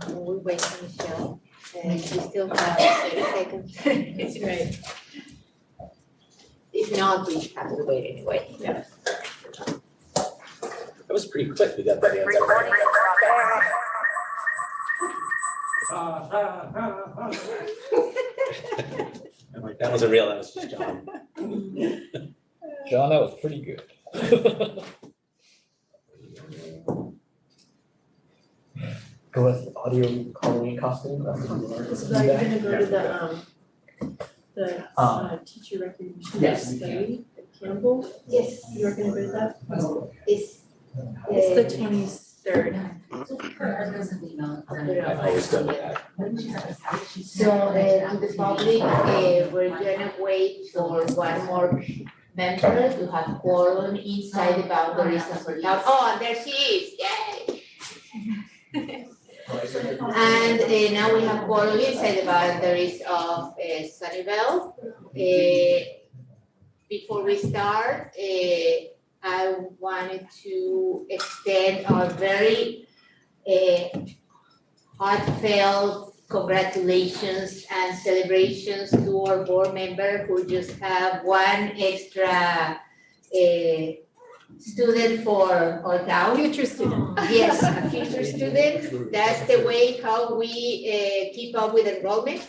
We'll wait for Michelle, and we still have 30 seconds. It's right. If not, we have to wait anyway. That was pretty quick. We got that answer. I'm like, that wasn't real. That was just John. John, that was pretty good. Go with audio Halloween costume. That's what we learned. So are you gonna go to the teacher recognition Yes, we study at Campbell? Yes, You're gonna go to that? it's. It's the 23rd. I always go with that. So, to the public, we're gonna wait for one more member to have quorum inside the boundaries of our town. Oh, and there she is, yay! And now we have quorum inside the boundaries of Sunnyvale. Before we start, I wanted to extend our very heartfelt congratulations and celebrations to our board member who just have one extra student for our town. Future student. Yes, a future student. That's the way how we keep up with enrollment.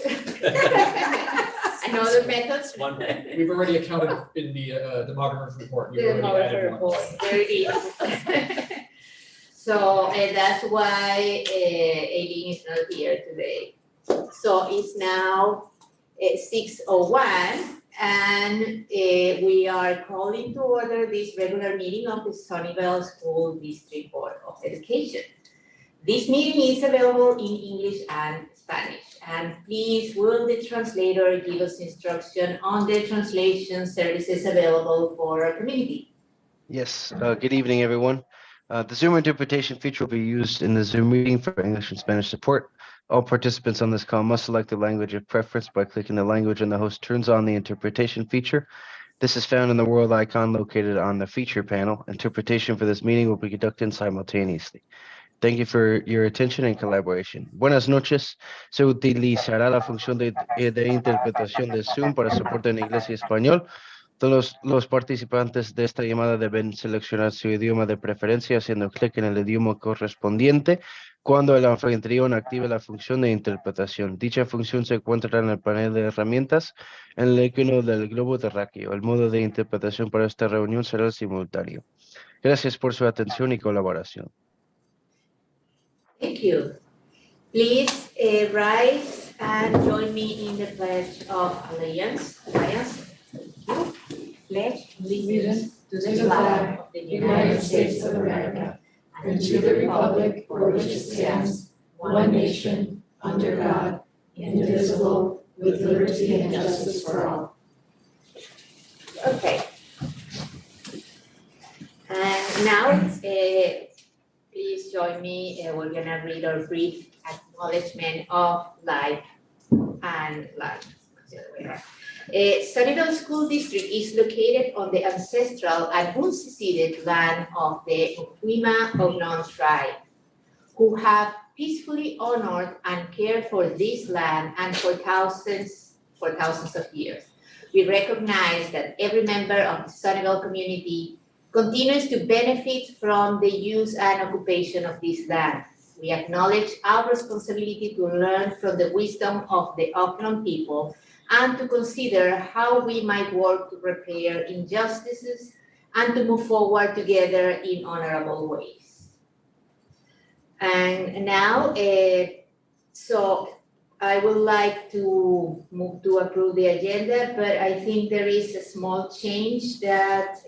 And other methods. One more. We've already accounted in the demographer's report. The You've already added demographer one. report, there it is. So, and that's why Aileen is not here today. So it's now 6:01 and we are calling to order this regular meeting of the Sunnyvale School District Board of Education. This meeting is available in English and Spanish. And please, will the translator give us instruction on the translation services available for our community? Yes, good evening, everyone. The Zoom interpretation feature will be used in the Zoom meeting for English and Spanish support. All participants on this call must select the language of preference by clicking the language and the host turns on the interpretation feature. This is found in the world icon located on the feature panel. Interpretation for this meeting will be conducted simultaneously. Thank you for your attention and collaboration. Buenas noches. Se utilizará la función de interpretación de Zoom para soporte en inglés y español. Todos los participantes de esta llamada deben seleccionar su idioma de preferencia haciendo clic en el idioma correspondiente cuando el anfitrión active la función de interpretación. Dicha función se encuentra en el panel de herramientas en el icono del globo terráqueo. El modo de interpretación para esta reunión será el simultáneo. Gracias por su atención y colaboración. Thank you. Please rise and join me in the Pledge of Allegiance. Pledge allegiance to the flag of the United States of America and to the republic for which it stands, one nation, under God, indivisible, with liberty and justice for all. Okay. And now, please join me. We're gonna read our brief acknowledgement of life and life. Sunnyvale School District is located on the ancestral and unceded land of the Okuma Ognon tribe, who have peacefully honored and cared for this land and for thousands of years. We recognize that every member of the Sunnyvale community continues to benefit from the use and occupation of this land. We acknowledge our responsibility to learn from the wisdom of the Ognon people and to consider how we might work to repair injustices and to move forward together in honorable ways. And now, so I would like to move to approve the agenda, but I think there is a small change that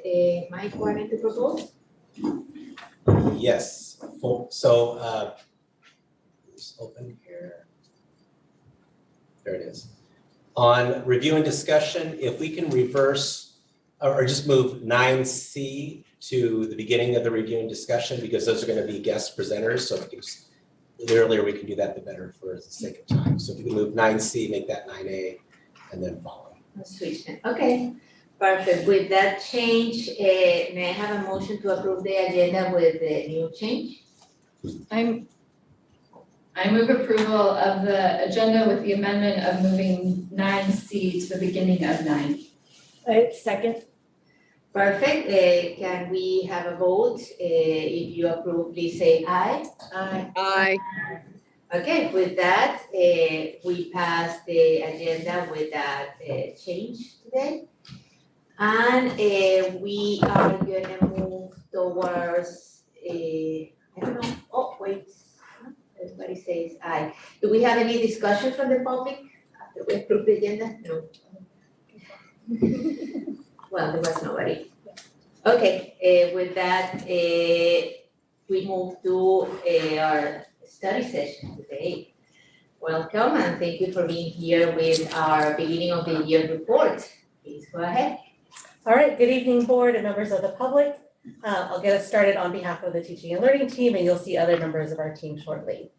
Mike wanted to propose. Yes, so just open here. There it is. On review and discussion, if we can reverse or just move 9C to the beginning of the review and discussion, because those are going to be guest presenters. So if we can just, the earlier we can do that, the better for the sake of time. So if you can move 9C, make that 9A, and then follow. Switch it. Okay, perfect. With that change, may I have a motion to approve the agenda with the new change? I move approval of the agenda with the amendment of moving 9C to the beginning of 9. Second. Perfect. Can we have a vote? If you approve, please say aye. Aye. Aye. Okay, with that, we pass the agenda with that change today. And we are gonna move towards, I don't know, oh, wait. Everybody says aye. Do we have any discussion from the public after we approve the agenda? No. Well, there was nobody. Okay, with that, we move to our study session today. Welcome and thank you for being here with our beginning of the year report. Please go ahead. All right, good evening, board and members of the public. I'll get us started on behalf of the teaching and learning team, and you'll see other members of our team shortly.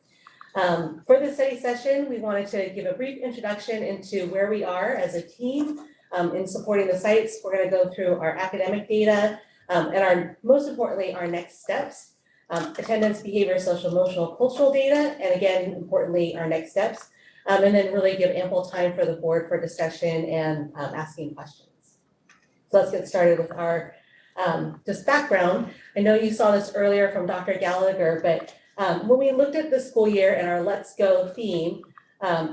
For this study session, we wanted to give a brief introduction into where we are as a team in supporting the sites. We're going to go through our academic data and most importantly, our next steps, attendance, behavior, social, emotional, cultural data, and again, importantly, our next steps, and then really give ample time for the board for discussion and asking questions. So let's get started with our just background. I know you saw this earlier from Dr. Gallagher, but when we looked at the school year and our Let's Go theme,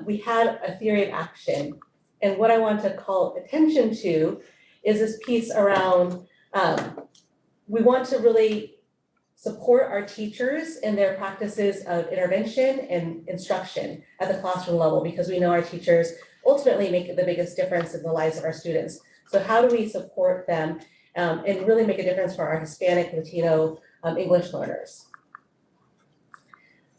we had a theory of action. And what I want to call attention to is this piece around, we want to really support our teachers in their practices of intervention and instruction at the classroom level, because we know our teachers ultimately make the biggest difference in the lives of our students. So how do we support them and really make a difference for our Hispanic, Latino, English learners?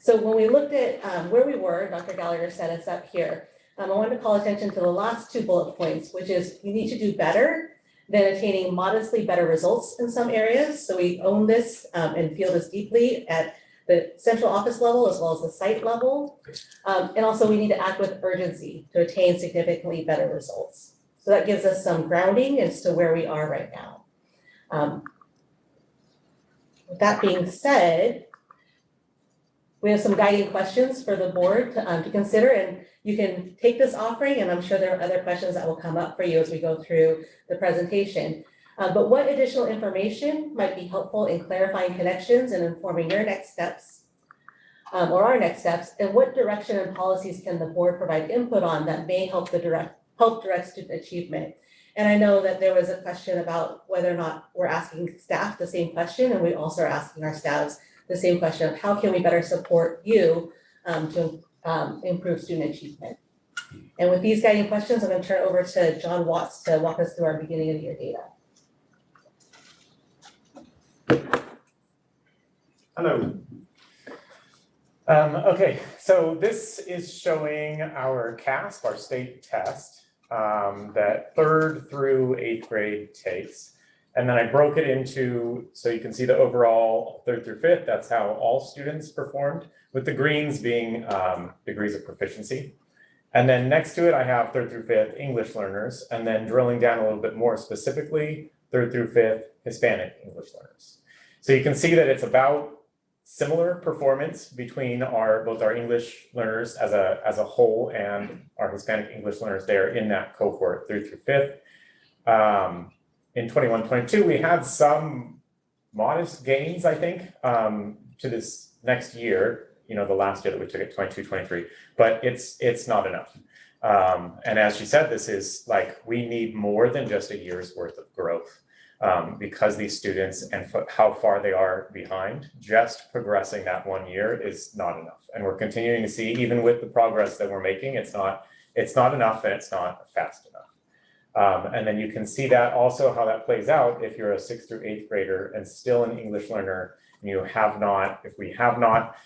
So when we looked at where we were, Dr. Gallagher set us up here. I wanted to call attention to the last 2 bullet points, which is you need to do better than attaining modestly better results in some areas. So we own this and feel this deeply at the central office level as well as the site level. And also we need to act with urgency to attain significantly better results. So that gives us some grounding as to where we are right now. With that being said, we have some guiding questions for the board to consider, and you can take this offering, and I'm sure there are other questions that will come up for you as we go through the presentation. But what additional information might be helpful in clarifying connections and informing your next steps, or our next steps, and what direction and policies can the board provide input on that may help direct student achievement? And I know that there was a question about whether or not we're asking staff the same question, and we also are asking our staffs the same question of how can we better support you to improve student achievement. And with these guiding questions, I'm going to turn it over to John Watts to walk us through our beginning of the year data. Hello. Okay, so this is showing our CASP, our state test, that 3rd through 8th grade takes. And then I broke it into, so you can see the overall 3rd through 5th, that's how all students performed, with the greens being degrees of proficiency. And then next to it, I have 3rd through 5th English learners, and then drilling down a little bit more specifically, 3rd through 5th Hispanic English learners. So you can see that it's about similar performance between both our English learners as a whole and our Hispanic English learners there in that cohort 3rd through 5th. In 21-22, we had some modest gains, I think, to this next year, the last year that we took it, 22-23, but it's not enough. And as she said, this is like, we need more than just a year's worth of growth because these students and how far they are behind, just progressing that 1 year is not enough. And we're continuing to see, even with the progress that we're making, it's not enough and it's not fast enough. And then you can see that also how that plays out if you're a 6th through 8th grader and still an English learner, and if we have not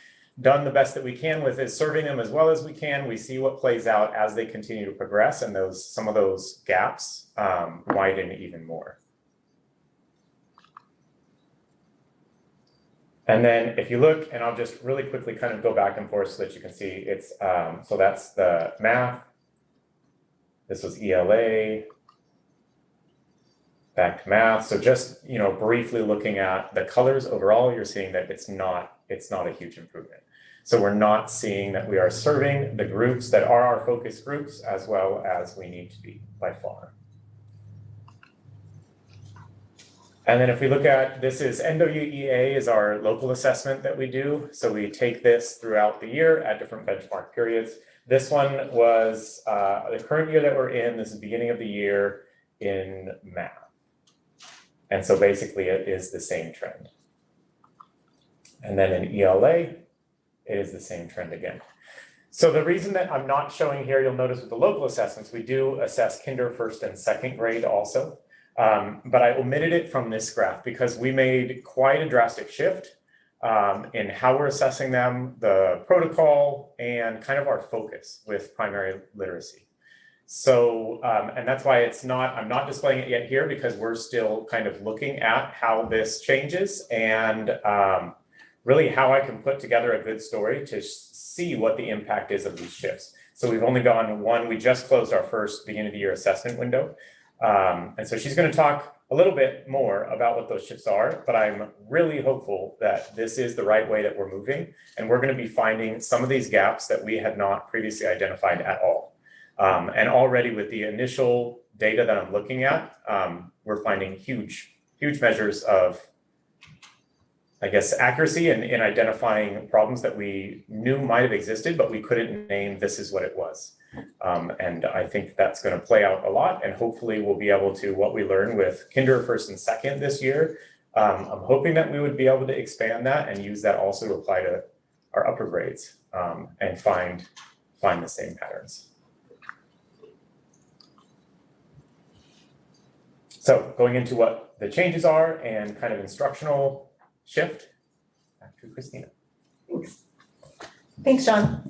done the best that we can with is serving them as well as we can, we see what plays out as they continue to progress, and some of those gaps widen even more. And then if you look, and I'll just really quickly kind of go back and forth so that you can see it's, so that's the math. This was ELA, back to math. So just, briefly looking at the colors overall, you're seeing that it's not a huge improvement. So we're not seeing that we are serving the groups that are our focus groups as well as we need to be by far. And then if we look at, this is NWEA is our local assessment that we do. So we take this throughout the year at different benchmark periods. This one was the current year that we're in. This is the beginning of the year in math. And so basically it is the same trend. And then in ELA, it is the same trend again. So the reason that I'm not showing here, you'll notice with the local assessments, we do assess kinder, first and second grade also. But I omitted it from this graph because we made quite a drastic shift in how we're assessing them, the protocol, and kind of our focus with primary literacy. So, and that's why I'm not displaying it yet here because we're still kind of looking at how this changes and really how I can put together a good story to see what the impact is of these shifts. So we've only gone one, we just closed our first beginning of the year assessment window. And so she's going to talk a little bit more about what those shifts are, but I'm really hopeful that this is the right way that we're moving. And we're going to be finding some of these gaps that we had not previously identified at all. And already with the initial data that I'm looking at, we're finding huge measures of, I guess, accuracy in identifying problems that we knew might have existed, but we couldn't name this is what it was. And I think that's going to play out a lot, and hopefully we'll be able to, what we learn with kinder, first and second this year, I'm hoping that we would be able to expand that and use that also to apply to our upper grades and find the same patterns. So going into what the changes are and kind of instructional shift, back to Christina. Thanks, John.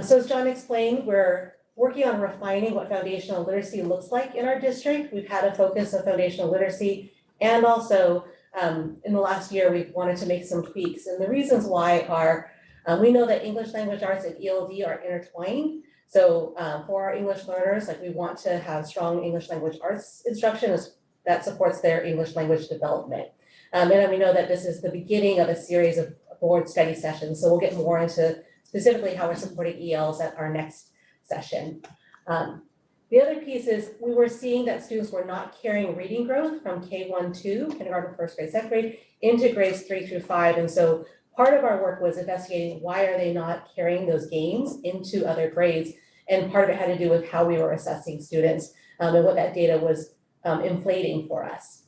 So as John explained, we're working on refining what foundational literacy looks like in our district. We've had a focus of foundational literacy, and also in the last year, we've wanted to make some tweaks. And the reasons why are, we know that English language arts and ELD are intertwined. So for our English learners, we want to have strong English language arts instruction that supports their English language development. And we know that this is the beginning of a series of board study sessions. So we'll get more into specifically how we're supporting ELs at our next session. The other piece is we were seeing that students were not carrying reading growth from K1-2, kindergarten, first grade, second grade, into grades 3 through 5. And so part of our work was investigating why are they not carrying those gains into other grades. And part of it had to do with how we were assessing students and what that data was inflating for us.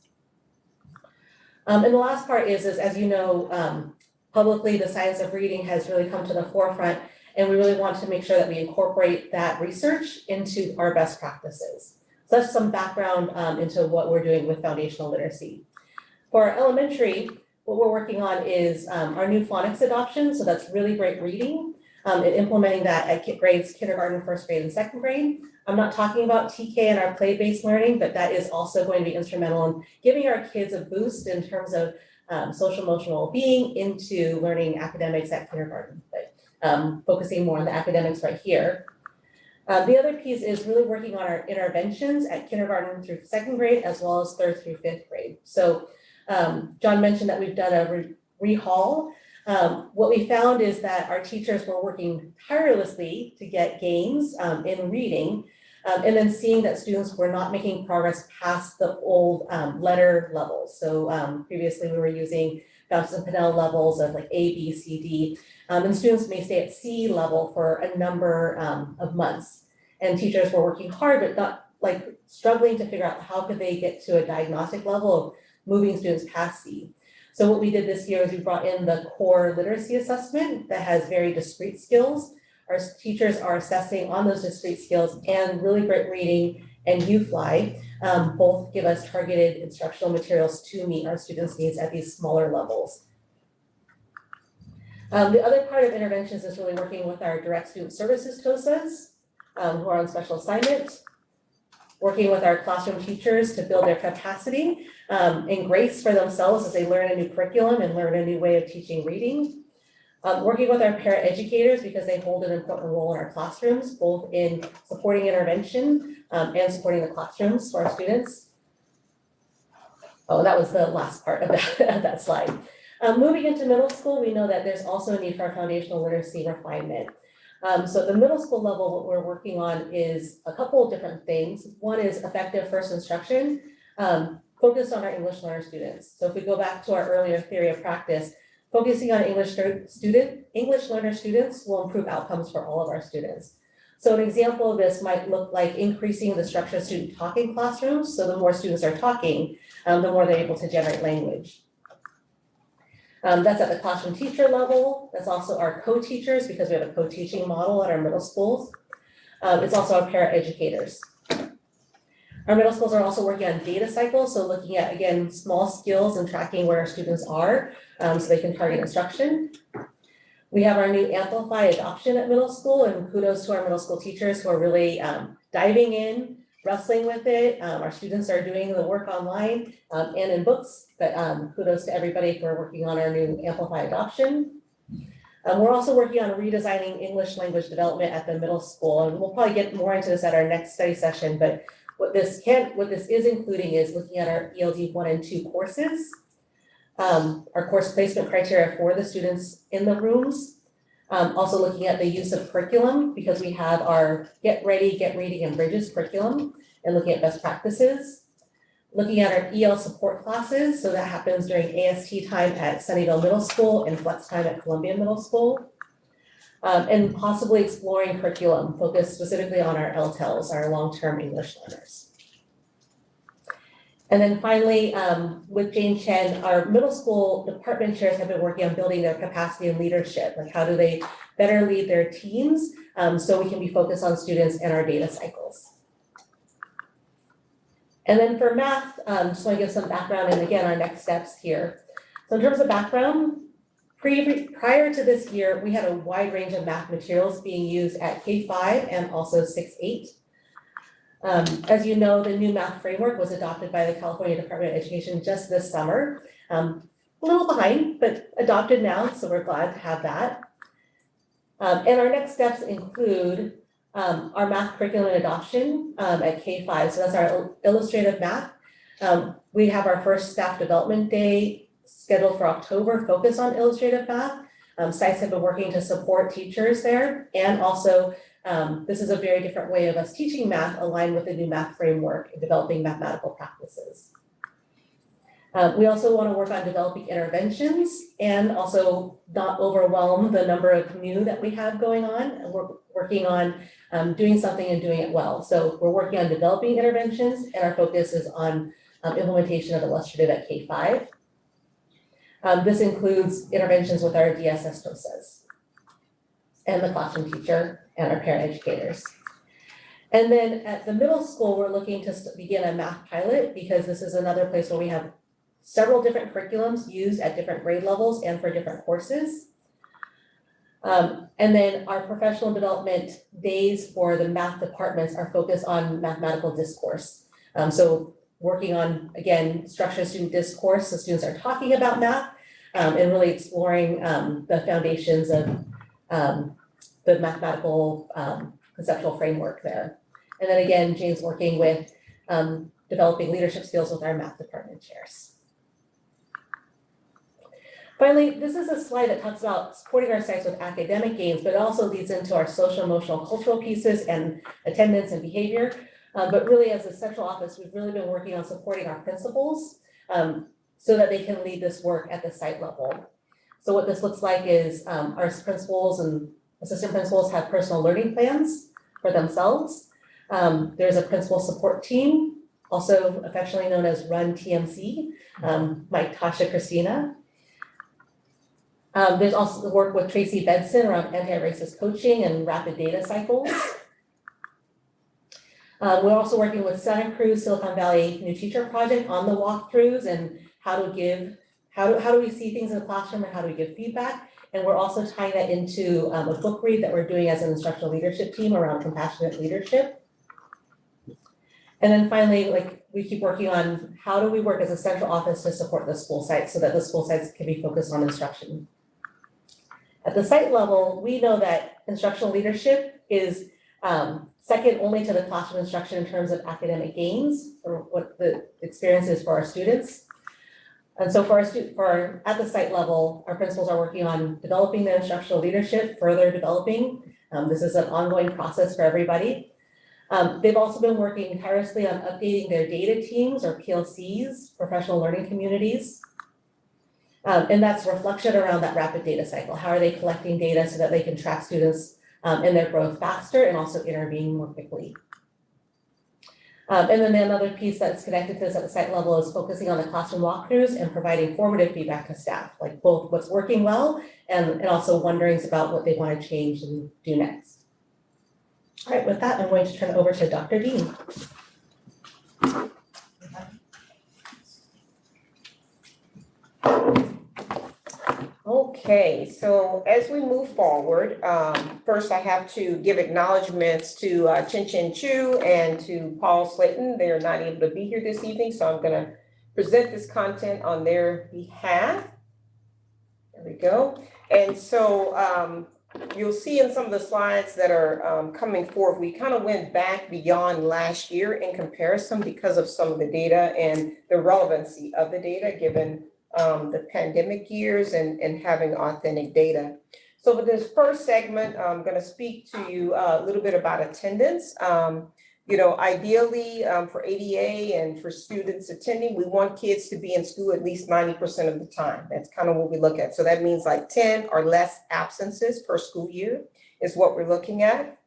And the last part is as you know, publicly, the science of reading has really come to the forefront, and we really want to make sure that we incorporate that research into our best practices. So that's some background into what we're doing with foundational literacy. For elementary, what we're working on is our new phonics adoption, so that's really great reading, and implementing that at grades kindergarten, first grade, and second grade. I'm not talking about TK and our play-based learning, but that is also going to be instrumental in giving our kids a boost in terms of social emotional well-being into learning academics at kindergarten, but focusing more on the academics right here. The other piece is really working on our interventions at kindergarten through second grade, as well as third through fifth grade. So John mentioned that we've done a rehaul. What we found is that our teachers were working tirelessly to get gains in reading, and then seeing that students were not making progress past the old letter levels. So previously we were using Fountas and Pinnell levels of A, B, C, D, and students may stay at C level for a number of months. And teachers were working hard, but not struggling to figure out how could they get to a diagnostic level of moving students past C. So what we did this year is we brought in the core literacy assessment that has very discrete skills. Our teachers are assessing on those discrete skills, and really great reading and UFly both give us targeted instructional materials to meet our students' needs at these smaller levels. The other part of interventions is really working with our direct student services TOSAs who are on special assignment. working with our classroom teachers to build their capacity and grace for themselves as they learn a new curriculum and learn a new way of teaching reading. Working with our paraeducators because they hold an important role in our classrooms, both in supporting intervention and supporting the classrooms for our students. Oh, that was the last part of that slide. Moving into middle school, we know that there's also a need for foundational literacy refinement. So at the middle school level, what we're working on is a couple of different things. One is effective first instruction, focused on our English learner students. So if we go back to our earlier theory of practice, focusing on English learner students will improve outcomes for all of our students. So an example of this might look like increasing the structured student talk in classrooms. So the more students are talking, the more they're able to generate language. That's at the classroom teacher level. That's also our co-teachers because we have a co-teaching model at our middle schools. It's also our paraeducators. Our middle schools are also working on data cycles. So looking at, again, small skills and tracking where our students are so they can target instruction. We have our new Amplify adoption at middle school, and kudos to our middle school teachers who are really diving in, wrestling with it. Our students are doing the work online and in books, but kudos to everybody for working on our new Amplify adoption. We're also working on redesigning English language development at the middle school, and we'll probably get more into this at our next study session, but what this is including is looking at our ELD 1 and 2 courses, our course placement criteria for the students in the rooms, also looking at the use of curriculum because we have our Get Ready, Get Reading, and Bridges curriculum, and looking at best practices. Looking at our EL support classes, so that happens during AST time at Sunnyvale Middle School and flex time at Columbia Middle School. And possibly exploring curriculum focused specifically on our LTELs, our long-term English learners. And then finally, with Jane Chen, our middle school department chairs have been working on building their capacity and leadership, like how do they better lead their teams so we can be focused on students and our data cycles. And then for math, just want to give some background and again, our next steps here. So in terms of background, prior to this year, we had a wide range of math materials being used at K-5 and also 6-8. As you know, the new math framework was adopted by the California Department of Education just this summer. A little behind, but adopted now, so we're glad to have that. And our next steps include our math curriculum and adoption at K-5, so that's our illustrative math. We have our first staff development day scheduled for October, focused on illustrative math. Sites have been working to support teachers there, and also this is a very different way of us teaching math aligned with the new math framework and developing mathematical practices. We also want to work on developing interventions and also not overwhelm the number of new that we have going on. And we're working on doing something and doing it well. So we're working on developing interventions, and our focus is on implementation of illustrative at K-5. This includes interventions with our DSS TOSAs and the classroom teacher and our paraeducators. And then at the middle school, we're looking to begin a math pilot because this is another place where we have several different curriculums used at different grade levels and for different courses. And then our professional development days for the math departments are focused on mathematical discourse. So working on, again, structured student discourse, so students are talking about math and really exploring the foundations of the mathematical conceptual framework there. And then again, Jane's working with developing leadership skills with our math department chairs. Finally, this is a slide that talks about supporting our sites with academic gains, but it also leads into our social, emotional, cultural pieces and attendance and behavior. But really as a central office, we've really been working on supporting our principals so that they can lead this work at the site level. So what this looks like is our principals and assistant principals have personal learning plans for themselves. There's a principal support team, also affectionately known as Run TMC, Mike, Tasha, Christina. There's also the work with Tracy Benson around anti-racist coaching and rapid data cycles. We're also working with Santa Cruz Silicon Valley New Teacher Project on the walkthroughs and how do we see things in the classroom and how do we give feedback. And we're also tying that into a book read that we're doing as an instructional leadership team around compassionate leadership. And then finally, like, we keep working on how do we work as a central office to support the school sites so that the school sites can be focused on instruction. At the site level, we know that instructional leadership is second only to the classroom instruction in terms of academic gains or what the experience is for our students. And so at the site level, our principals are working on developing their instructional leadership, further developing. This is an ongoing process for everybody. They've also been working tirelessly on updating their data teams or PLCs, professional learning communities. And that's reflection around that rapid data cycle. How are they collecting data so that they can track students in their growth faster and also intervene more quickly? And then another piece that's connected to this at the site level is focusing on the classroom walkthroughs and providing formative feedback to staff, like both what's working well and also wonderings about what they want to change and do next. All right, with that, I'm going to turn it over to Dr. Dean. Okay, so as we move forward, first I have to give acknowledgements to Chin Chin Chu and to Paul Slayton. They're not able to be here this evening, so I'm gonna present this content on their behalf. There we go. And so you'll see in some of the slides that are coming forward, we kind of went back beyond last year in comparison because of some of the data and the relevancy of the data given the pandemic years and having authentic data. So for this first segment, I'm going to speak to you a little bit about attendance. You know, ideally for ADA and for students attending, we want kids to be in school at least 90% of the time. That's kind of what we look at. So that means like 10 or less absences per school year is what we're looking at.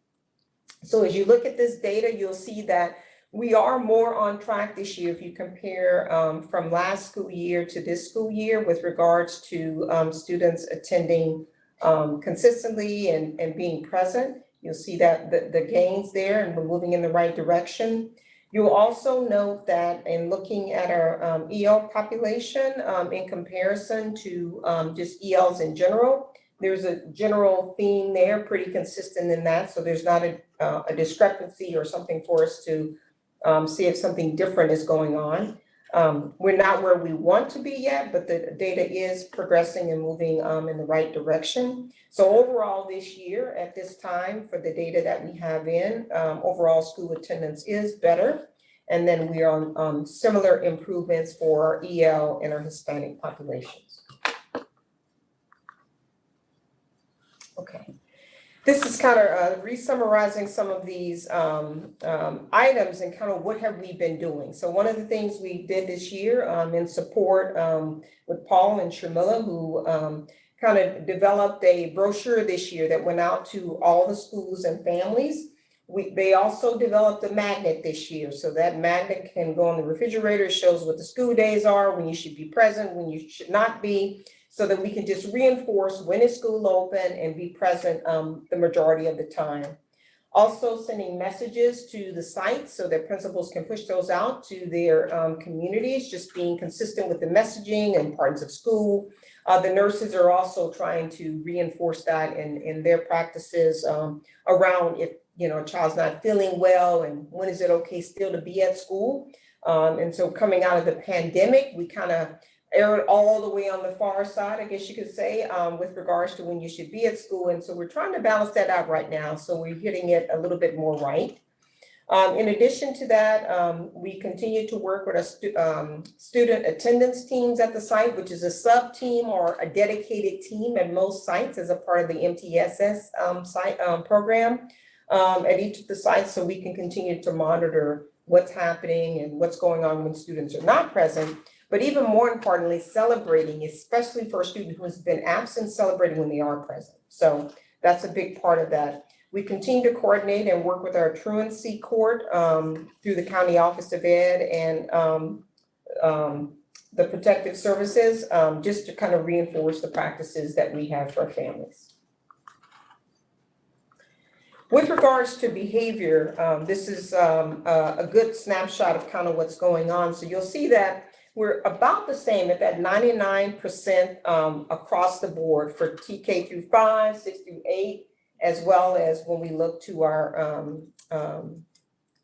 So as you look at this data, you'll see that we are more on track this year if you compare from last school year to this school year with regards to students attending consistently and being present. You'll see that the gains there and we're moving in the right direction. You'll also note that in looking at our EL population in comparison to just ELs in general, there's a general theme there, pretty consistent in that. So there's not a discrepancy or something for us to see if something different is going on. We're not where we want to be yet, but the data is progressing and moving in the right direction. So overall this year at this time for the data that we have in, overall school attendance is better. And then we are on similar improvements for our EL and our Hispanic populations. Okay. This is kind of re-summarizing some of these items and kind of what have we been doing. So one of the things we did this year in support with Paul and Sharmila, who kind of developed a brochure this year that went out to all the schools and families. They also developed a magnet this year. So that magnet can go on the refrigerator, shows what the school days are, when you should be present, when you should not be, so that we can just reinforce when is school open and be present the majority of the time. Also sending messages to the sites so that principals can push those out to their communities, just being consistent with the messaging and parts of school. The nurses are also trying to reinforce that in their practices around if a child's not feeling well and when is it okay still to be at school. And so coming out of the pandemic, we kind of aired all the way on the far side, I guess you could say, with regards to when you should be at school. And so we're trying to balance that out right now. So we're hitting it a little bit more right. In addition to that, we continue to work with our student attendance teams at the site, which is a sub-team or a dedicated team at most sites as a part of the MTSS site program at each of the sites, so we can continue to monitor what's happening and what's going on when students are not present. But even more importantly, celebrating, especially for a student who has been absent, celebrating when they are present. So that's a big part of that. We continue to coordinate and work with our truancy court through the County Office of Ed and the protective services, just to kind of reinforce the practices that we have for our families. With regards to behavior, this is a good snapshot of kind of what's going on. So you'll see that we're about the same at that 99% across the board for TK through 5, 6 through 8, as well as when we look to our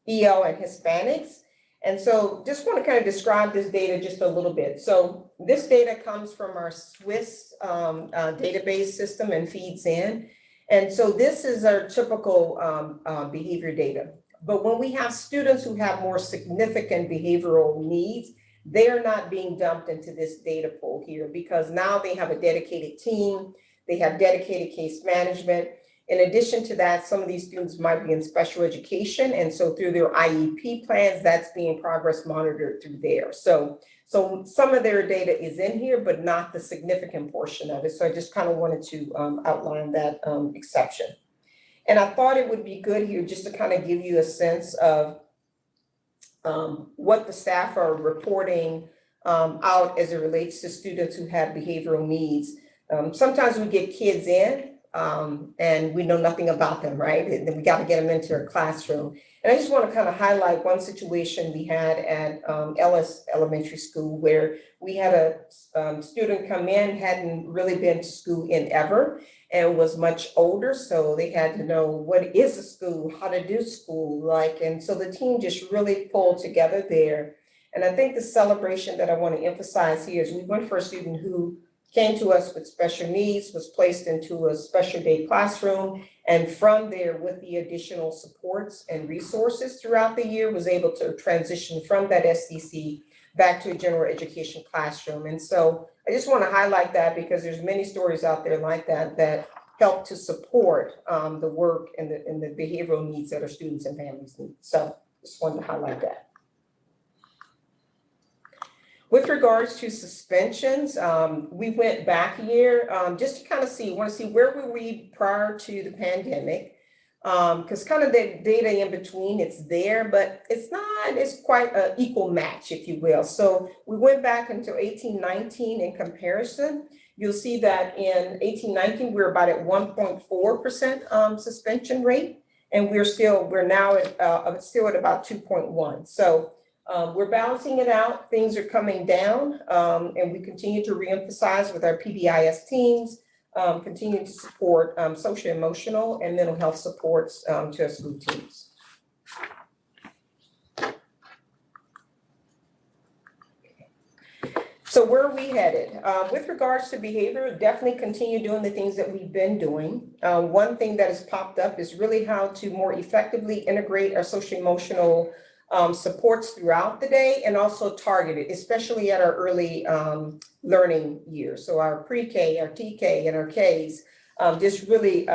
EL and Hispanics. And so just want to kind of describe this data just a little bit. So this data comes from our Swiss database system and feeds in. And so this is our typical behavior data. But when we have students who have more significant behavioral needs, they are not being dumped into this data pool here because now they have a dedicated team, they have dedicated case management. In addition to that, some of these students might be in special education. And so through their IEP plans, that's being progress monitored through there. So some of their data is in here, but not the significant portion of it. So I just kind of wanted to outline that exception. And I thought it would be good here just to kind of give you a sense of what the staff are reporting out as it relates to students who have behavioral needs. Sometimes we get kids in and we know nothing about them, right? And then we got to get them into a classroom. And I just want to kind of highlight one situation we had at Ellis Elementary School where we had a student come in, hadn't really been to school in ever and was much older. So they had to know what is a school, how to do school, and so the team just really pulled together there. And I think the celebration that I want to emphasize here is we went for a student who came to us with special needs, was placed into a special day classroom, and from there, with the additional supports and resources throughout the year, was able to transition from that SDC back to a general education classroom. And so I just want to highlight that because there's many stories out there like that that help to support the work and the behavioral needs that our students and families need. So just wanted to highlight that. With regards to suspensions, we went back a year just to kind of want to see where were we prior to the pandemic, because kind of the data in between, it's there, but it's quite an equal match, if you will. So we went back into 18-19 in comparison. You'll see that in 18-19, we're about at 1.4% suspension rate, and we're now at still at about 2.1. So we're balancing it out. Things are coming down, and we continue to reemphasize with our PBIS teams, continue to support social, emotional, and mental health supports to our school teams. So where are we headed? With regards to behavior, definitely continue doing the things that we've been doing. One thing that has popped up is really how to more effectively integrate our social, emotional supports throughout the day and also targeted, especially at our early learning years. So our pre-K, our TK, and our Ks, just really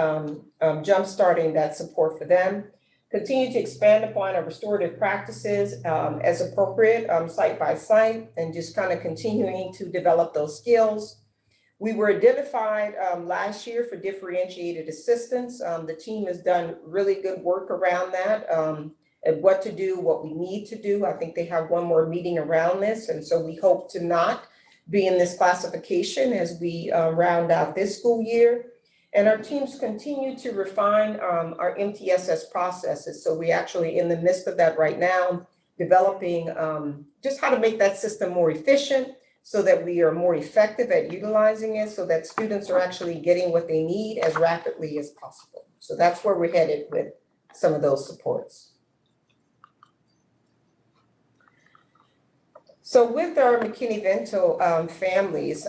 jump-starting that support for them. Continue to expand upon our restorative practices as appropriate, site by site, and just kind of continuing to develop those skills. We were identified last year for differentiated assistance. The team has done really good work around that. And what to do, what we need to do. I think they have one more meeting around this. And so we hope to not be in this classification as we round out this school year. And our teams continue to refine our MTSS processes. So we're actually in the midst of that right now, developing just how to make that system more efficient so that we are more effective at utilizing it so that students are actually getting what they need as rapidly as possible. So that's where we're headed with some of those supports. So with our McKinney-Vento families,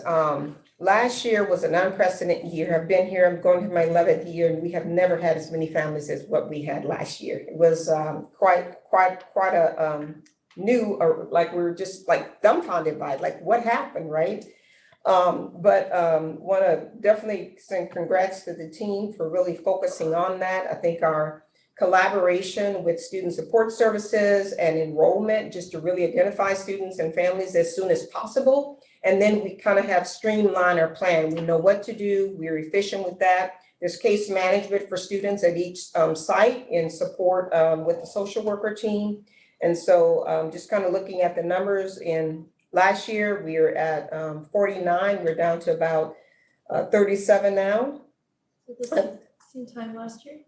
last year was an unprecedented year. I've been here, I'm going to my 11th year, and we have never had as many families as what we had last year. It was quite a new, or like we were just like dumbfounded by it, like what happened, right? But want to definitely send congrats to the team for really focusing on that. I think our collaboration with student support services and enrollment just to really identify students and families as soon as possible. And then we kind of have streamlined our plan. We know what to do. We're efficient with that. There's case management for students at each site in support with the social worker team. And so just kind of looking at the numbers in last year, we were at 49. We're down to about 37 now. Same time last year?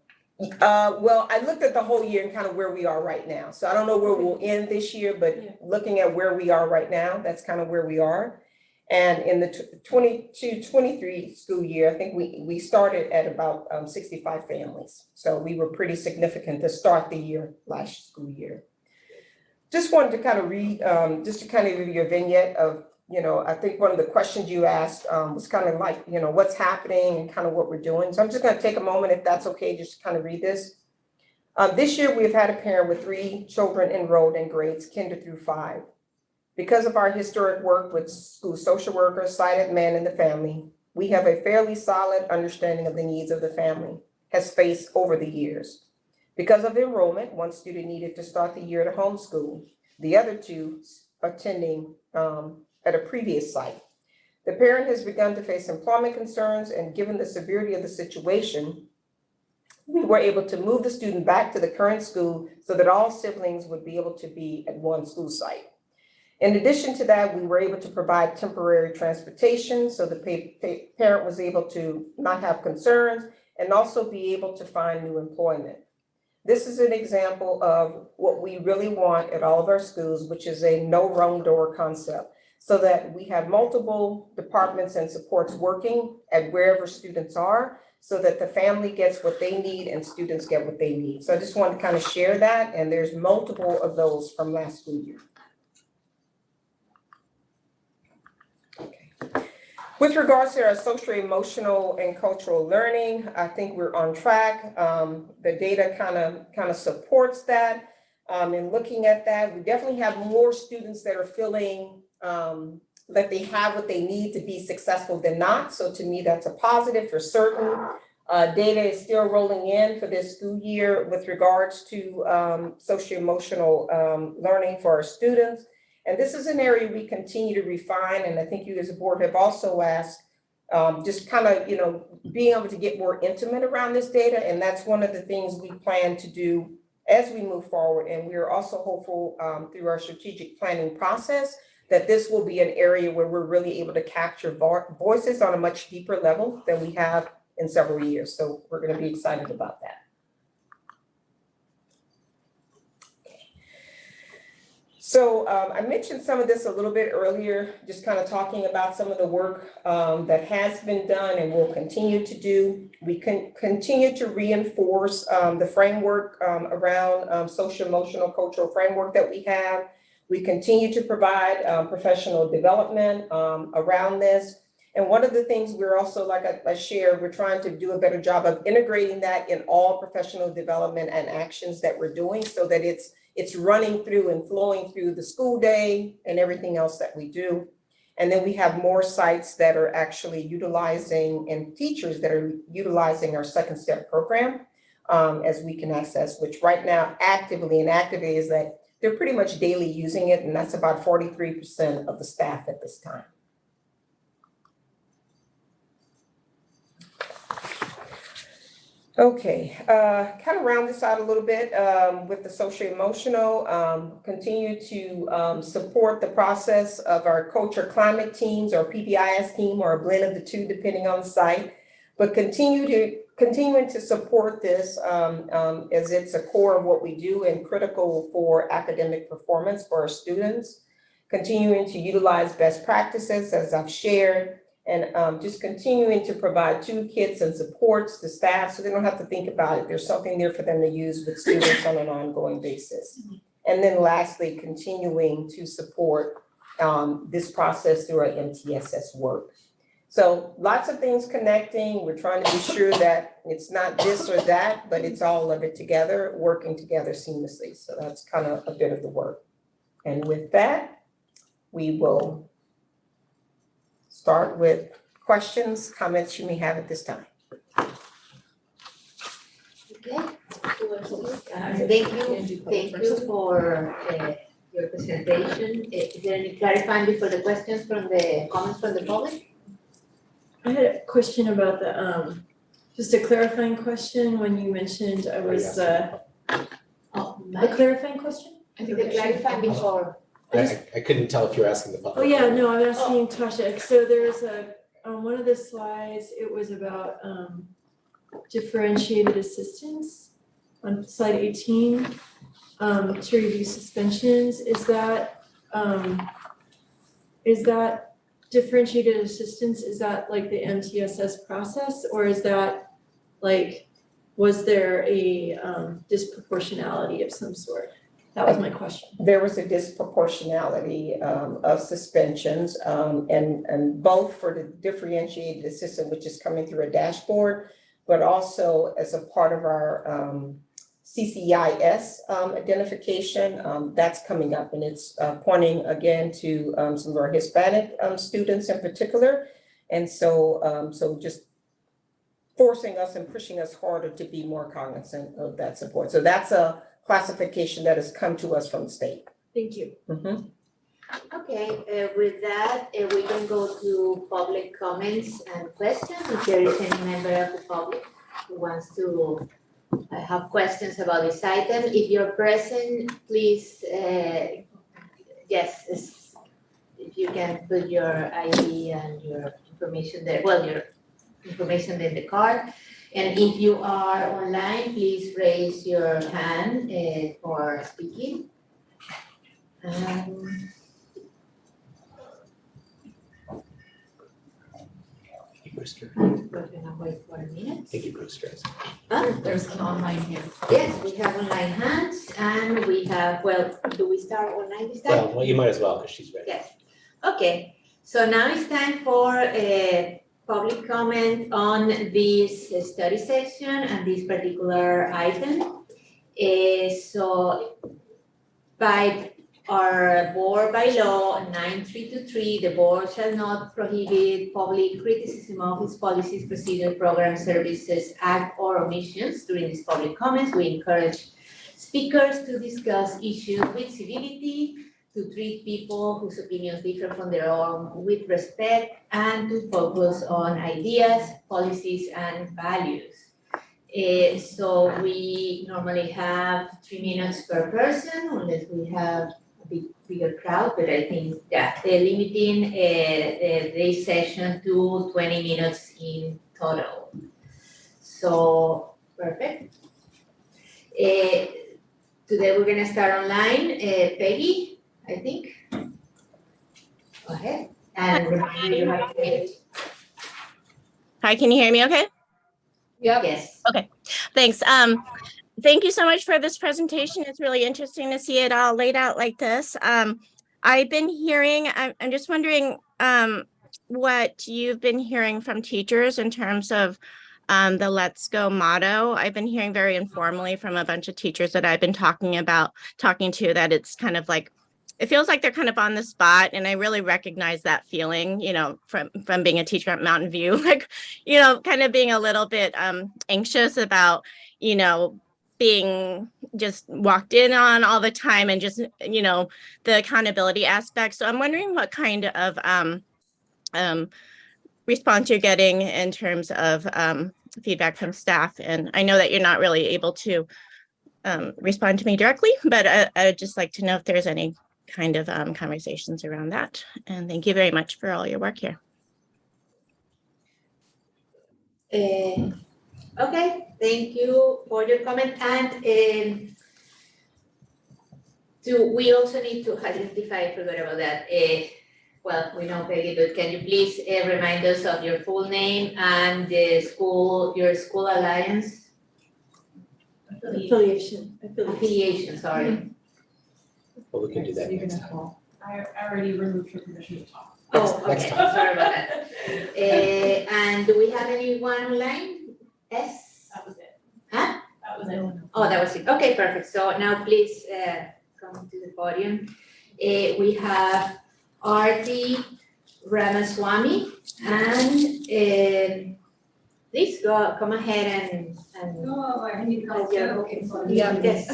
Well, I looked at the whole year and kind of where we are right now. So I don't know where we'll end this year, but looking at where we are right now, that's kind of where we are. And in the 22-23 school year, I think we started at about 65 families. So we were pretty significant to start the year last school year. Just wanted to kind of read, just to kind of give you a vignette of, I think one of the questions you asked was kind of like, what's happening and kind of what we're doing. So I'm just going to take a moment, if that's okay, just to kind of read this. This year, we've had a parent with 3 children enrolled in grades kinder through 5. Because of our historic work with school social workers, sighted men in the family, we have a fairly solid understanding of the needs of the family has faced over the years. Because of enrollment, one student needed to start the year at a homeschool, the other 2 attending at a previous site. The parent has begun to face employment concerns, and given the severity of the situation, we were able to move the student back to the current school so that all siblings would be able to be at one school site. In addition to that, we were able to provide temporary transportation so the parent was able to not have concerns and also be able to find new employment. This is an example of what we really want at all of our schools, which is a no wrong door concept, so that we have multiple departments and supports working at wherever students are, so that the family gets what they need and students get what they need. So I just wanted to kind of share that, and there's multiple of those from last school year. With regards to our social, emotional, and cultural learning, I think we're on track. The data kind of supports that. In looking at that, we definitely have more students that are feeling that they have what they need to be successful than not. So to me, that's a positive for certain. Data is still rolling in for this school year with regards to socio-emotional learning for our students. And this is an area we continue to refine. And I think you as a board have also asked, just kind of, being able to get more intimate around this data. And that's one of the things we plan to do as we move forward. And we are also hopeful through our strategic planning process that this will be an area where we're really able to capture voices on a much deeper level than we have in several years. So we're going to be excited about that. So I mentioned some of this a little bit earlier, just kind of talking about some of the work that has been done and will continue to do. We can continue to reinforce the framework around social, emotional, cultural framework that we have. We continue to provide professional development around this. And one of the things we're also, like I shared, we're trying to do a better job of integrating that in all professional development and actions that we're doing so that it's running through and flowing through the school day and everything else that we do. And then we have more sites that are actually utilizing and teachers that are utilizing our second step program as we can access, which right now actively is that they're pretty much daily using it. And that's about 43% of the staff at this time. Okay, kind of round this out a little bit with the socio-emotional, continue to support the process of our culture climate teams or PBIS team or a blend of the two depending on the site, but continuing to support this as it's a core of what we do and critical for academic performance for our students, continuing to utilize best practices as I've shared, and just continuing to provide toolkits and supports to staff so they don't have to think about it. There's something there for them to use with students on an ongoing basis. And then lastly, continuing to support this process through our MTSS work. So lots of things connecting. We're trying to be sure that it's not this or that, but it's all of it together, working together seamlessly. So that's kind of a bit of the work. And with that, we will start with questions, comments you may have at this time. Okay. Thank you for your presentation. Is there any clarifying before the questions from the comments from the public? I had a question about the, just a clarifying question when you mentioned I was, a clarifying question? I think the clarifying before. I couldn't tell if you were asking the public. Oh, yeah, no, I'm asking Tasha. So there's on one of the slides, it was about differentiated assistance on slide 18 to review suspensions. Is that differentiated assistance, is that like the MTSS process, or is that like, was there a disproportionality of some sort? That was my question. There was a disproportionality of suspensions, and both for the differentiated assistant, which is coming through a dashboard, but also as a part of our CCIS identification, that's coming up, and it's pointing again to some of our Hispanic students in particular. And so just forcing us and pushing us harder to be more cognizant of that support. So that's a classification that has come to us from the state. Thank you. Mm-hmm. Okay, with that, we can go to public comments and questions. If there is any member of the public who wants to have questions about this item, if you're present, please, yes, if you can put your ID and your information there, well, your information in the card. And if you are online, please raise your hand for speaking. Brewster. We're gonna wait for a minute. Thank you, Brewster. There's an online hand. Yes, we have online hands and we have, well, do we start online this time? Well, you might as well, because she's ready. Yes. Okay, so now it's time for a public comment on this study section and this particular item. So by our board by law 9323, the board shall not prohibit public criticism of its policies, procedures, programs, services, act, or omissions. During these public comments, we encourage speakers to discuss issues with civility, to treat people whose opinions differ from their own with respect, and to focus on ideas, policies, and values. So we normally have 3 minutes per person, unless we have bigger crowd, but I think, yeah, they're limiting this session to 20 minutes in total. So, perfect. Today we're gonna start online. Peggy, I think. Go ahead. And remind you how to get. Hi, can you hear me okay? Yep. Yes. Thanks. Thank you so much for this presentation. It's really interesting to see it all laid out like this. I've been hearing, I'm just wondering what you've been hearing from teachers in terms of the Let's Go motto. I've been hearing very informally from a bunch of teachers that I've been talking to, that it's kind of like, it feels like they're kind of on the spot, and I really recognize that feeling, you know, from being a teacher at Mountain View, like, you know, kind of being a little bit anxious about, you know, being just walked in on all the time, and just, you know, the accountability aspect. So I'm wondering what kind of response you're getting in terms of feedback from staff. And I know that you're not really able to respond to me directly, but I'd just like to know if there's any kind of conversations around that. And thank you very much for all your work here. Okay, thank you for your comment. And we also need to identify, I forgot about that. Well, we know Peggy, but can you please remind us of your full name and the school, your school alliance? Affiliation, sorry. Well, we can do that next time. I already removed your permission to talk. Oh, Next okay, time. sorry about that. And do we have anyone online? Yes? That was it. Huh? That was it. Oh, that was it. Okay, perfect. So now please come to the podium. We have Arti Ramaswamy, and please come ahead and. Oh, I need to call. Okay, so. Yeah, yes,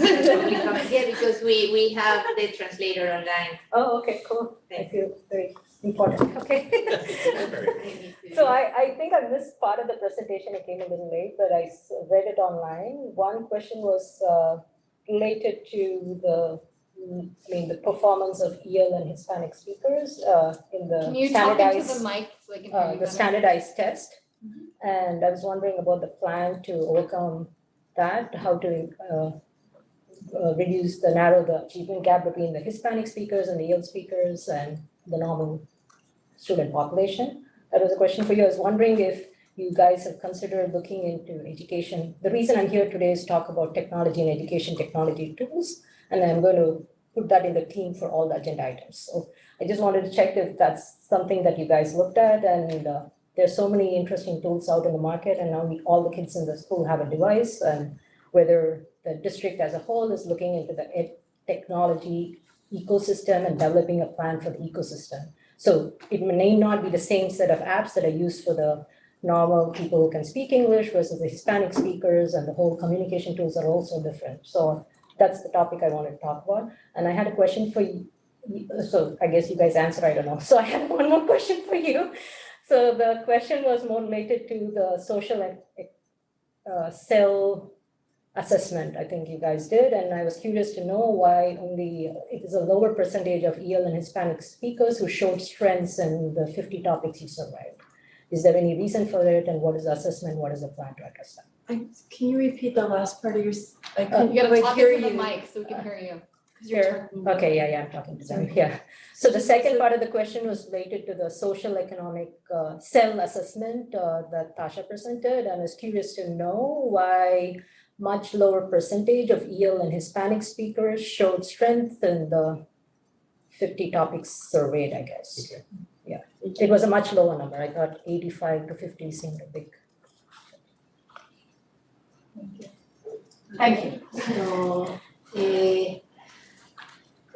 yeah, because we have the translator online. Oh, okay, cool. I feel very important, okay. So I think I missed part of the presentation, I came a little late, but I read it online. One question was related to the performance of EL and Hispanic speakers in the Can you talk into standardized, the mic so I can hear you the better? standardized test. And I was wondering about the plan to overcome that, how to narrow the achievement gap between the Hispanic speakers and the EL speakers and the normal student population. That was a question for you. I was wondering if you guys have considered looking into education. The reason I'm here today is talk about technology and education technology tools, and I'm going to put that in the theme for all the agenda items. So I just wanted to check if that's something that you guys looked at, and there's so many interesting tools out in the market, and now all the kids in the school have a device, and whether the district as a whole is looking into the technology ecosystem and developing a plan for the ecosystem. So it may not be the same set of apps that are used for the normal people who can speak English versus the Hispanic speakers, and the whole communication tools are also different. So that's the topic I wanted to talk about. And I had a question for you. So I guess you guys answered, I don't know. So I have one more question for you. So the question was more related to the social cell assessment, I think you guys did. And I was curious to know why only it is a lower percentage of EL and Hispanic speakers who showed strengths in the 50 topics you surveyed. Is there any reason for it, and what is the assessment? What is the plan to address that? Can you repeat the last part of your, I You couldn't gotta quite talk hear into the you. mic so we can hear you. 'Cause Sure. you're talking. Okay, yeah, I'm talking to them, yeah. So the second part of the question was related to the social economic cell assessment that Tasha presented. And I was curious to know why much lower percentage of EL and Hispanic speakers showed strength in the 50 topics surveyed, I guess. Okay. Yeah, it was a much lower number. I thought 85 to 50 seemed a big. Thank you. So,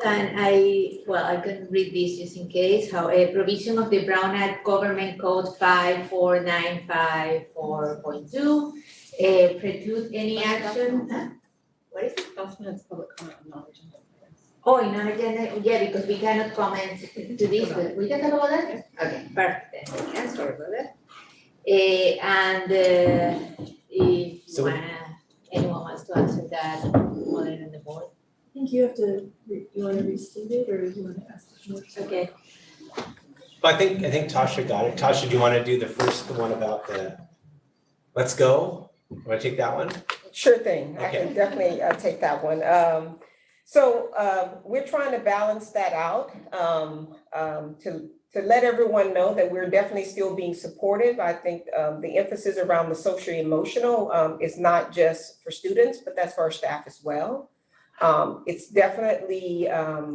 and I can read this just in case, how a provision of the Brown Act Government Code 54954.2 preclude any action. What is it? Last minute's public comment on non-agenda. Oh, in non-agenda, yeah, because we cannot comment to this, but we can talk about that? Okay, perfect, then, yeah, sorry about that. If So- anyone wants to answer that, other than the board? I think you have to, you wanna restate it, or you wanna ask the question? Okay. But I think Tasha got it. Tasha, do you want to do the one about the, let's go? Want to take that one? Sure thing, I Okay. can definitely take that one. We're trying to balance that out to let everyone know that we're definitely still being supportive. I think the emphasis around the social emotional is not just for students, but that's for our staff as well. It's definitely, how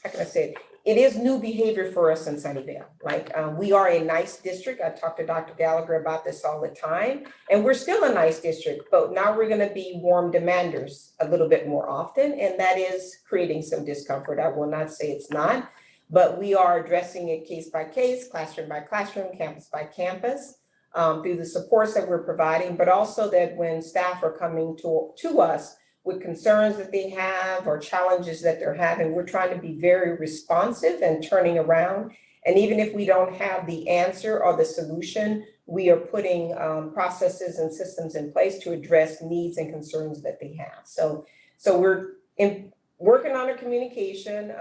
can I say it is new behavior for us in Sunnyvale. Like we are a nice district. I talk to Dr. Gallagher about this all the time, and we're still a nice district, but now we're gonna be warm demanders a little bit more often, and that is creating some discomfort. I will not say it's not, but we are addressing it case by case, classroom by classroom, campus by campus, through the supports that we're providing, but also that when staff are coming to us with concerns that they have or challenges that they're having, we're trying to be very responsive and turning around. And even if we don't have the answer or the solution, we are putting processes and systems in place to address needs and concerns that they have. So we're working on our communication.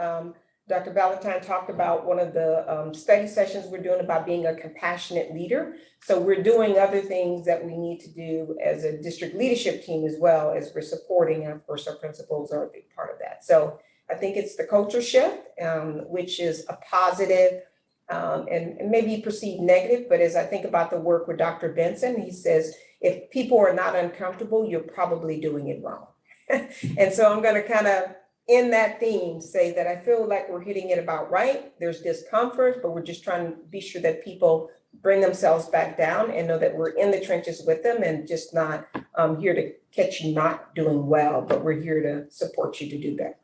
Dr. Valentine talked about one of the study sessions we're doing about being a compassionate leader. So we're doing other things that we need to do as a district leadership team as well as we're supporting, and of course our principals are a big part of that. So I think it's the culture shift, which is a positive and maybe perceived negative, but as I think about the work with Dr. Benson, he says, if people are not uncomfortable, you're probably doing it wrong. And so I'm gonna kind of, in that theme, say that I feel like we're hitting it about right. There's discomfort, but we're just trying to be sure that people bring themselves back down and know that we're in the trenches with them and just not here to catch you not doing well, but we're here to support you to do that.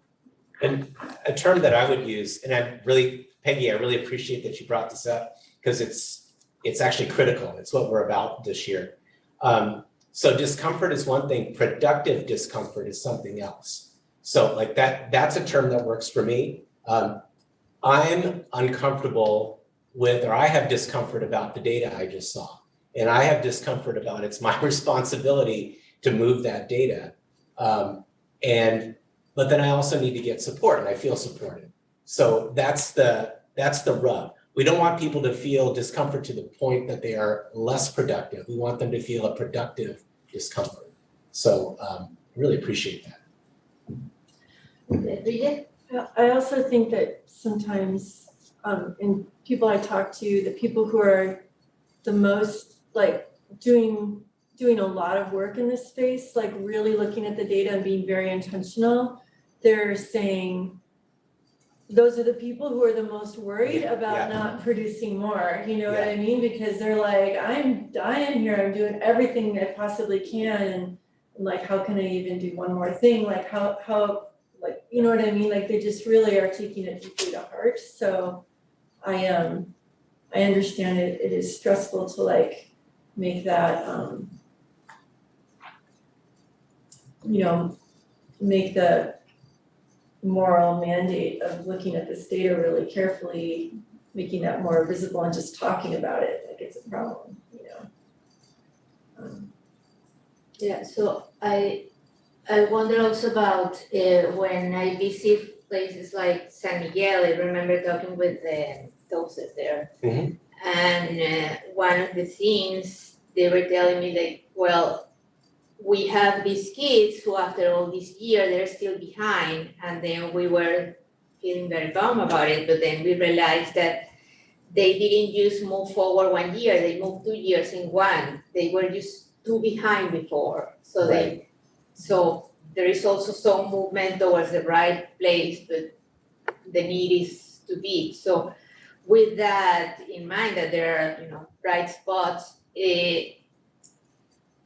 And a term that I would use, and Peggy, I really appreciate that you brought this up because it's actually critical. It's what we're about this year. So discomfort is one thing, productive discomfort is something else. So like that's a term that works for me. I'm uncomfortable with, or I have discomfort about the data I just saw. And I have discomfort about it's my responsibility to move that data. But then I also need to get support and I feel supported. So that's the rub. We don't want people to feel discomfort to the point that they are less productive. We want them to feel a productive discomfort. So I really appreciate that. Bridget? I also think that sometimes and people I talk to, the people who are the most like doing a lot of work in this space, like really looking at the data and being very intentional, they're saying those are the people who are the most worried about not producing more, you know what I mean? Because they're like, I'm dying here, I'm doing everything I possibly can, and like, how can I even do one more thing? Like, how, like, you know what I mean? Like, they just really are taking it deeply to heart. So I understand it is stressful to like make that, you know, make the moral mandate of looking at this data really carefully, making that more visible and just talking about it, like it's a problem, you know. Yeah, so I wonder also about when I visit places like San Miguel, I remember talking with the doctors there. Mm-hmm. And one of the things they were telling me, like, well, we have these kids who after all this year, they're still behind. And then we were feeling very bummed about it, but then we realized that they didn't just move forward 1 year, they moved 2 years in one. They were just too behind before. So so there is also some movement towards the right place, but the need is too big. So with that in mind, that there are, you know, bright spots,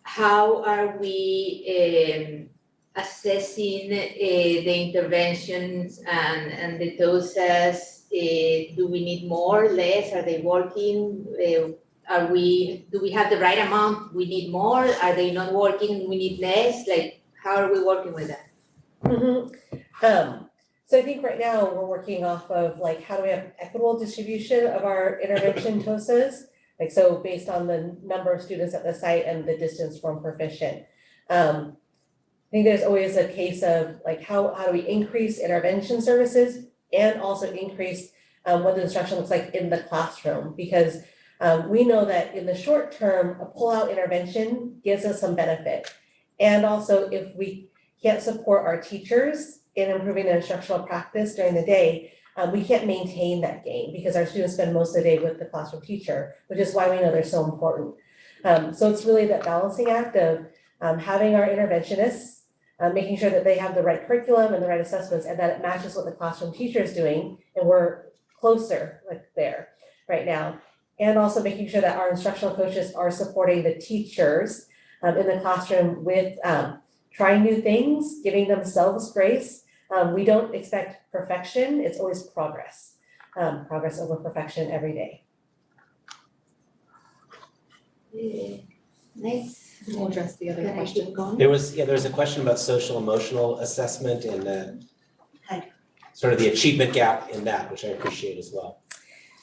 how are we assessing the interventions and the doses? Do we need more, less? Are they working? Do we have the right amount? We need more. Are they not working? We need less. Like, how are we working with that? So I think right now we're working off of like, how do we have equitable distribution of our intervention TOSAs? Like, so based on the number of students at the site and the distance from proficient. I think there's always a case of like, how do we increase intervention services and also increase what the instruction looks like in the classroom? Because we know that in the short term, a pull-out intervention gives us some benefit. And also if we can't support our teachers in improving their instructional practice during the day, we can't maintain that gain because our students spend most of the day with the classroom teacher, which is why we know they're so important. So it's really that balancing act of having our interventionists, making sure that they have the right curriculum and the right assessments and that it matches what the classroom teacher is doing, and we're closer like there right now. And also making sure that our instructional coaches are supporting the teachers in the classroom with trying new things, giving themselves grace. We don't expect perfection, it's always progress. Progress over perfection every day. Nice. We'll address the other question. There was a question about social emotional assessment and sort of the achievement gap in that, which I appreciate as well.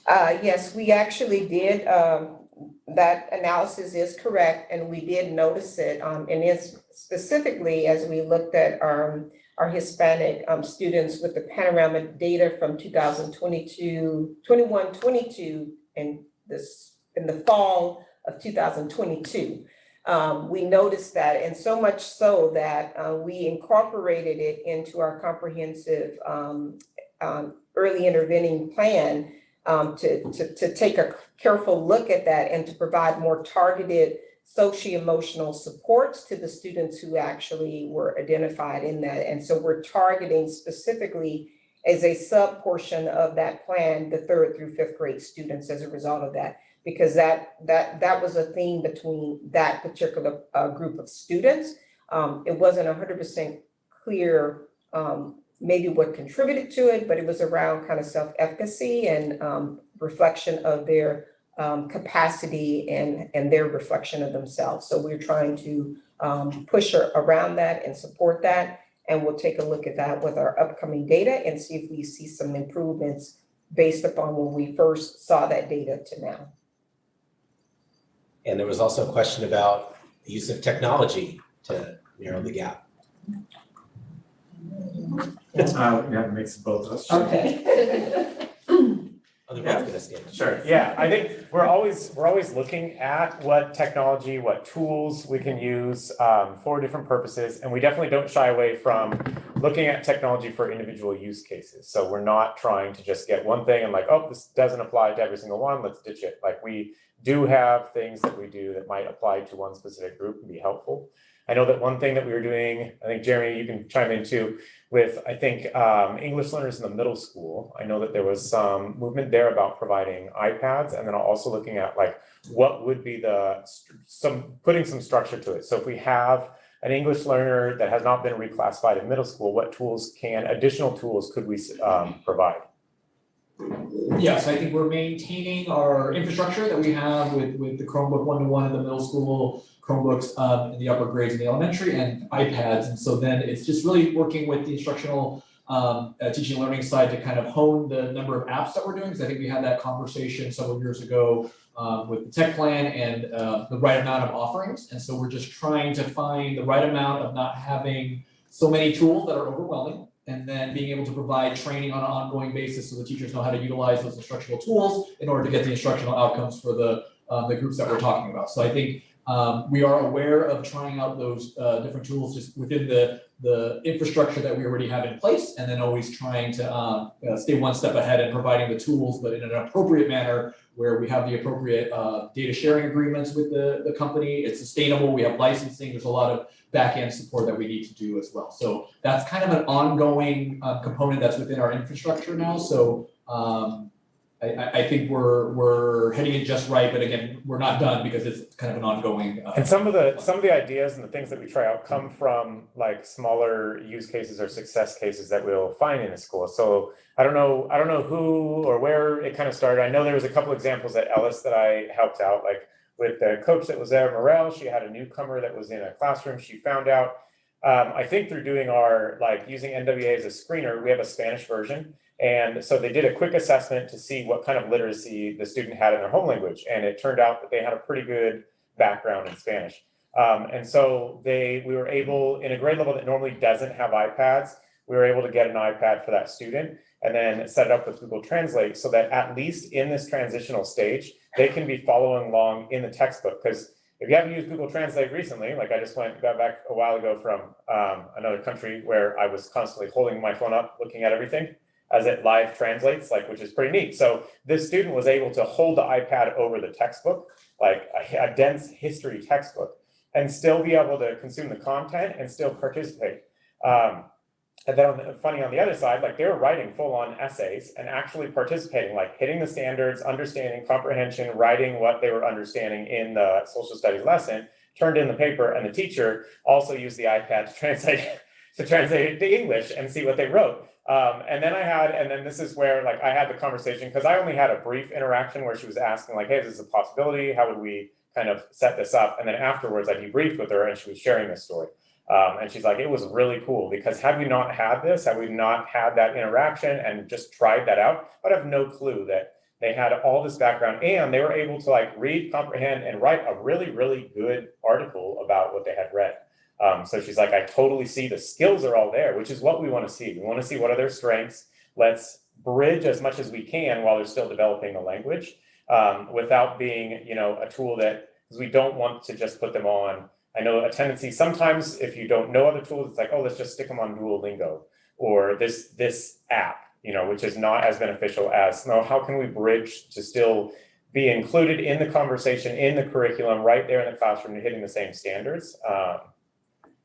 Yes, we actually did, that analysis is correct, and we did notice it, and it's specifically as we looked at our Hispanic students with the panorama data from 2021-22 and in the fall of 2022. We noticed that, and so much so that we incorporated it into our comprehensive early intervening plan to take a careful look at that and to provide more targeted socio-emotional supports to the students who actually were identified in that. And so we're targeting specifically as a sub portion of that plan, the 3rd through 5th grade students as a result of that, because that was a theme between that particular group of students. It wasn't 100% clear maybe what contributed to it, but it was around kind of self-efficacy and reflection of their capacity and their reflection of themselves. So we're trying to push around that and support that. And we'll take a look at that with our upcoming data and see if we see some improvements based upon when we first saw that data to now. And there was also a question about the use of technology to narrow the gap. Yeah, it makes both of us. Okay. Other Afghanistan. Sure, yeah, I think we're always looking at what technology, what tools we can use for different purposes, and we definitely don't shy away from looking at technology for individual use cases. So we're not trying to just get one thing and like, oh, this doesn't apply to every single one, let's ditch it. Like we do have things that we do that might apply to one specific group and be helpful. I know that one thing that we were doing, I think Jeremy, you can chime in too, with I think English learners in the middle school. I know that there was some movement there about providing iPads, and then also looking at like what would be putting some structure to it. So if we have an English learner that has not been reclassified in middle school, what additional tools could we provide? Yes, I think we're maintaining our infrastructure that we have with the Chromebook one-to-one in the middle school, Chromebooks in the upper grades in the elementary, and iPads. And so then it's just really working with the instructional teaching and learning side to kind of hone the number of apps that we're doing. Because I think we had that conversation several years ago with the tech plan and the right amount of offerings. And so we're just trying to find the right amount of not having so many tools that are overwhelming, and then being able to provide training on an ongoing basis so the teachers know how to utilize those instructional tools in order to get the instructional outcomes for the groups that we're talking about. So I think we are aware of trying out those different tools just within the infrastructure that we already have in place, and then always trying to stay one step ahead and providing the tools, but in an appropriate manner where we have the appropriate data sharing agreements with the company. It's sustainable. We have licensing. There's a lot of back-end support that we need to do as well. So that's kind of an ongoing component that's within our infrastructure now. So I think we're hitting it just right, but again, we're not done because it's kind of an ongoing. And some of the ideas and the things that we try out come from like smaller use cases or success cases that we'll find in a school. So I don't know who or where it kind of started. I know there was a couple examples at Ellis that I helped out, like with the coach that was there, Morel. She had a newcomer that was in a classroom. She found out, I think through doing our using NWA as a screener, we have a Spanish version. And so they did a quick assessment to see what kind of literacy the student had in their home language. And it turned out that they had a pretty good background in Spanish. And so we were able, in a grade level that normally doesn't have iPads, we were able to get an iPad for that student and then set it up with Google Translate so that at least in this transitional stage, they can be following along in the textbook. Because if you haven't used Google Translate recently, like I just got back a while ago from another country where I was constantly holding my phone up, looking at everything as it live translates, which is pretty neat. So this student was able to hold the iPad over the textbook, like a dense history textbook, and still be able to consume the content and still participate. And then on the other side, they were writing full-on essays and actually participating, hitting the standards, understanding, comprehension, writing what they were understanding in the social studies lesson, turned in the paper, and the teacher also used the iPad to translate it to English and see what they wrote. And then this is where I had the conversation, because I only had a brief interaction where she was asking hey, this is a possibility, how would we kind of set this up? And then afterwards I debriefed with her and she was sharing this story. And she's like, it was really cool because had we not had this, had we not had that interaction and just tried that out, I'd have no clue that they had all this background and they were able to read, comprehend, and write a really, really good article about what they had read. So she's like, I totally see the skills are all there, which is what we want to see. We want to see what are their strengths. Let's bridge as much as we can while they're still developing the language without being, a tool that, because we don't want to just put them on. I know a tendency sometimes if you don't know other tools, it's let's just stick them on Duolingo or this app, which is not as beneficial as, no, how can we bridge to still be included in the conversation, in the curriculum, right there in the classroom, and hitting the same standards.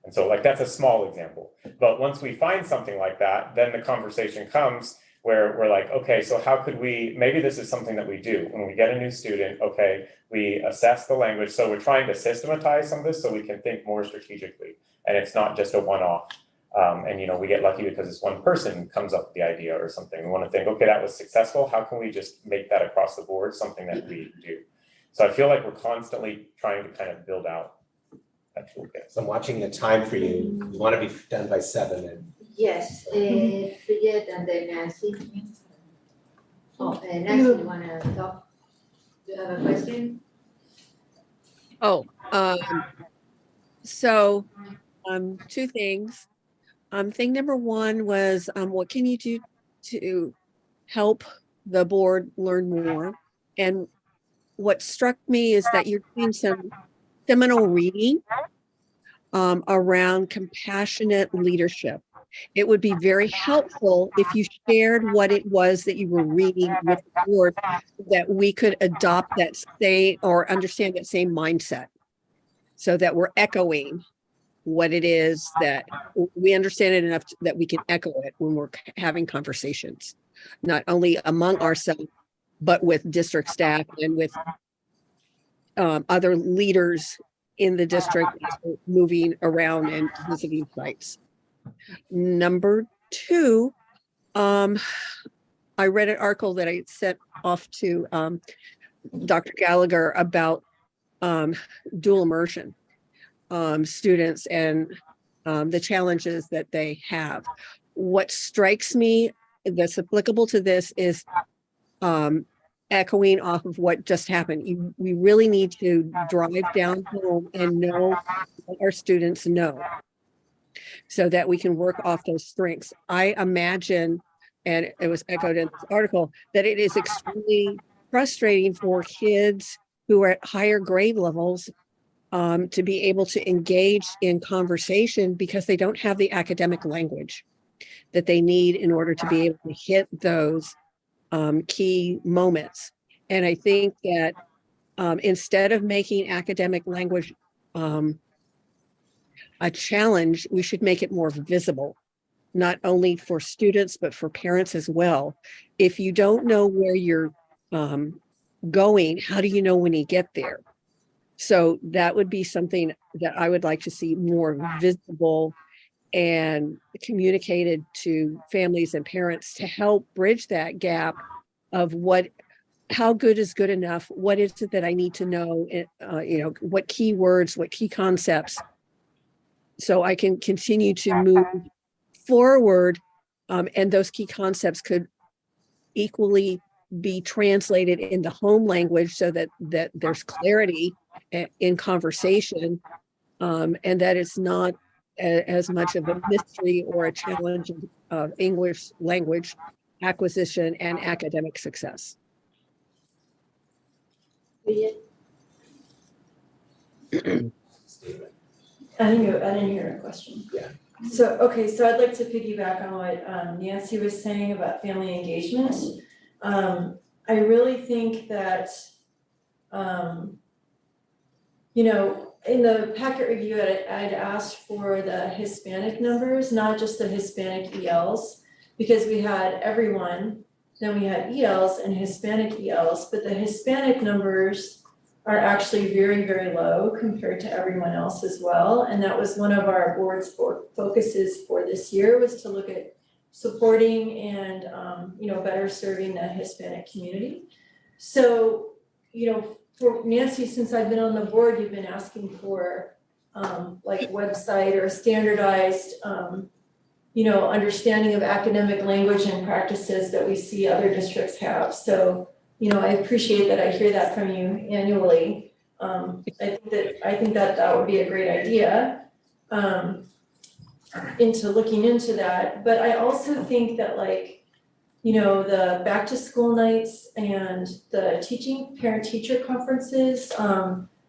And so that's a small example. But once we find something like that, then the conversation comes where we're okay, so how could maybe this is something that we do when we get a new student, okay, we assess the language. So we're trying to systematize some of this so we can think more strategically and it's not just a one-off. And we get lucky because this one person comes up with the idea or something. We want to think, okay, that was successful. How can we just make that across the board something that we do? So I feel like we're constantly trying to kind of build out that toolkit. So I'm watching the time for you. You want to be done by 7 and Yes, Fayette and then Nancy. Oh, Nancy, you wanna talk? Do you have a question? So two things. Thing number one was, what can you do to help the board learn more. And what struck me is that you're doing some seminal reading around compassionate leadership. It would be very helpful if you shared what it was that you were reading with the board so that we could adopt that same or understand that same mindset so that we're echoing what it is that we understand it enough that we can echo it when we're having conversations, not only among ourselves, but with district staff and with other leaders in the district moving around and visiting sites. Number two, I read an article that I sent off to Dr. Gallagher about dual immersion students and the challenges that they have. What strikes me that's applicable to this is echoing off of what just happened. We really need to drive down home and know what our students know so that we can work off those strengths. I imagine, and it was echoed in this article, that it is extremely frustrating for kids who are at higher grade levels to be able to engage in conversation because they don't have the academic language that they need in order to be able to hit those key moments. And I think that instead of making academic language a challenge, we should make it more visible, not only for students, but for parents as well. If you don't know where you're going, how do you know when you get there? So that would be something that I would like to see more visible and communicated to families and parents to help bridge that gap of how good is good enough? What is it that I need to know? What key words, what key concepts, so I can continue to move forward. And those key concepts could equally be translated into home language so that there's clarity in conversation, and that it's not as much of a mystery or a challenge of English language acquisition and academic success. I didn't hear a question. Yeah. So I'd like to piggyback on what Nancy was saying about family engagement. I really think that, in the packet review, I'd asked for the Hispanic numbers, not just the Hispanic ELs, because we had everyone, then we had ELs and Hispanic ELs, but the Hispanic numbers are actually very, very low compared to everyone else as well. And that was one of our board's focuses for this year, was to look at supporting and, better serving the Hispanic community. So, for Nancy, since I've been on the board, you've been asking for website or standardized, understanding of academic language and practices that we see other districts have. So, I appreciate that. I hear that from you annually. I think that would be a great idea into looking into that. But I also think that the back to school nights and the parent-teacher conferences,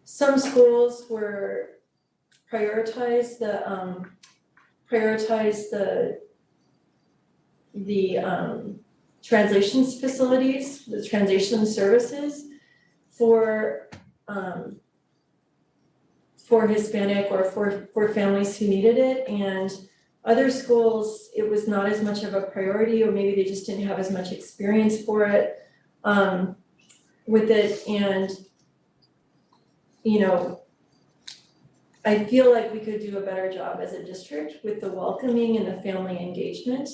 some schools were prioritize the translations facilities, the translation services for Hispanic or for families who needed it, and other schools, it was not as much of a priority, or maybe they just didn't have as much experience for it with it. And, I feel like we could do a better job as a district with the welcoming and the family engagement,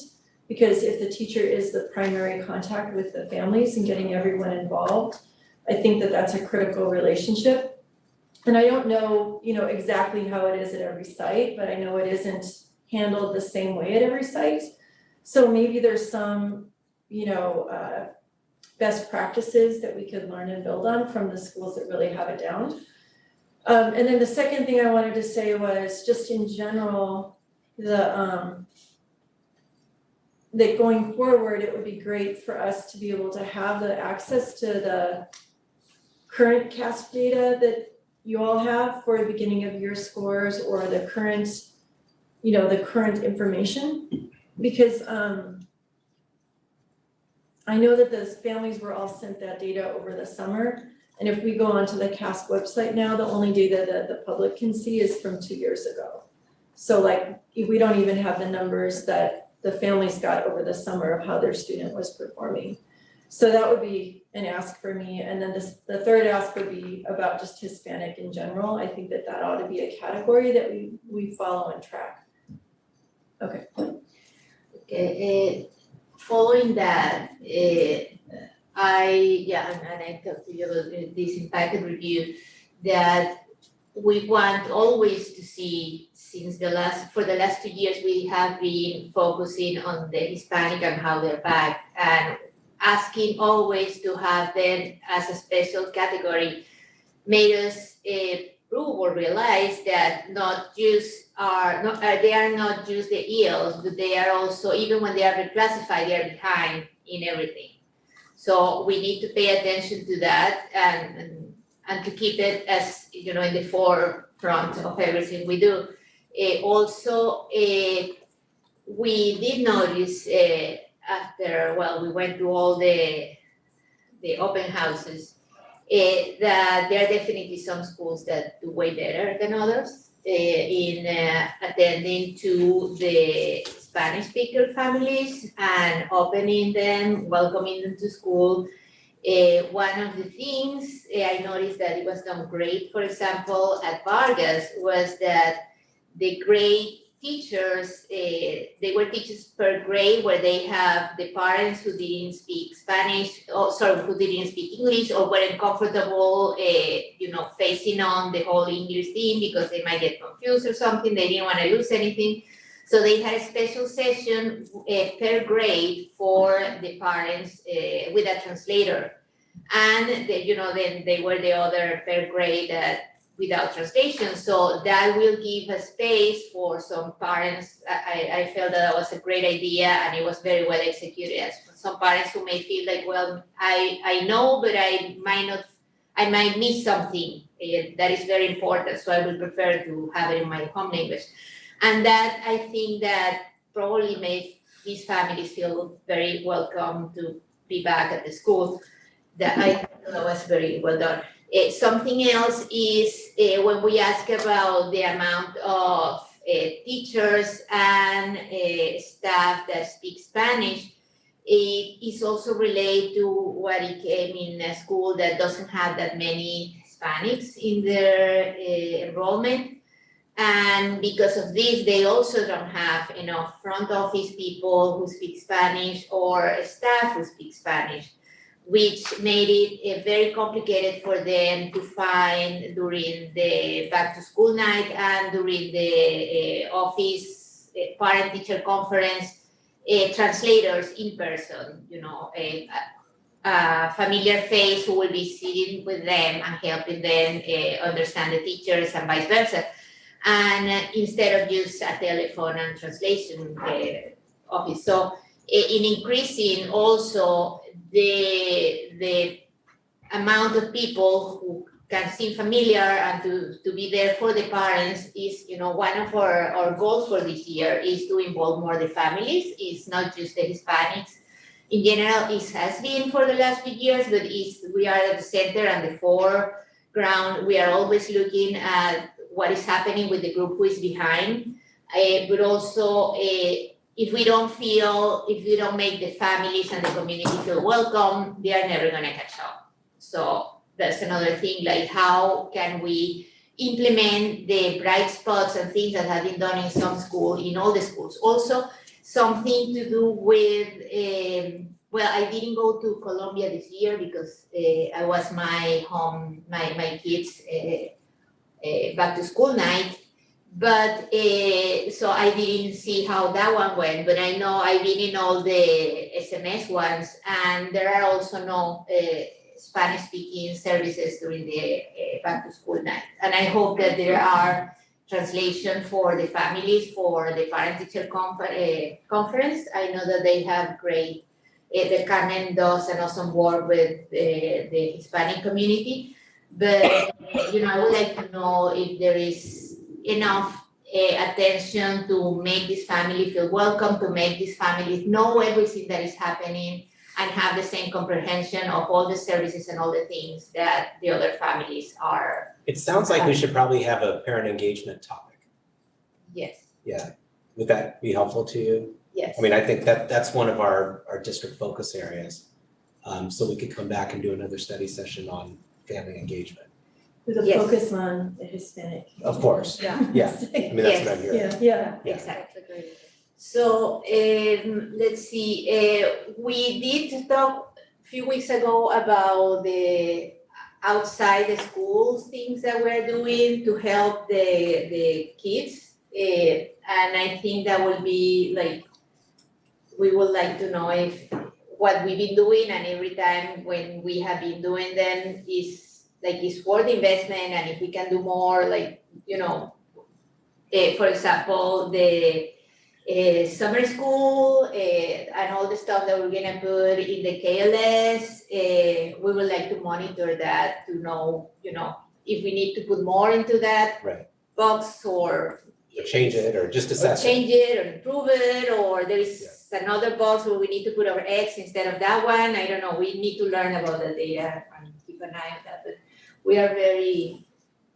because if the teacher is the primary contact with the families and getting everyone involved, I think that that's a critical relationship. And I don't know, exactly how it is at every site, but I know it isn't handled the same way at every site. So maybe there's some, best practices that we could learn and build on from the schools that really have it down. And then the second thing I wanted to say was just in general, that going forward, it would be great for us to be able to have the access to the current CASP data that you all have for the beginning of year scores or the current, the current information. Because I know that those families were all sent that data over the summer. And if we go onto the CASP website now, the only data that the public can see is from 2 years ago. So like, we don't even have the numbers that the families got over the summer of how their student was performing. So that would be an ask for me. And then the third ask would be about just Hispanic in general. I think that ought to be a category that we follow and track. Okay. Following that, I talked to you about this impacted review, that we want always to see, for the last 2 years, we have been focusing on the Hispanic and how they're back, and asking always to have them as a special category made us prove or realize that they are not just the ELs, but they are also, even when they are reclassified, they are behind in everything. So we need to pay attention to that and to keep it as, in the forefront of everything we do. We did notice after, we went through all the open houses, that there are definitely some schools that do way better than others in attending to the Spanish speaker families and opening them, welcoming them to school. One of the things I noticed that it was done great, for example, at Vargas, was that the grade teachers, they were teachers per grade, where they have the parents who didn't speak Spanish, who didn't speak English, or weren't comfortable, facing on the whole English thing because they might get confused or something. They didn't want to lose anything. So they had a special session per grade for the parents with a translator. And, then they were the other per grade without translation. So that will give a space for some parents. I felt that was a great idea, and it was very well executed. As for some parents who may feel like, I know, but I might miss something that is very important. So I would prefer to have it in my home language. And that, I think that probably made these families feel very welcome to be back at the school. That I thought that was very well done. Something else is when we ask about the amount of teachers and staff that speak Spanish, it is also related to what it came in a school that doesn't have that many Hispanics in their enrollment. And because of this, they also don't have enough front office people who speak Spanish or staff who speak Spanish, which made it very complicated for them to find during the back to school night and during the office parent-teacher conference, translators in person, a familiar face who will be sitting with them and helping them understand the teachers and vice versa. And instead of just a telephone and translation office. So in increasing also the amount of people who can seem familiar and to be there for the parents is, one of our goals for this year is to involve more the families. It's not just the Hispanics. In general, it has been for the last few years, but we are at the center and the foreground. We are always looking at what is happening with the group who is behind, but also if we don't make the families and the community feel welcome, they are never gonna catch up. So that's another thing, like how can we implement the bright spots and things that have been done in some school, in all the schools. Also, something to do with, I didn't go to Colombia this year because I was my kids' back to school night. But so I didn't see how that one went, but I know I've been in all the SMS ones, and there are also no Spanish speaking services during the back to school night. And I hope that there are translation for the families for the parent-teacher conference. I know that they have great, the Carmen does an awesome work with the Hispanic community. But, I would like to know if there is enough attention to make this family feel welcome, to make these families know everything that is happening and have the same comprehension of all the services and all the things that the other families are. It sounds like we should probably have a parent engagement topic. Yes, Yeah, would that be helpful to you? yes. I mean, I think that's one of our district focus areas. So we could come back and do another study session on family engagement. With a Yes. focus on the Hispanic. Of course, Yeah. yeah, I mean, that's what I'm hearing. Yeah. Yeah. Exactly. So, let's see, we did talk a few weeks ago about the outside the schools things that we're doing to help the kids. And I think that will be like, we would like to know if what we've been doing and every time when we have been doing them is worth investment, and if we can do more, for example, the summer school and all the stuff that we're gonna put in the KLS, we would like to monitor that to know, if we need to put more into that Right. box or Change it or just assess it. change it or improve it, or there is another box where we need to put our eggs instead of that one. I don't know. We need to learn about the data and keep an eye on that. But we are very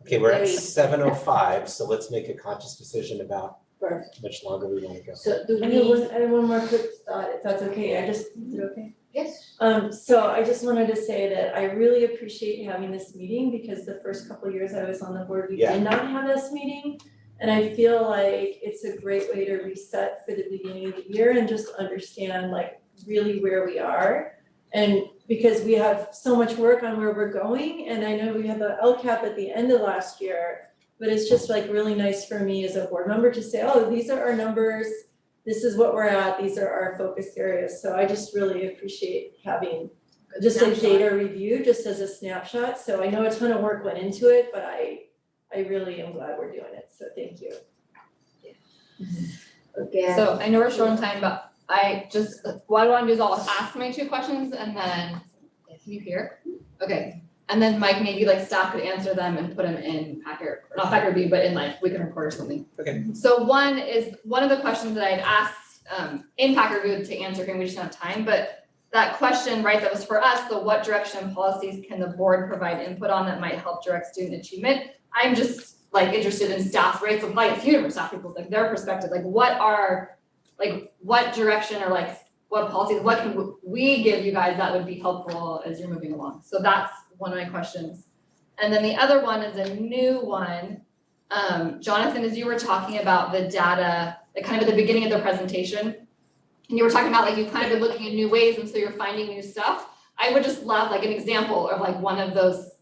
Okay, we're at very- 7:05, so let's make a conscious decision about perfect. how much longer we want to go. So do I we? have one more quick thought, if that's okay, is it okay? Yes. So I just wanted to say that I really appreciate having this meeting because the first couple of years I was on the board, we Yeah. did not have this meeting. And I feel like it's a great way to reset for the beginning of the year and just understand like really where we are. And because we have so much work on where we're going, and I know we had the LCAP at the end of last year, but it's just like really nice for me as a board member to say, oh, these are our numbers, this is what we're at, these are our focus areas. So I just really appreciate having just a data review, just as a snapshot. So I know a ton of work went into it, but I really am glad we're doing it, so thank you. Okay. So I know we're short on time, but I just, what I wanna do is I'll ask my two questions and then, can you hear? Okay, and then Mike, maybe like staff could answer them and put them in Packer, not Packer B, but in like, we can record or something. Okay. So one of the questions that I'd asked in Packer Good to answer, and we just don't have time, but that question, right, that was for us, the what direction and policies can the board provide input on that might help direct student achievement? I'm just like interested in staff, right, so like a few different staff people, like their perspective, like what direction or like what policies, what can we give you guys that would be helpful as you're moving along? So that's one of my questions. And then the other one is a new one. Jonathan, as you were talking about the data, like kind of at the beginning of the presentation, and you were talking about like you've kind of been looking at new ways and so you're finding new stuff. I would just love like an example of like one of those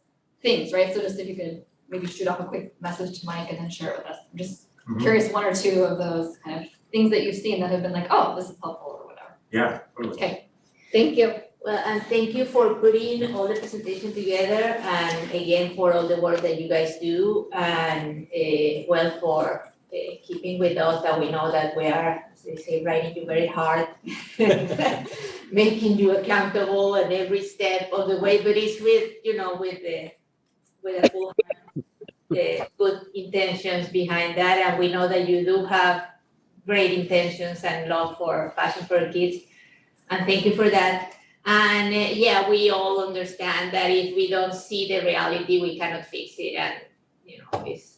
things, right? So just if you could maybe shoot off a quick message to Mike and then share it with us. I'm just curious, one or two of those kind of things that you've seen that have been like, oh, this is helpful or whatever. Yeah. Okay, thank you. Well, and thank you for putting all the presentation together and again for all the work that you guys do and for keeping with us that we know that we are, as they say, riding you very hard, making you accountable at every step of the way, but it's with a full heart, good intentions behind that, and we know that you do have great intentions and love for passion for kids, and thank you for that. And we all understand that if we don't see the reality, we cannot fix it, and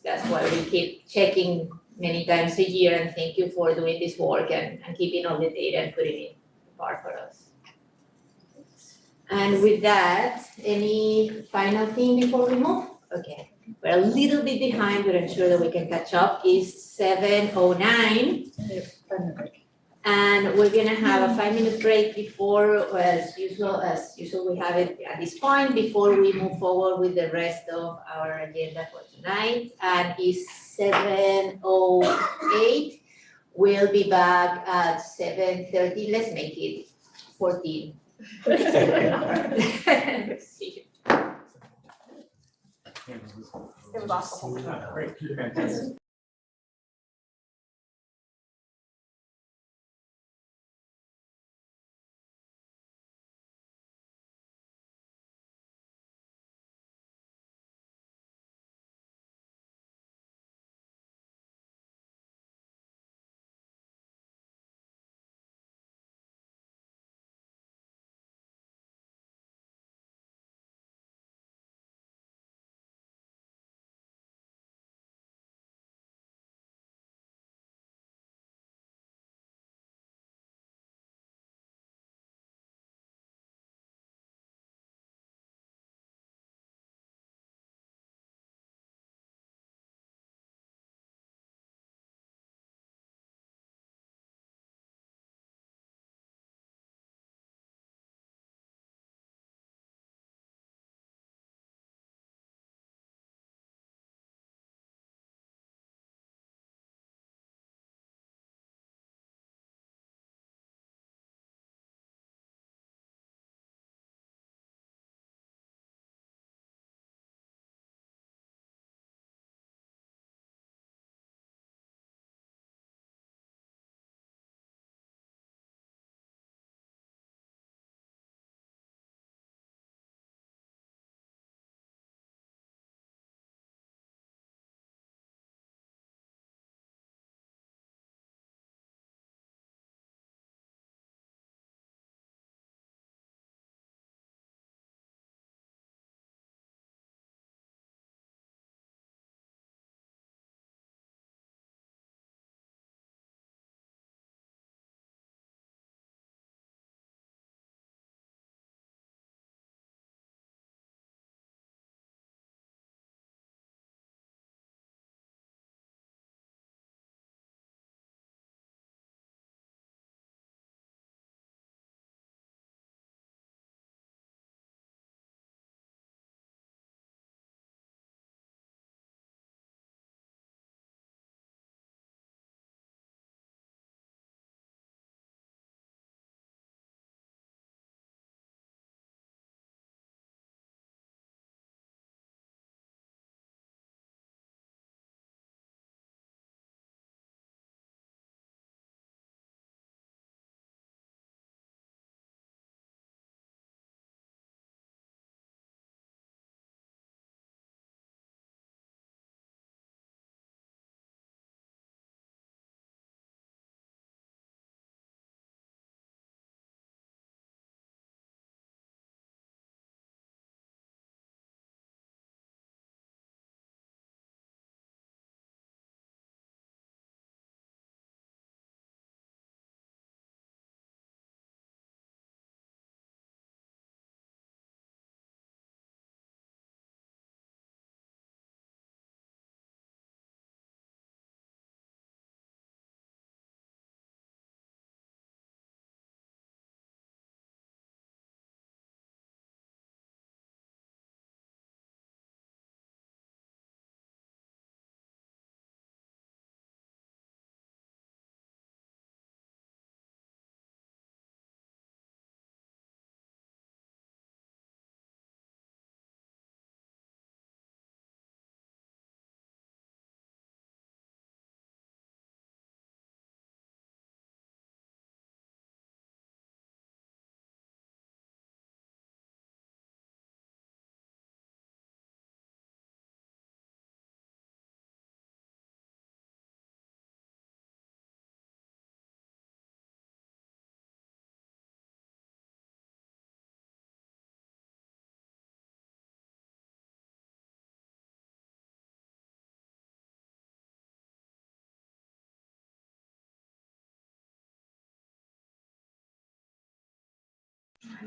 that's why we keep checking many times a year, and thank you for doing this work and keeping all the data and putting it apart for us. And with that, any final thing before we move? Okay, we're a little bit behind, but I'm sure that we can catch up. It's 7:09. And we're gonna have a 5-minute break before, as usual we have it at this point, before we move forward with the rest of our agenda for tonight. And it's 7:08. We'll be back at 7:30. Let's make it 14. See you. It was awesome. Great, fantastic.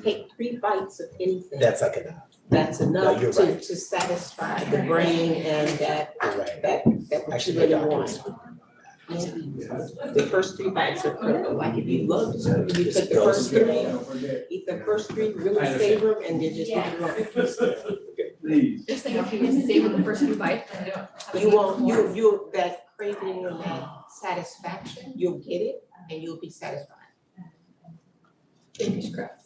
take 3 bites of anything. That's like enough. That's No, enough you're to, right. to satisfy the brain and that, You're right. that what you Actually, my really doctor want. was. The first 3 bites are critical, like if you love it, you Just take the go first straight. 3, eat the first 3, really savor them, and then just eat it alone. Just saying, if you can savor the first few bites, then you don't have to You eat won't, more. you, that craving and that satisfaction, you'll get it, and you'll be satisfied. Fingers crossed.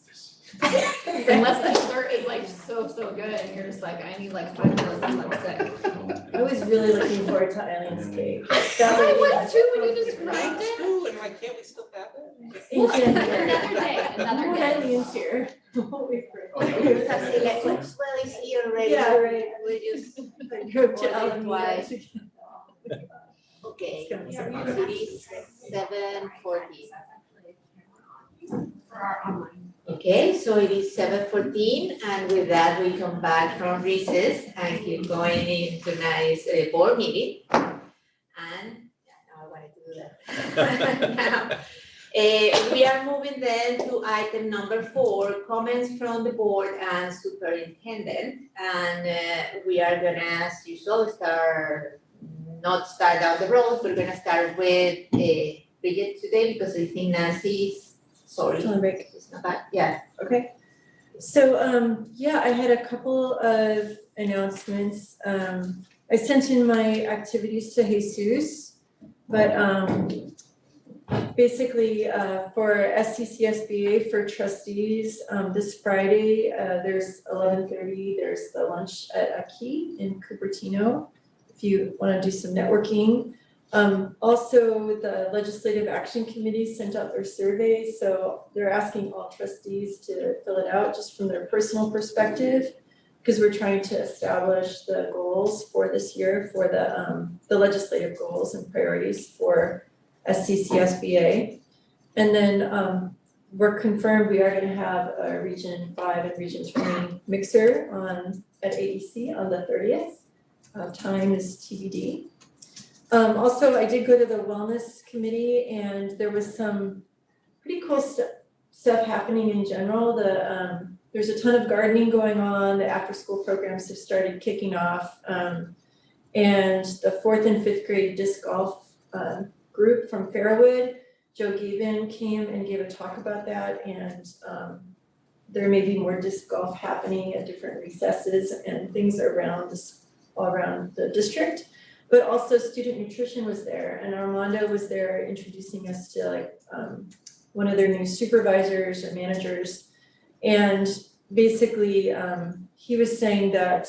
Unless the dessert is like so good and you're just like, I need like 5 meals and I'm sick. I was really looking forward to Eileen's cake. I was too when you described it. Ooh, and like, can't we still have it? Another day, another When day. Eileen's here. We'll wait for it. Well, it's here already. Yeah, right. We just I drove to ordered Alameda twice. to- Okay, It's gonna be it is 7:14. Okay, so it is 7:14, and with that, we come back from recess and keep going into tonight's board meeting. And, now I wanted to do that. Now, we are moving then to item number 4, comments from the board and superintendent. And we are gonna, as usual, not start down the road, we're gonna start with Bridget today because I think Nancy's, sorry, It's on break. it's not that, yeah. Okay. So, yeah, I had a couple of announcements. I sent in my activities to Jesus, but, basically, for SCCSBA for trustees, this Friday, there's 11:30, there's the lunch at Aki in Cupertino, if you wanna do some networking. Also, the Legislative Action Committee sent out their survey, so they're asking all trustees to fill it out just from their personal perspective, because we're trying to establish the goals for this year for the legislative goals and priorities for SCCSBA. And then, we're confirmed we are gonna have a Region 5 and Region 20 mixer at AEC on the 30th. Time is TBD. Also, I did go to the wellness committee and there was some pretty cool stuff happening in general. There's a ton of gardening going on, the after-school programs have started kicking off. And the 4th and 5th grade disc golf group from Fairwood, Joe Gaben came and gave a talk about that, and there may be more disc golf happening at different recesses and things all around the district. But also student nutrition was there, and Armando was there introducing us to one of their new supervisors or managers. And basically, he was saying that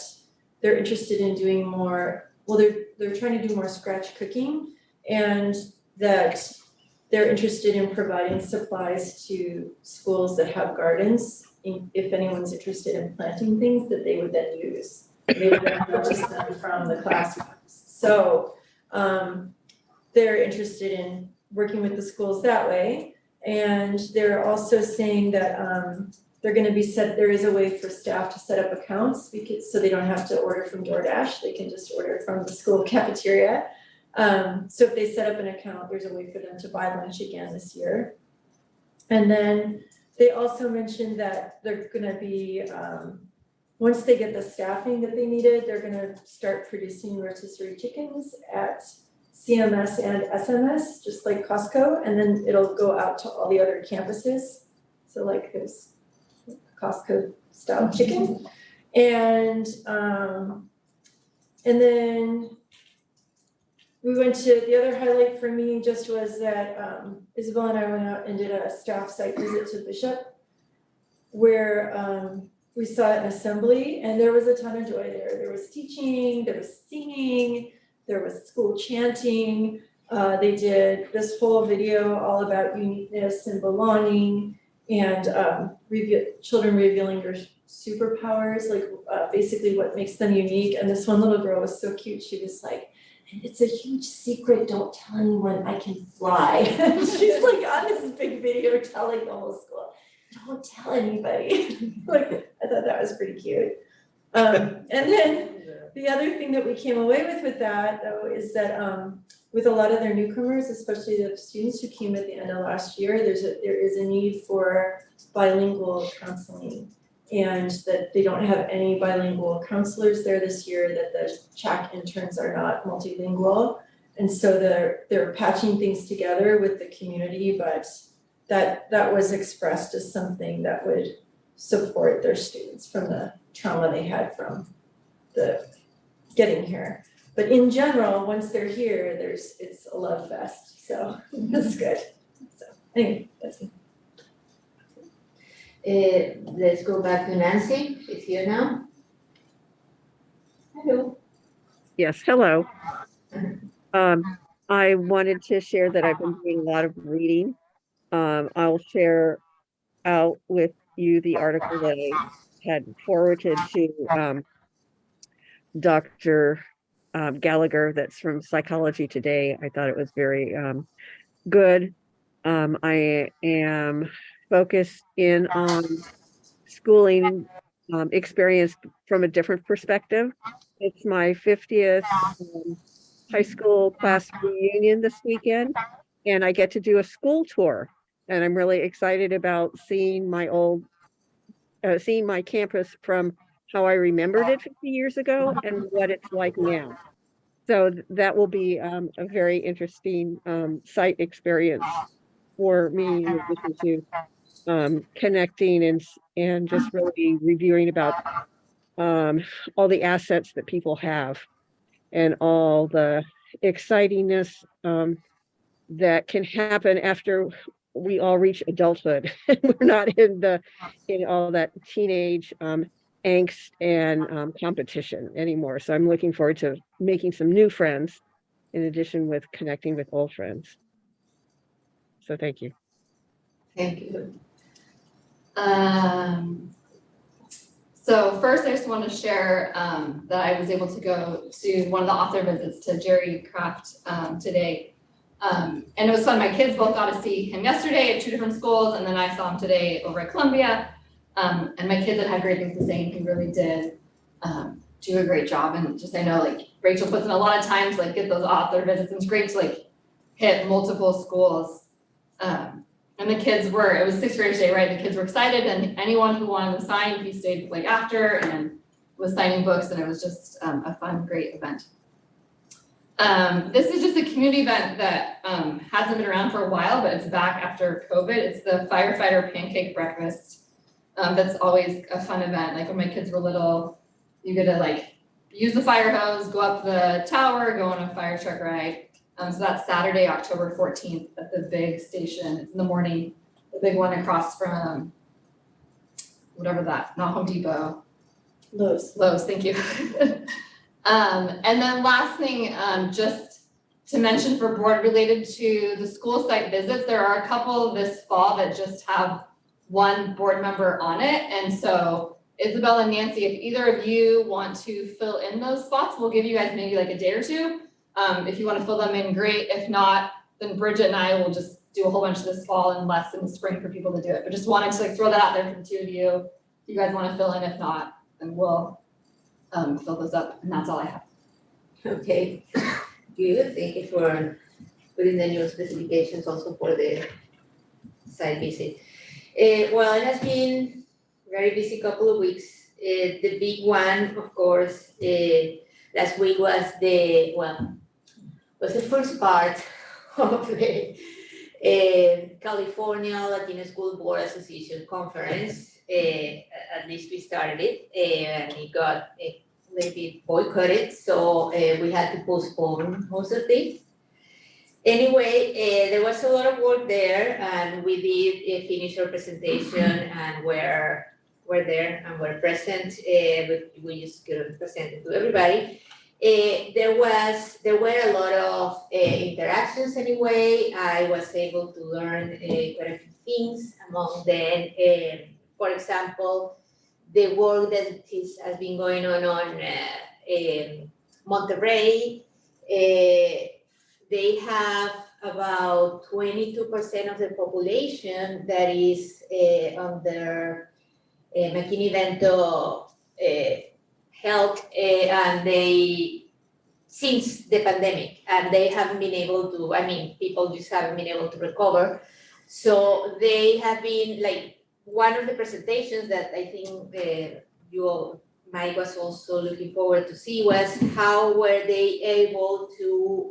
they're interested in doing more, they're trying to do more scratch cooking, and that they're interested in providing supplies to schools that have gardens, if anyone's interested in planting things that they would then use. They would then purchase them from the classrooms. So they're interested in working with the schools that way. And they're also saying that they're gonna there is a way for staff to set up accounts so they don't have to order from DoorDash, they can just order from the school cafeteria. So if they set up an account, there's a way for them to buy lunch again this year. And then they also mentioned that they're gonna be, once they get the staffing that they needed, they're gonna start producing rotisserie chickens at CMS and SMS, just like Costco, and then it'll go out to all the other campuses. So like there's Costco style chicken. And then we went to, the other highlight for me just was that Isabel and I went out and did a staff site visit to Bishop, where we saw an assembly and there was a ton of joy there. There was teaching, there was singing, there was school chanting. They did this whole video all about uniqueness and belonging and children revealing their superpowers, like basically what makes them unique. And this one little girl was so cute. She was like, "And it's a huge secret, don't tell anyone I can fly." She's like on this big video telling the whole school, "Don't tell anybody." Like, I thought that was pretty cute. And then the other thing that we came away with that though is that with a lot of their newcomers, especially the students who came at the end of last year, there is a need for bilingual counseling. And that they don't have any bilingual counselors there this year, that the CHAC interns are not multilingual. And so they're patching things together with the community, but that was expressed as something that would support their students from the trauma they had from the getting here. But in general, once they're here, it's a love fest, so that's good. So anyway, that's it. Let's go back to Nancy, she's here now. Hello. Yes, hello. I wanted to share that I've been doing a lot of reading. I'll share out with you the article that I had forwarded to Dr. Gallagher, that's from Psychology Today. I thought it was very good. I am focused in on schooling experience from a different perspective. It's my 50th high school class reunion this weekend, and I get to do a school tour. And I'm really excited about seeing my campus from how I remembered it 50 years ago and what it's like now. So that will be a very interesting site experience for me, in addition to connecting and just really reviewing about all the assets that people have and all the excitingness that can happen after we all reach adulthood. We're not in all that teenage angst and competition anymore. So I'm looking forward to making some new friends in addition with connecting with old friends. So thank you. Thank you. So first, I just want to share that I was able to go to one of the author visits to Jerry Craft today. And it was fun. My kids both got to see him yesterday at 2 different schools, and then I saw him today over at Columbia. And my kids had great things to say, and he really did do a great job. And just, I know, like, Rachel puts in a lot of time to like get those author visits, and it's great to like hit multiple schools. And the kids it was 6th graders day, right? The kids were excited, and anyone who wanted to sign, he stayed like after and was signing books, and it was just a fun, great event. This is just a community event that hasn't been around for a while, but it's back after COVID. It's the Firefighter Pancake Breakfast. That's always a fun event. Like when my kids were little, you get to like use the fire hose, go up the tower, go on a fire truck ride. So that's Saturday, October 14th at the big station. It's in the morning, the big one across from whatever that, not Home Depot. Lowe's, thank you. And then last thing, just to mention for board related to the school site visits, there are a couple this fall that just have one board member on it. And so Isabel and Nancy, if either of you want to fill in those spots, we'll give you guys maybe like a day or two. If you want to fill them in, great. If not, then Bridget and I will just do a whole bunch this fall and less in the spring for people to do it. But just wanted to like throw that out there for the 2 of you. If you guys want to fill in, if not, then we'll fill those up, and that's all I have. Okay, good. Thank you for putting the new specifications also for the site visit. Well, it has been a very busy couple of weeks. The big one, of course, last week was the first part of the California Latino School Board Association conference. At least we started it, and it got a little bit boycotted, so we had to postpone most of it. Anyway, there was a lot of work there, and we did finish our presentation, and we're there and we're present. We just couldn't present it to everybody. There were a lot of interactions anyway. I was able to learn quite a few things. Among them, for example, the work that has been going on in Monterrey. They have about 22% of the population that is under McKinney-Vento health, and they since the pandemic, and they haven't been able to, I mean, people just haven't been able to recover. So they have been like, one of the presentations that I think Mike was also looking forward to see was how were they able to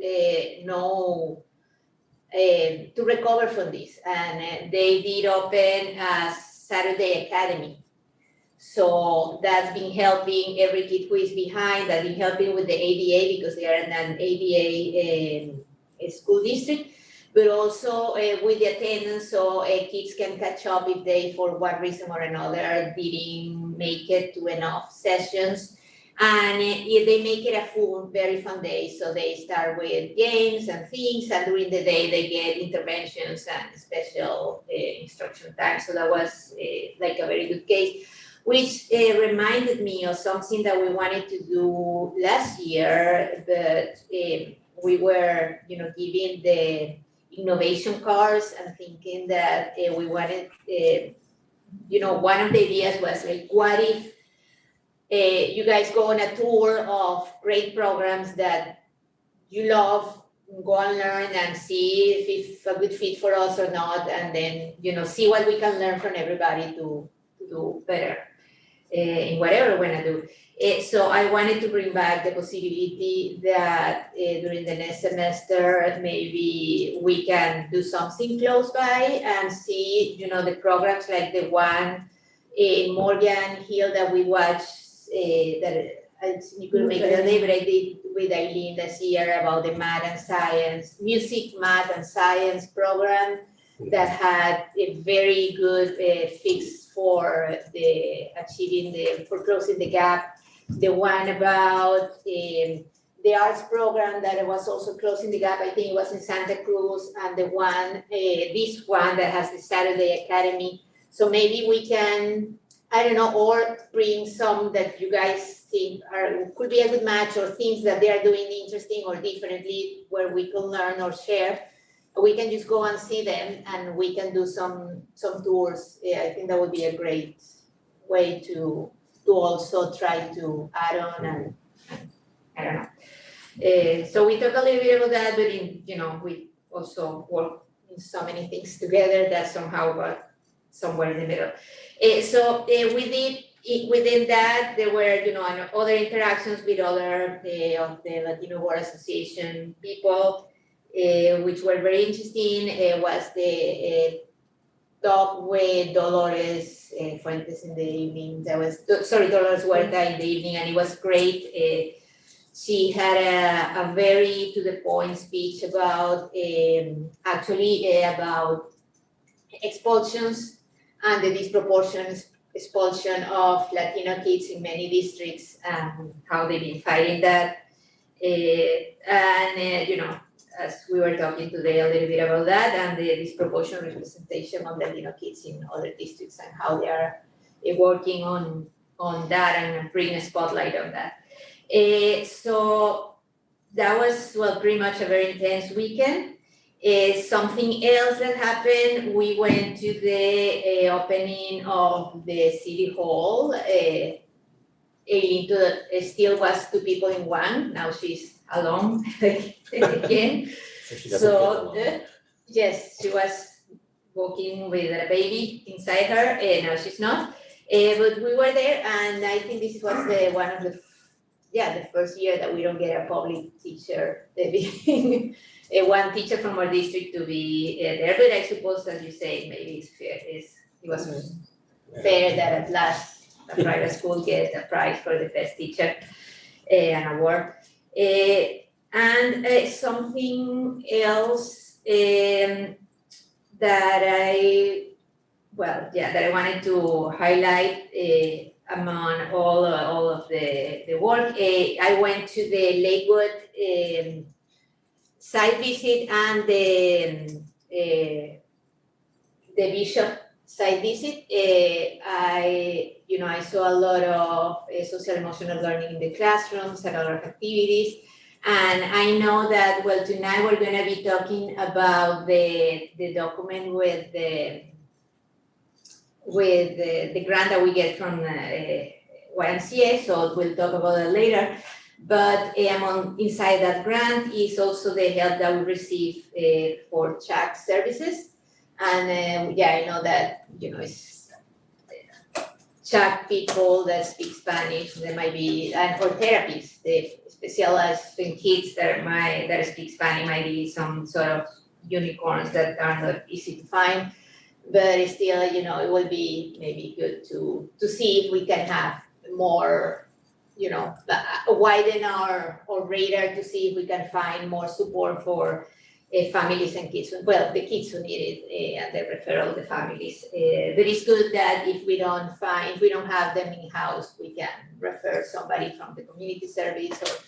to recover from this. And they did open a Saturday Academy. So that's been helping every kid who is behind, that's been helping with the ADA because they are in an ADA school district, but also with the attendance, so kids can catch up if they, for one reason or another, didn't make it to enough sessions. And they make it a full, very fun day. So they start with games and things, and during the day they get interventions and special instruction time. So that was like a very good case, which reminded me of something that we wanted to do last year, but we were, giving the innovation cards and thinking that we wanted, one of the ideas was like, what if you guys go on a tour of great programs that you love, go and learn and see if it's a good fit for us or not, and then, see what we can learn from everybody to do better in whatever we want to do. So I wanted to bring back the possibility that during the next semester, maybe we can do something close by and see, the programs like the one in Morgan Hill that we watched, that you couldn't make it today, but I did with Eileen this year about the math and science, music, math and science program that had a very good fix for for closing the gap. The one about the arts program that was also closing the gap, I think it was in Santa Cruz, and the one, this one that has the Saturday Academy. So maybe we can, I don't know, or bring some that you guys think could be a good match, or things that they are doing interesting or differently where we can learn or share. We can just go and see them, and we can do some tours. Yeah, I think that would be a great way to also try to add on, and I don't know. So we talked a little bit about that, but we also work in so many things together that somehow got somewhere in the middle. So we did, within that, there were, other interactions with other of the Latino World Association people, which were very interesting. Was the talk with Dolores Fuentes in the evening. Dolores Huerta in the evening, and it was great. She had a very to the point speech about about expulsions and the disproportionate expulsion of Latino kids in many districts, and how they've been fighting that. As we were talking today a little bit about that, and the disproportionate representation of Latino kids in other districts, and how they are working on that and bring a spotlight on that. So that was, pretty much a very intense weekend. Something else that happened, we went to the opening of the City Hall. Aileen still was 2 people in one, now she's alone again. So yes, she was walking with a baby inside her, and now she's not. But we were there, and I think this was the first year that we don't get a public teacher, one teacher from our district to be there. But I suppose, as you say, maybe it's fair. It was fair that at last a private school gets a prize for the best teacher, an award. And something else that I wanted to highlight among all of the work. I went to the Lakewood site visit and the Bishop site visit. I saw a lot of social emotional learning in the classrooms and other activities. And I know that, tonight we're going to be talking about the document with the grant that we get from YMCA, so we'll talk about it later. But inside that grant is also the help that we receive for chat services. And I know that, it's chat people that speak Spanish, there might be, or therapists, they specialize in kids that speak Spanish, might be some sort of unicorns that are not easy to find. But still, it will be maybe good to see if we can have more, widen our radar to see if we can find more support for families and kids, the kids who need it and the referral of the families. But it's good that if we don't have them in-house, we can refer somebody from the community service or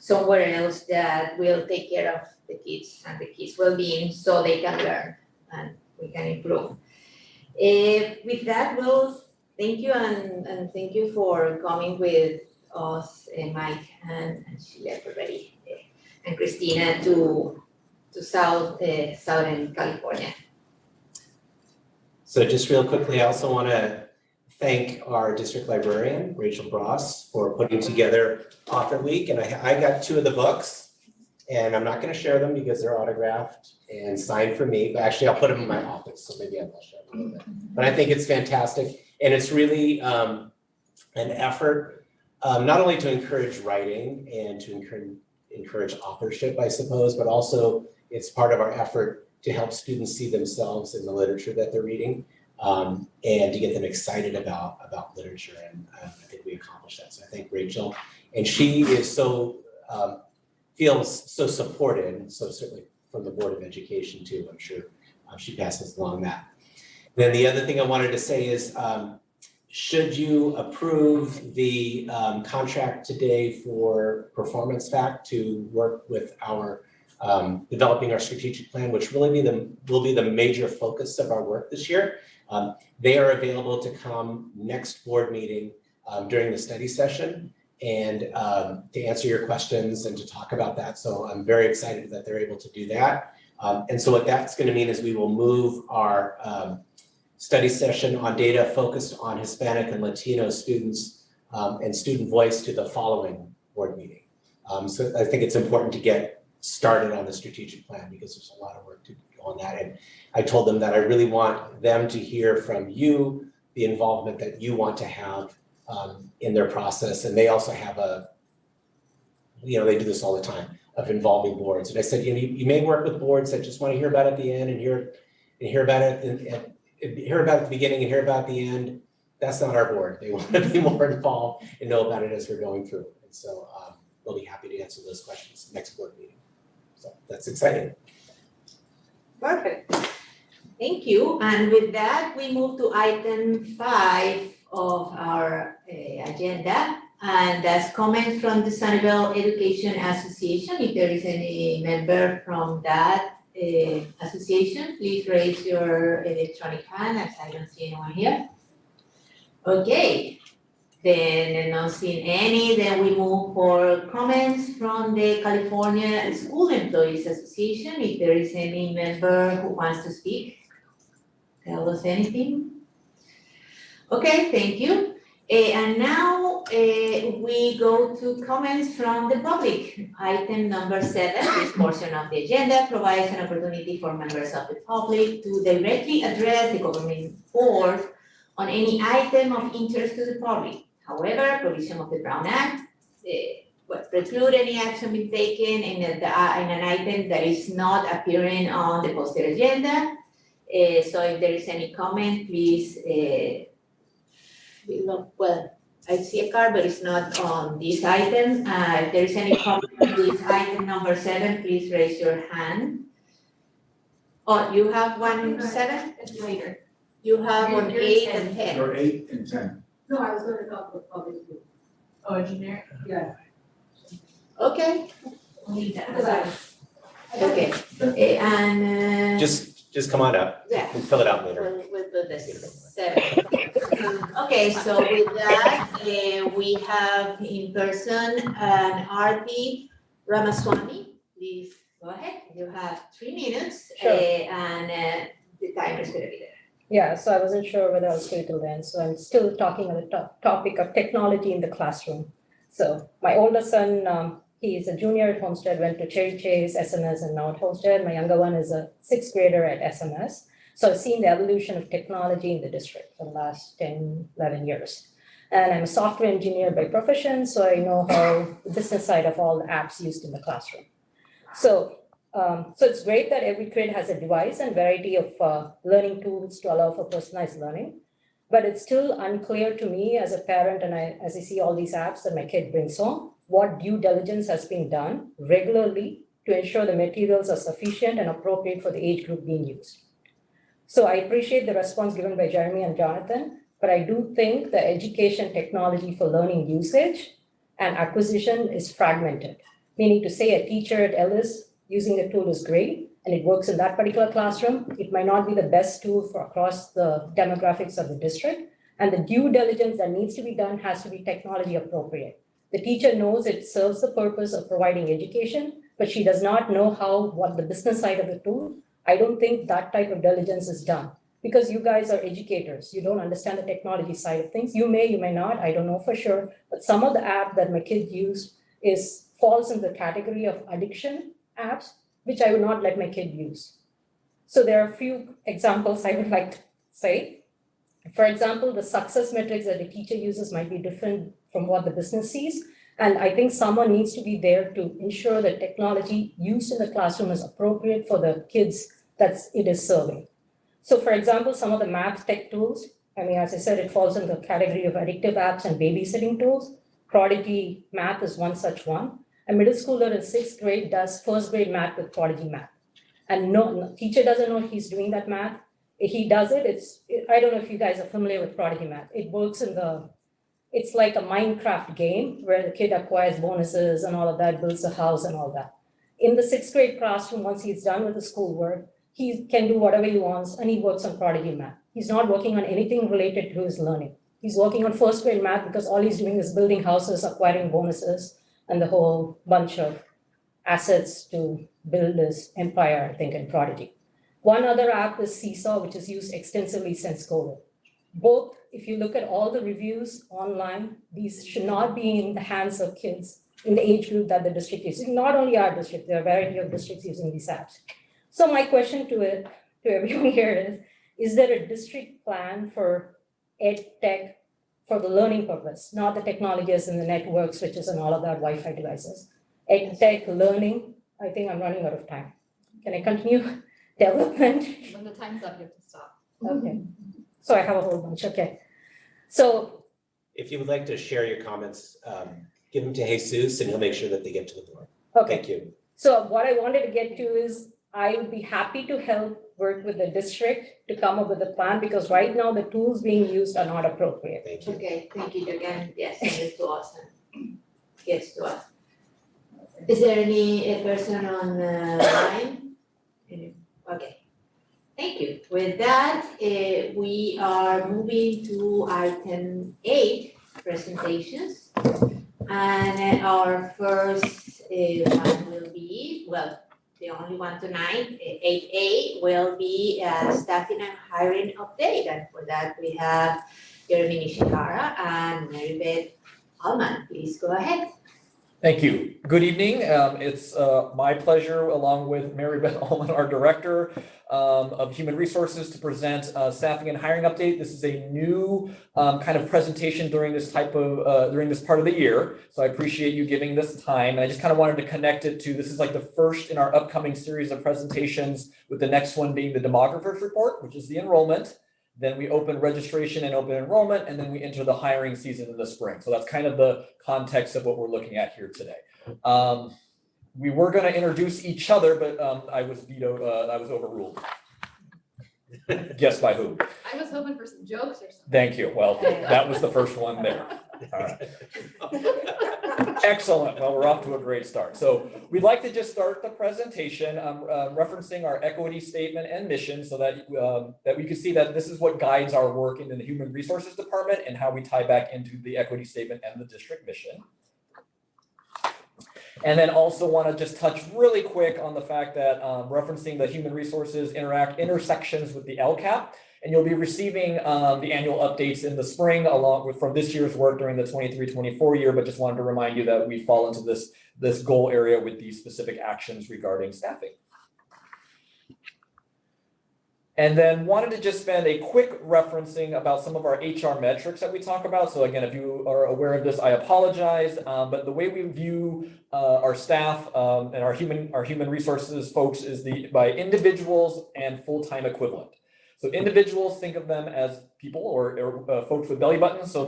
somewhere else that will take care of the kids and the kids' well-being so they can learn and we can improve. With that, Will, thank you and thank you for coming with us, Mike and Sheila already, and Christina to Southern California. So just real quickly, I also want to thank our district librarian, Rachel Bross, for putting together Author Week. And I got 2 of the books, and I'm not going to share them because they're autographed and signed for me, but actually I'll put them in my office, so maybe I will share them a little bit. But I think it's fantastic, and it's really an effort not only to encourage writing and to encourage authorship, I suppose, but also it's part of our effort to help students see themselves in the literature that they're reading, and to get them excited about literature, and I think we accomplished that. So I thank Rachel, and she is feels so supported, so certainly from the Board of Education too, I'm sure she passes along that. Then the other thing I wanted to say is, should you approve the contract today for Performance Fact to work with our developing our strategic plan, which will be the major focus of our work this year. They are available to come next board meeting during the study session and to answer your questions and to talk about that. So I'm very excited that they're able to do that. And so what that's going to mean is we will move our study session on data focused on Hispanic and Latino students and student voice to the following board meeting. So I think it's important to get started on the strategic plan because there's a lot of work to go on that. And I told them that I really want them to hear from you the involvement that you want to have in their process. And they also have they do this all the time, of involving boards. And I said, you may work with boards that just want to hear about it at the end and hear about it hear about it at the beginning and hear about it at the end. That's not our board. They want to be more involved and know about it as we're going through. And so we'll be happy to answer those questions next board meeting. So that's exciting. Perfect. Thank you. And with that, we move to item 5 of our agenda. And that's comments from the Sunnyvale Education Association. If there is any member from that association, please raise your electronic hand, as I don't see anyone here. Okay, then not seeing any, then we move for comments from the California School Employees Association. If there is any member who wants to speak, tell us anything. Okay, thank you. And now we go to comments from the public. Item number 7, this portion of the agenda provides an opportunity for members of the public to directly address the government board on any item of interest to the public. However, provision of the Brown Act would preclude any action being taken in an item that is not appearing on the posted agenda. So if there is any comment, please I see a card, but it's not on this item. If there is any comment on this item number 7, please raise your hand. Oh, you have 7? It's later. You have on 8 and 10. Or 8 and 10. No, I was gonna talk about public. Oh, engineer? Yeah. Okay. We'll need to ask. Okay. And just come on up. Yeah. And fill it out later. We'll do this 7. Okay, so with that, we have in person Arti Ramaswamy. Please go ahead. You have 3 minutes. Sure. And the timer is going to be there. Yeah, so I wasn't sure whether I was stay till then. So I'm still talking on the topic of technology in the classroom. So my older son, he is a junior at Homestead, went to Cherry Chase, SMS, and now at Homestead. My younger one is a sixth grader at SMS. So I've seen the evolution of technology in the district for the last 10, 11 years. And I'm a software engineer by profession, so I know how the business side of all the apps used in the classroom. So it's great that every kid has a device and variety of learning tools to allow for personalized learning. But it's still unclear to me as a parent, and as I see all these apps that my kid brings home, what due diligence has been done regularly to ensure the materials are sufficient and appropriate for the age group being used. So I appreciate the response given by Jeremy and Jonathan, but I do think the education technology for learning usage and acquisition is fragmented. Meaning to say a teacher at Ellis using the tool is great and it works in that particular classroom, it might not be the best tool for across the demographics of the district. And the due diligence that needs to be done has to be technology appropriate. The teacher knows it serves the purpose of providing education, but she does not know what the business side of the tool. I don't think that type of diligence is done because you guys are educators. You don't understand the technology side of things. You may not, I don't know for sure, but some of the app that my kid used falls in the category of addiction apps, which I would not let my kid use. So there are a few examples I would like to say. For example, the success metrics that the teacher uses might be different from what the business sees. And I think someone needs to be there to ensure that technology used in the classroom is appropriate for the kids that it is serving. So for example, some of the math tech tools, as I said, it falls in the category of addictive apps and babysitting tools. Prodigy Math is one such one. A middle schooler in sixth grade does first grade math with Prodigy Math. And no teacher doesn't know he's doing that math. If he does it, I don't know if you guys are familiar with Prodigy Math. It works it's like a Minecraft game where the kid acquires bonuses and all of that, builds a house and all that. In the sixth grade classroom, once he's done with the schoolwork, he can do whatever he wants and he works on Prodigy Math. He's not working on anything related to his learning. He's working on first grade math because all he's doing is building houses, acquiring bonuses, and the whole bunch of assets to build his empire, I think, in Prodigy. One other app is Seesaw, which is used extensively since COVID. Both, if you look at all the reviews online, these should not be in the hands of kids in the age group that the district is using. Not only our district, there are a variety of districts using these apps. So my question to everyone here is there a district plan for ed tech for the learning purpose, not the technologies and the network switches and all of that Wi-Fi devices? Ed tech learning, I think I'm running out of time. Can I continue? Development. When the time's up, you have to stop. Okay. So I have a whole bunch. Okay. So if you would like to share your comments, give them to Jesus and he'll make sure that they get to the board. Okay. Thank you. So what I wanted to get to is I would be happy to help work with the district to come up with a plan because right now the tools being used are not appropriate. Thank you. Okay, thank you, Jagan. Yes, it's too awesome. Yes, to us. Is there any person on line? Okay, thank you. With that, we are moving to item 8, presentations. And our first one will be, the only one tonight, 8A, will be staffing and hiring update. And for that, we have Jeremy Nishikara and Maribeth Allman. Please go ahead. Thank you. Good evening. It's my pleasure, along with Maribeth Allman, our Director of Human Resources, to present staffing and hiring update. This is a new kind of presentation during this part of the year. So I appreciate you giving this time. And I just kind of wanted to connect it to, this is like the first in our upcoming series of presentations, with the next one being the demographers report, which is the enrollment. Then we open registration and open enrollment, and then we enter the hiring season in the spring. So that's kind of the context of what we're looking at here today. We were going to introduce each other, but I was overruled. Guess by who? I was hoping for some jokes or something. Thank you. Well, that was the first one there. All right. Excellent. Well, we're off to a great start. So we'd like to just start the presentation referencing our equity statement and mission so that we can see that this is what guides our work in the Human Resources Department and how we tie back into the equity statement and the district mission. And then also want to just touch really quick on the fact that referencing the human resources intersections with the LCAP. And you'll be receiving the annual updates in the spring along with from this year's work during the 23-24 year, but just wanted to remind you that we fall into this goal area with these specific actions regarding staffing. And then wanted to just spend a quick referencing about some of our HR metrics that we talk about. So again, if you are aware of this, I apologize. But the way we view our staff and our human resources folks is by individuals and full-time equivalent. So individuals, think of them as people or folks with belly buttons. So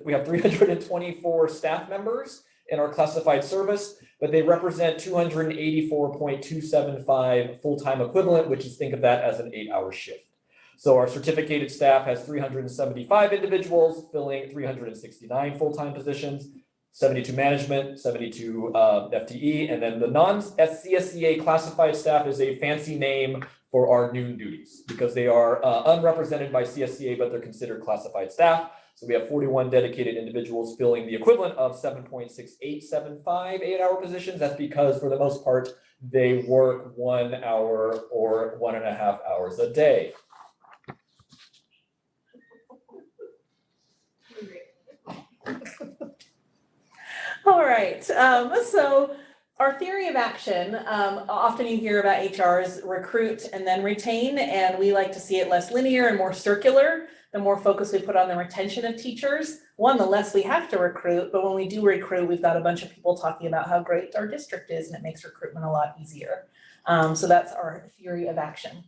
we have 324 staff members in our classified service, but they represent 284.275 full-time equivalent, which is, think of that as an 8-hour shift. So our certificated staff has 375 individuals filling 369 full-time positions, 72 management, 72 FTE, and then the non-CSCA classified staff is a fancy name for our noon duties because they are unrepresented by CSCA, but they're considered classified staff. So we have 41 dedicated individuals filling the equivalent of 7.6875 8-hour positions. That's because for the most part, they work 1 hour or 1.5 hours a day. All right, so our theory of action, often you hear about HRs recruit and then retain, and we like to see it less linear and more circular. The more focus we put on the retention of teachers, the less we have to recruit, but when we do recruit, we've got a bunch of people talking about how great our district is, and it makes recruitment a lot easier. So that's our theory of action.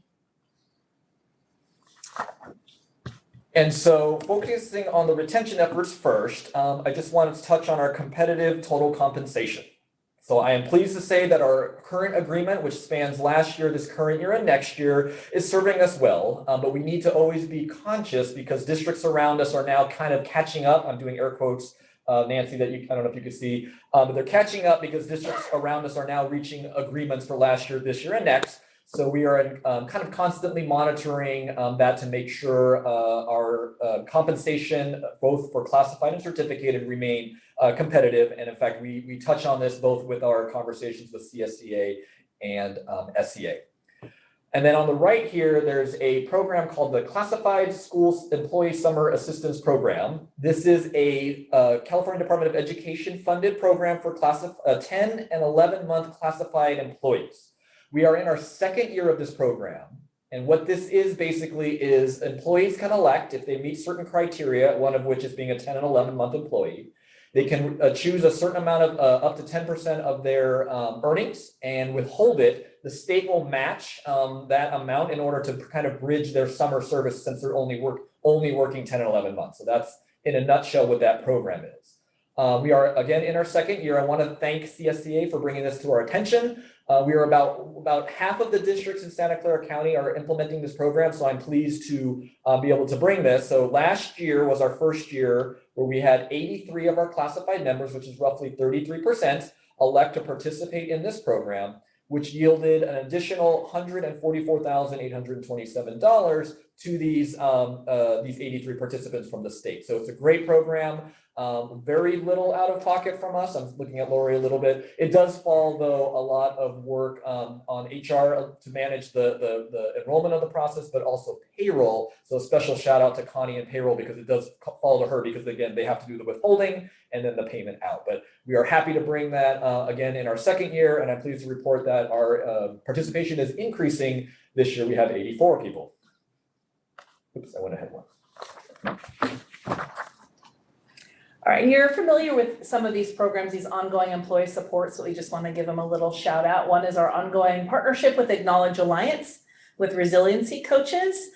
And so focusing on the retention efforts first, I just wanted to touch on our competitive total compensation. So I am pleased to say that our current agreement, which spans last year, this current year, and next year, is serving us well. But we need to always be conscious because districts around us are now kind of catching up. I'm doing air quotes, Nancy, that I don't know if you could see, but they're catching up because districts around us are now reaching agreements for last year, this year, and next. So we are kind of constantly monitoring that to make sure our compensation, both for classified and certificated, remain competitive. And in fact, we touch on this both with our conversations with CSCA and SCA. And then on the right here, there's a program called the Classified Schools Employee Summer Assistance Program. This is a California Department of Education funded program for 10 and 11-month classified employees. We are in our second year of this program. And what this is basically is employees can elect if they meet certain criteria, one of which is being a 10 and 11-month employee. They can choose a certain amount of up to 10% of their earnings and withhold it. The state will match that amount in order to kind of bridge their summer service since they're only working 10 and 11 months. So that's in a nutshell what that program is. We are again in our second year. I want to thank CSCA for bringing this to our attention. We are about half of the districts in Santa Clara County are implementing this program, so I'm pleased to be able to bring this. So last year was our first year where we had 83 of our classified members, which is roughly 33%, elect to participate in this program, which yielded an additional $144,827 to these 83 participants from the state. So it's a great program. Very little out of pocket from us. I'm looking at Lori a little bit. It does fall, though, a lot of work on HR to manage the enrollment of the process, but also payroll. So a special shout out to Connie and payroll because it does fall to her because, again, they have to do the withholding and then the payment out. But we are happy to bring that again in our second year, and I'm pleased to report that our participation is increasing. This year we have 84 people. Oops, I went ahead one. All right, you're familiar with some of these programs, these ongoing employee support, so we just want to give them a little shout out. One is our ongoing partnership with Acknowledge Alliance with resiliency coaches,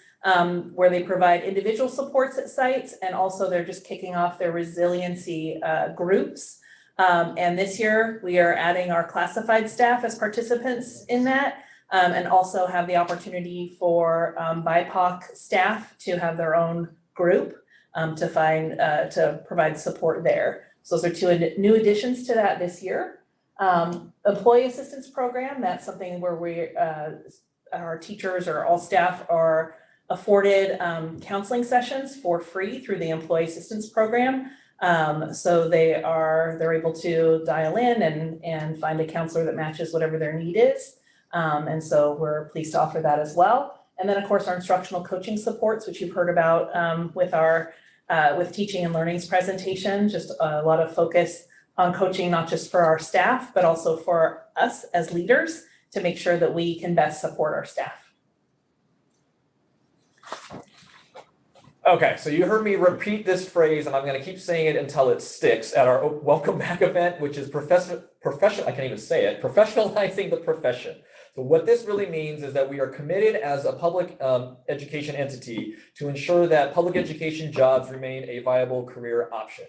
where they provide individual supports at sites, and also they're just kicking off their resiliency groups. And this year we are adding our classified staff as participants in that, and also have the opportunity for BIPOC staff to have their own group. To provide support there. So those are two new additions to that this year. Employee assistance program, that's something where our teachers or all staff are afforded counseling sessions for free through the employee assistance program. So they're able to dial in and find a counselor that matches whatever their need is. And so we're pleased to offer that as well. And then, of course, our instructional coaching supports, which you've heard about with our with teaching and learning's presentation, just a lot of focus on coaching, not just for our staff, but also for us as leaders to make sure that we can best support our staff. Okay, so you heard me repeat this phrase, and I'm gonna keep saying it until it sticks at our welcome back event, which is I can't even say it, professionalizing the profession. So what this really means is that we are committed as a public education entity to ensure that public education jobs remain a viable career option.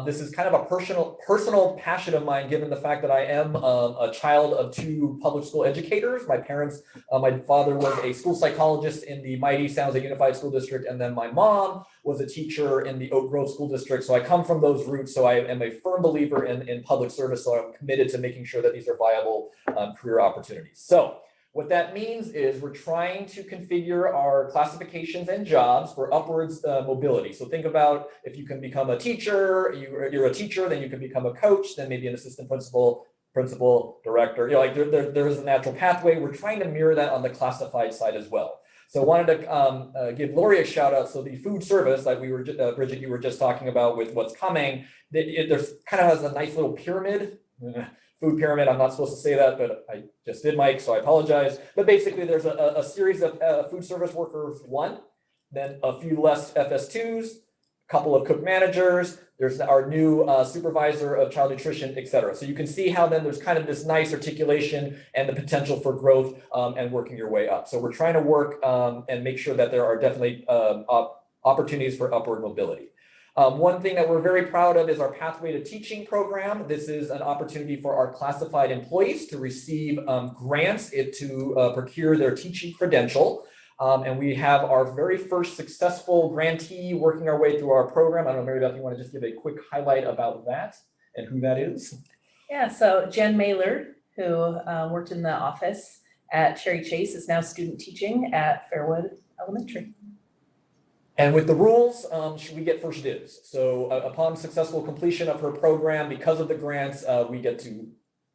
This is kind of a personal passion of mine, given the fact that I am a child of two public school educators. My parents, my father was a school psychologist in the mighty San Jose Unified School District, and then my mom was a teacher in the Oak Grove School District. So I come from those roots. So I am a firm believer in public service. So I'm committed to making sure that these are viable career opportunities. So what that means is we're trying to configure our classifications and jobs for upwards mobility. So think about if you can become a teacher, you're a teacher, then you can become a coach, then maybe an assistant principal, director. You know, like there is a natural pathway. We're trying to mirror that on the classified side as well. So I wanted to give Lori a shout out. So the food service, like we were, Bridget, you were just talking about with what's coming, there's kind of has a nice little pyramid. Food pyramid, I'm not supposed to say that, but I just did, Mike, so I apologize. But basically there's a series of food service workers 1, then a few less FS2s, a couple of cook managers, there's our new supervisor of child nutrition, et cetera. So you can see how then there's kind of this nice articulation and the potential for growth and working your way up. So we're trying to work and make sure that there are definitely opportunities for upward mobility. One thing that we're very proud of is our Pathway to Teaching program. This is an opportunity for our classified employees to receive grants to procure their teaching credential. And we have our very first successful grantee working our way through our program. I don't know, Mary Beth, you want to just give a quick highlight about that and who that is? Yeah, so Jen Maylard, who worked in the office at Cherry Chase, is now student teaching at Fairwood Elementary. And with the rules, we get first dibs. So upon successful completion of her program, because of the grants, we get to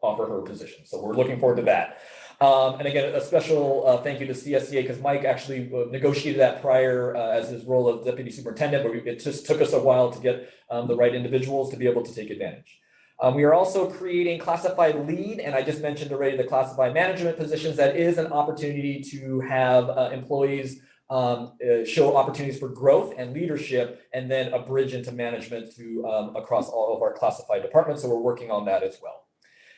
offer her a position. So we're looking forward to that. And again, a special thank you to CSEA, because Mike actually negotiated that prior as his role of deputy superintendent, but it just took us a while to get the right individuals to be able to take advantage. We are also creating classified lead, and I just mentioned already the classified management positions. That is an opportunity to have employees show opportunities for growth and leadership, and then a bridge into management to across all of our classified departments. So we're working on that as well.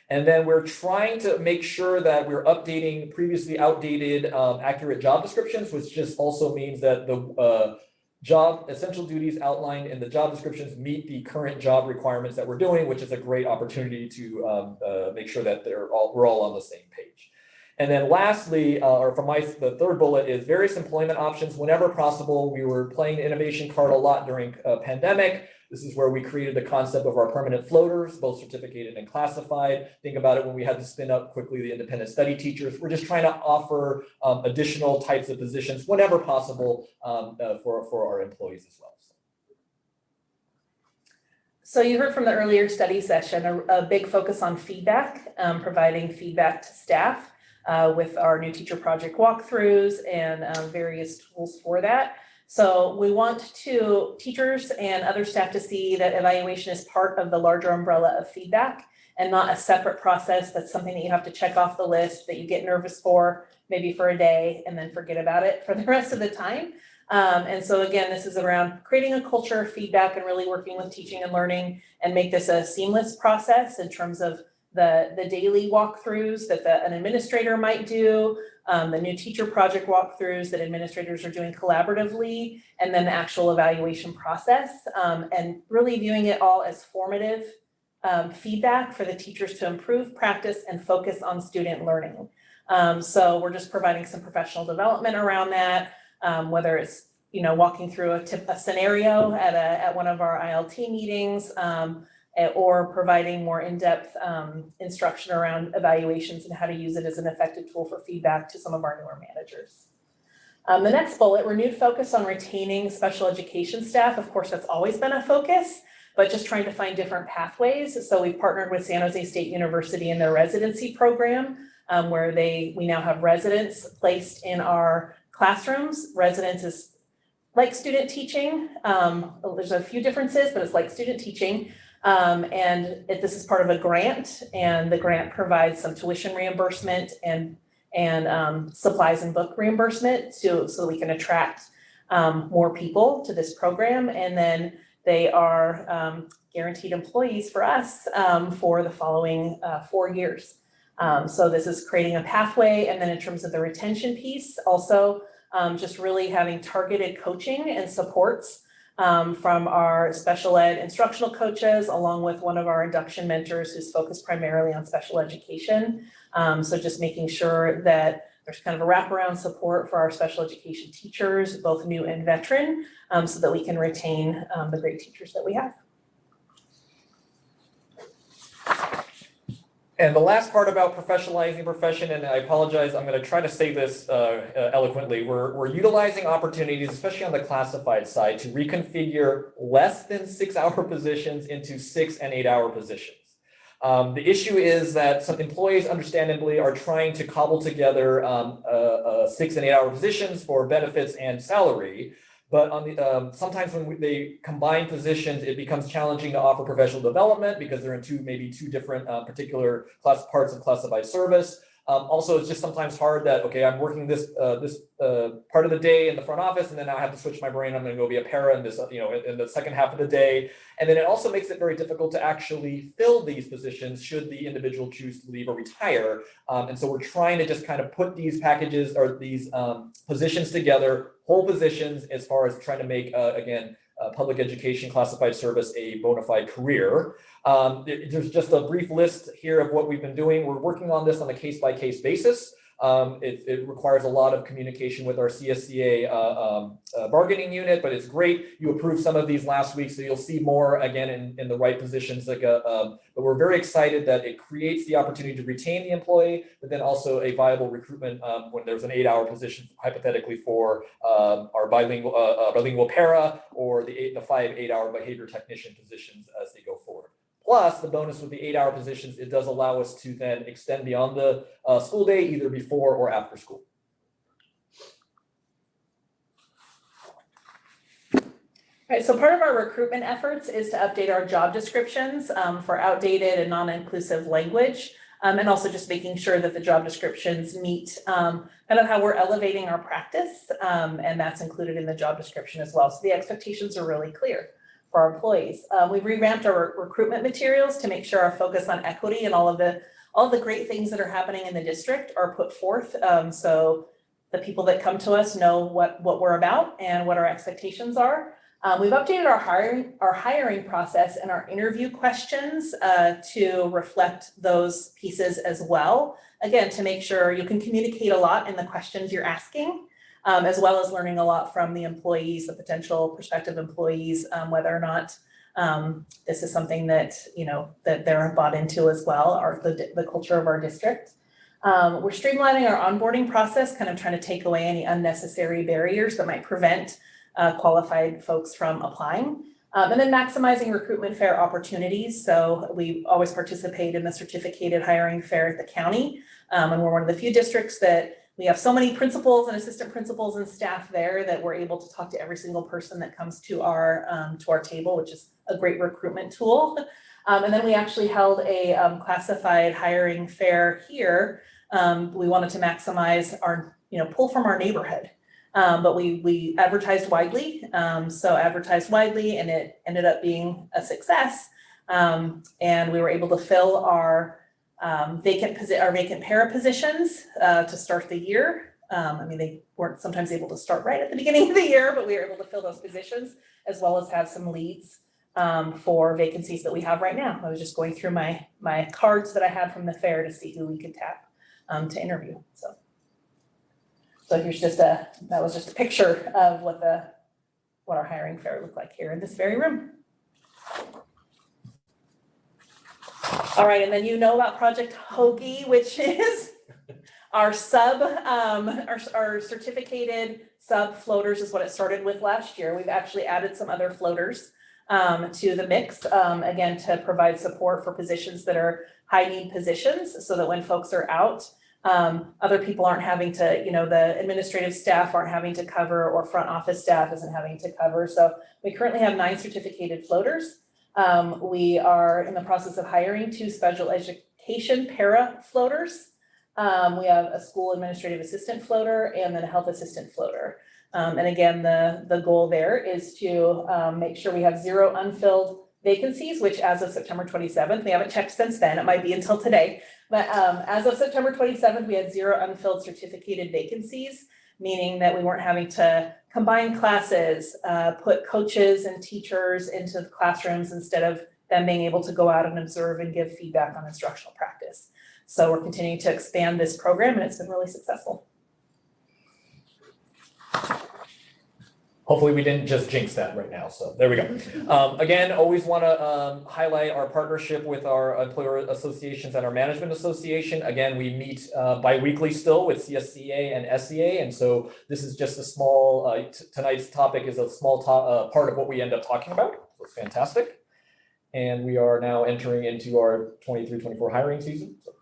And then we're trying to make sure that we're updating previously outdated accurate job descriptions, which just also means that the job essential duties outlined in the job descriptions meet the current job requirements that we're doing, which is a great opportunity to make sure that we're all on the same page. And then lastly, the third bullet is various employment options whenever possible. We were playing the innovation card a lot during pandemic. This is where we created the concept of our permanent floaters, both certificated and classified. Think about it when we had to spin up quickly the independent study teachers. We're just trying to offer additional types of positions whenever possible for our employees as well. So you heard from the earlier study session, a big focus on feedback, providing feedback to staff. With our new teacher project walkthroughs and various tools for that. So we want teachers and other staff to see that evaluation is part of the larger umbrella of feedback and not a separate process that's something that you have to check off the list that you get nervous for, maybe for a day, and then forget about it for the rest of the time. And so again, this is around creating a culture of feedback and really working with teaching and learning and make this a seamless process in terms of the daily walkthroughs that an administrator might do, the new teacher project walkthroughs that administrators are doing collaboratively, and then the actual evaluation process, and really viewing it all as formative feedback for the teachers to improve practice and focus on student learning. So we're just providing some professional development around that, whether it's walking through a scenario at one of our ILT meetings, or providing more in-depth instruction around evaluations and how to use it as an effective tool for feedback to some of our newer managers. The next bullet, renewed focus on retaining special education staff. Of course, that's always been a focus, but just trying to find different pathways. So we've partnered with San Jose State University in their residency program, where we now have residents placed in our classrooms. Residence is like student teaching. There's a few differences, but it's like student teaching. This is part of a grant, and the grant provides some tuition reimbursement and supplies and book reimbursement so we can attract more people to this program. And then they are guaranteed employees for us for the following 4 years. So this is creating a pathway. And then in terms of the retention piece, also just really having targeted coaching and supports from our special ed instructional coaches, along with one of our induction mentors who's focused primarily on special education. So just making sure that there's kind of a wraparound support for our special education teachers, both new and veteran, so that we can retain the great teachers that we have. And the last part about professionalizing profession, and I apologize, I'm going to try to say this eloquently. We're utilizing opportunities, especially on the classified side, to reconfigure less than 6-hour positions into 6 and 8-hour positions. The issue is that some employees, understandably, are trying to cobble together 6 and 8-hour positions for benefits and salary. But on the sometimes when they combine positions, it becomes challenging to offer professional development because they're in maybe two different particular parts of classified service. Also, it's just sometimes hard that, okay, I'm working this part of the day in the front office, and then I have to switch my brain. I'm going to go be a para in this, in the second half of the day. And then it also makes it very difficult to actually fill these positions should the individual choose to leave or retire. And so we're trying to just kind of put these packages or these positions together, whole positions, as far as trying to make, again, public education classified service a bona fide career. There's just a brief list here of what we've been doing. We're working on this on a case-by-case basis. It requires a lot of communication with our CSCA bargaining unit, but it's great. You approved some of these last week, so you'll see more again in the right positions. But we're very excited that it creates the opportunity to retain the employee, but then also a viable recruitment when there's an 8-hour position, hypothetically for our bilingual para or the 5 8-hour behavior technician positions as they go forward. Plus, the bonus with the 8-hour positions, it does allow us to then extend beyond the school day, either before or after school. All right, so part of our recruitment efforts is to update our job descriptions for outdated and non-inclusive language, and also just making sure that the job descriptions meet kind of how we're elevating our practice, and that's included in the job description as well. So the expectations are really clear for our employees. We've revamped our recruitment materials to make sure our focus on equity and all of the great things that are happening in the district are put forth. So the people that come to us know what we're about and what our expectations are. We've updated our hiring process and our interview questions to reflect those pieces as well. Again, to make sure you can communicate a lot in the questions you're asking. As well as learning a lot from the employees, the potential prospective employees, whether or not this is something that, that they're bought into as well, or the culture of our district. We're streamlining our onboarding process, kind of trying to take away any unnecessary barriers that might prevent qualified folks from applying. And then maximizing recruitment fair opportunities. So we always participate in the certificated hiring fair at the county. And we're one of the few districts that we have so many principals and assistant principals and staff there that we're able to talk to every single person that comes to our table, which is a great recruitment tool. And then we actually held a classified hiring fair here. We wanted to maximize our, pull from our neighborhood. But we advertised widely, and it ended up being a success. And we were able to fill our vacant para positions to start the year. They weren't sometimes able to start right at the beginning of the year, but we were able to fill those positions as well as have some leads for vacancies that we have right now. I was just going through my cards that I had from the fair to see who we could tap to interview. So here's that was just a picture of what our hiring fair looked like here in this very room. All right, and then about Project Hoagie, which is our our certificated sub floaters is what it started with last year. We've actually added some other floaters to the mix, again, to provide support for positions that are high need positions so that when folks are out, Other people aren't having to, the administrative staff aren't having to cover, or front office staff isn't having to cover. So we currently have 9 certificated floaters. We are in the process of hiring 2 special education para floaters. We have a school administrative assistant floater and then a health assistant floater. And again, the goal there is to make sure we have 0 unfilled vacancies, which as of September 27th, we haven't checked since then, it might be until today, but as of September 27th, we had 0 unfilled certificated vacancies, meaning that we weren't having to combine classes, put coaches and teachers into the classrooms instead of them being able to go out and observe and give feedback on instructional practice. So we're continuing to expand this program, and it's been really successful. Hopefully we didn't just jinx that right now, so there we go. Again, always want to highlight our partnership with our employer associations and our management association. Again, we meet bi-weekly still with CSCA and SCA, and so this is just a small, tonight's topic is a small part of what we end up talking about, so it's fantastic. And we are now entering into our 23-24 hiring season. So.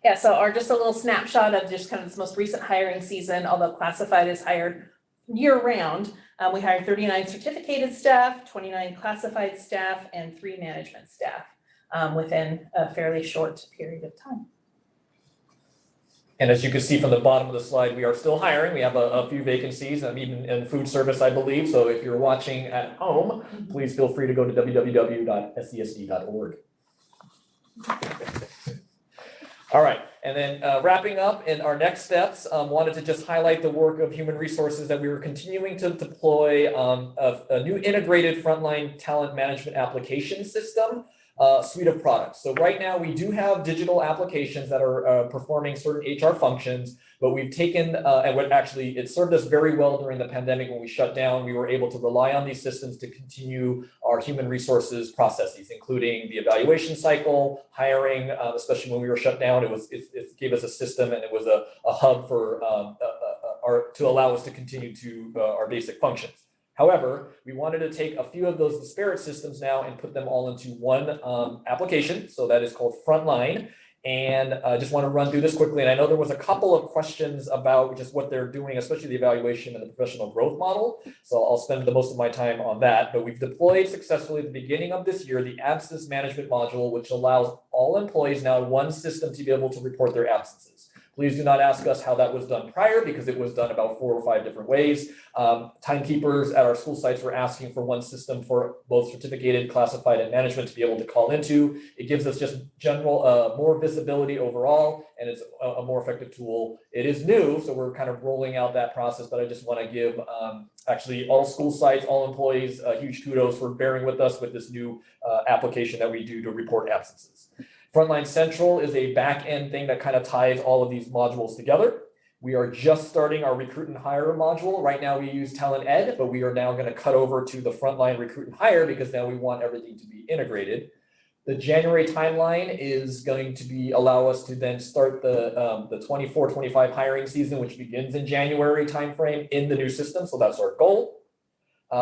Yeah, so just a little snapshot of just kind of this most recent hiring season, although classified is hired year-round. We hired 39 certificated staff, 29 classified staff, and 3 management staff within a fairly short period of time. And as you can see from the bottom of the slide, we are still hiring. We have a few vacancies, even in food service, I believe. So if you're watching at home, please feel free to go to www.scSD.org. All right, and then wrapping up in our next steps, wanted to just highlight the work of human resources that we were continuing to deploy a new integrated frontline talent management application system, suite of products. So right now we do have digital applications that are performing certain HR functions, but we've taken, and what actually, it served us very well during the pandemic when we shut down. We were able to rely on these systems to continue our human resources processes, including the evaluation cycle, hiring, especially when we were shut down. It gave us a system, and it was a hub for to allow us to continue to our basic functions. However, we wanted to take a few of those disparate systems now and put them all into one application. So that is called Frontline. And I just want to run through this quickly. And I know there was a couple of questions about just what they're doing, especially the evaluation and the professional growth model. So I'll spend the most of my time on that. But we've deployed successfully at the beginning of this year the absence management module, which allows all employees now in one system to be able to report their absences. Please do not ask us how that was done prior, because it was done about 4 or 5 different ways. Timekeepers at our school sites were asking for one system for both certificated, classified, and management to be able to call into. It gives us just general, more visibility overall, and it's a more effective tool. It is new, so we're kind of rolling out that process, but I just want to give actually all school sites, all employees, huge kudos for bearing with us with this new application that we do to report absences. Frontline Central is a back-end thing that kind of ties all of these modules together. We are just starting our recruit and hire module. Right now we use Talent Ed, but we are now going to cut over to the Frontline Recruit and Hire because now we want everything to be integrated. The January timeline is going to allow us to then start the 24-25 hiring season, which begins in January timeframe in the new system. So that's our goal.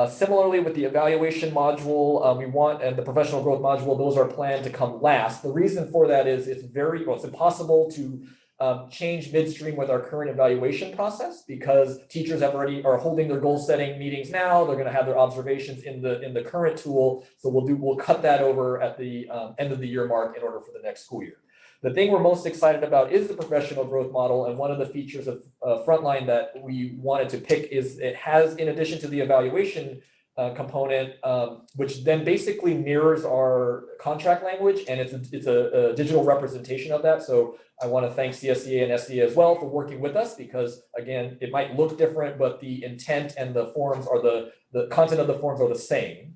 Similarly, with the evaluation module, and the professional growth module, those are planned to come last. The reason for that is it's impossible to change midstream with our current evaluation process, because teachers are holding their goal setting meetings now. They're going to have their observations in the current tool. So we'll cut that over at the end of the year mark in order for the next school year. The thing we're most excited about is the professional growth model, and one of the features of Frontline that we wanted to pick is it has, in addition to the evaluation component, which then basically mirrors our contract language, and it's a digital representation of that. So I want to thank CSCA and SCA as well for working with us, because again, it might look different, but the intent and the forms are the content of the forms are the same.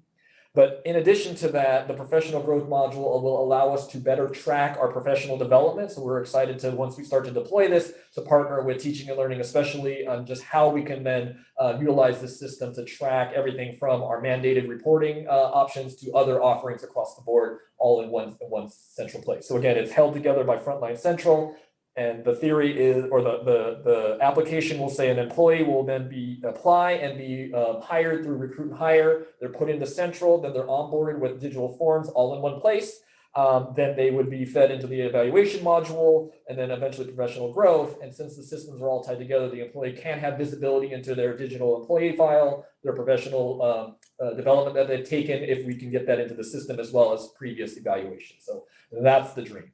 But in addition to that, the professional growth module will allow us to better track our professional development. So we're excited to, once we start to deploy this, to partner with teaching and learning, especially on just how we can then utilize this system to track everything from our mandated reporting options to other offerings across the board, all in one central place. So again, it's held together by Frontline Central. And the theory is, or the application will say an employee will then apply and be hired through Recruit and Hire. They're put into Central, then they're onboarded with digital forms all in one place. then they would be fed into the evaluation module and then eventually professional growth. And since the systems are all tied together, the employee can have visibility into their digital employee file, their professional development that they've taken, if we can get that into the system as well as previous evaluation. So that's the dream.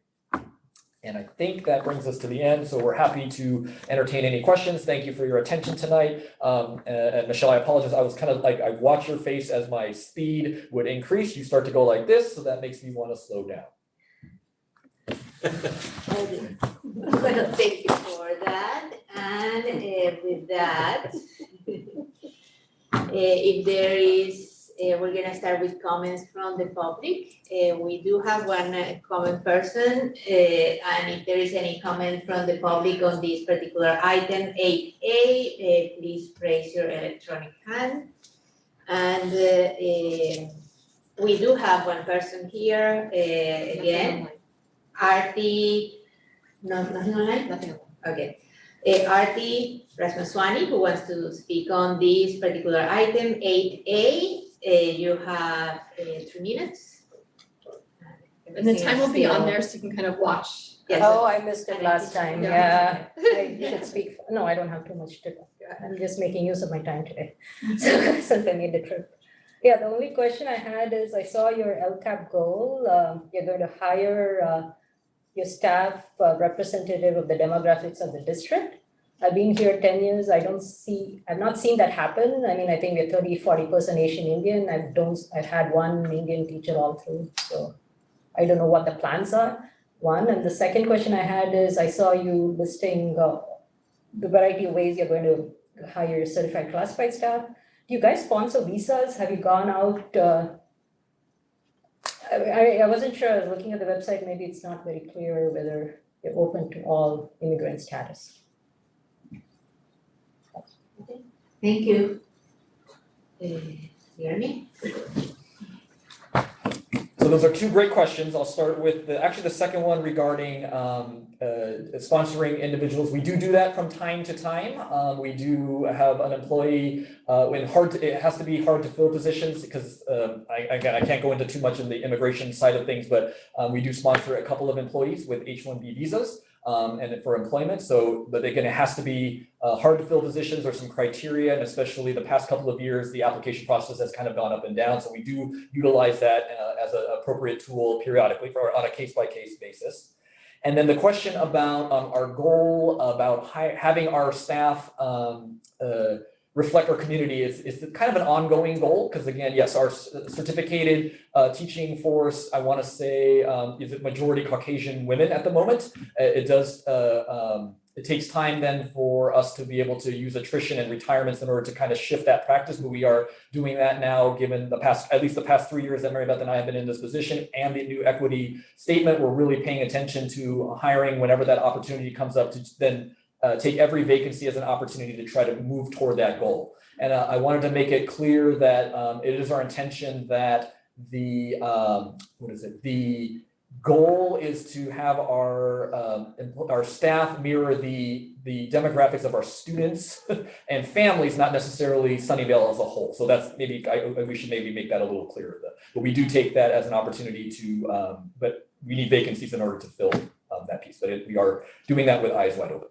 And I think that brings us to the end. So we're happy to entertain any questions. Thank you for your attention tonight. And Michelle, I apologize. I was kind of like, I watch your face as my speed would increase. You start to go like this, so that makes me want to slow down. Well, thank you for that. And with that, if there is, we're gonna start with comments from the public. We do have one comment person, and if there is any comment from the public on this particular item 8A, please raise your electronic hand. And we do have one person here, again, Arti, nothing online? Nothing. Okay. Arti Rasmaswani, who wants to speak on this particular item 8A. You have 3 minutes. And the time will be on there so you can kind of watch. Yes. Oh, I missed it last time, Yeah. I should speak, no, I don't have too much to, I'm just making use of my time today, so, since I made the trip. Yeah, the only question I had is, I saw your LCAP goal, you're going to hire your staff representative of the demographics of the district. I've been here 10 years, I've not seen that happen. I mean, I think we're 30-40% Asian Indian. I've had one Indian teacher all through, so I don't know what the plans are, one. And the second question I had is, I saw you listing the variety of ways you're going to hire certified classified staff. Do you guys sponsor visas? Have you gone out? I wasn't sure, I was looking at the website, maybe it's not very clear whether you're open to all immigrant status. Thank you. Jeremy? So those are 2 great questions. I'll start with actually the second one regarding sponsoring individuals. We do that from time to time. We do have an employee it has to be hard to fill positions because I can't go into too much in the immigration side of things, but we do sponsor a couple of employees with H-1B visas. And for employment, but again, it has to be hard to fill positions or some criteria, and especially the past couple of years, the application process has kind of gone up and down. So we do utilize that as an appropriate tool periodically on a case-by-case basis. And then the question about our goal about having our staff reflect our community is kind of an ongoing goal, because again, yes, our certificated teaching force, I want to say, is it majority Caucasian women at the moment. It takes time then for us to be able to use attrition and retirements in order to kind of shift that practice, but we are doing that now, given at least the past 3 years that Mary Beth and I have been in this position and the new equity statement. We're really paying attention to hiring whenever that opportunity comes up to then take every vacancy as an opportunity to try to move toward that goal. And I wanted to make it clear that it is our intention that the goal is to have our staff mirror the demographics of our students and families, not necessarily Sunnyvale as a whole. So that's we should maybe make that a little clearer. But we do take that as an opportunity to, but we need vacancies in order to fill that piece. But we are doing that with eyes wide open.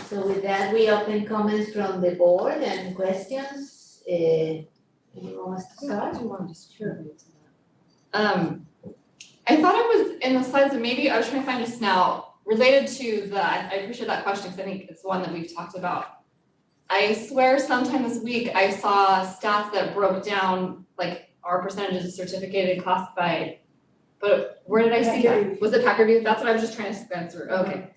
So with that, we open comments from the board and questions. Anyone wants to start? I thought it was in the slides, and maybe I was trying to find just now, related to I appreciate that question because I think it's one that we've talked about. I swear sometime this week I saw stats that broke down like our percentages of certificated and classified, but where did I see that? Was it Packer View? That's what I was just trying to scan through. Okay.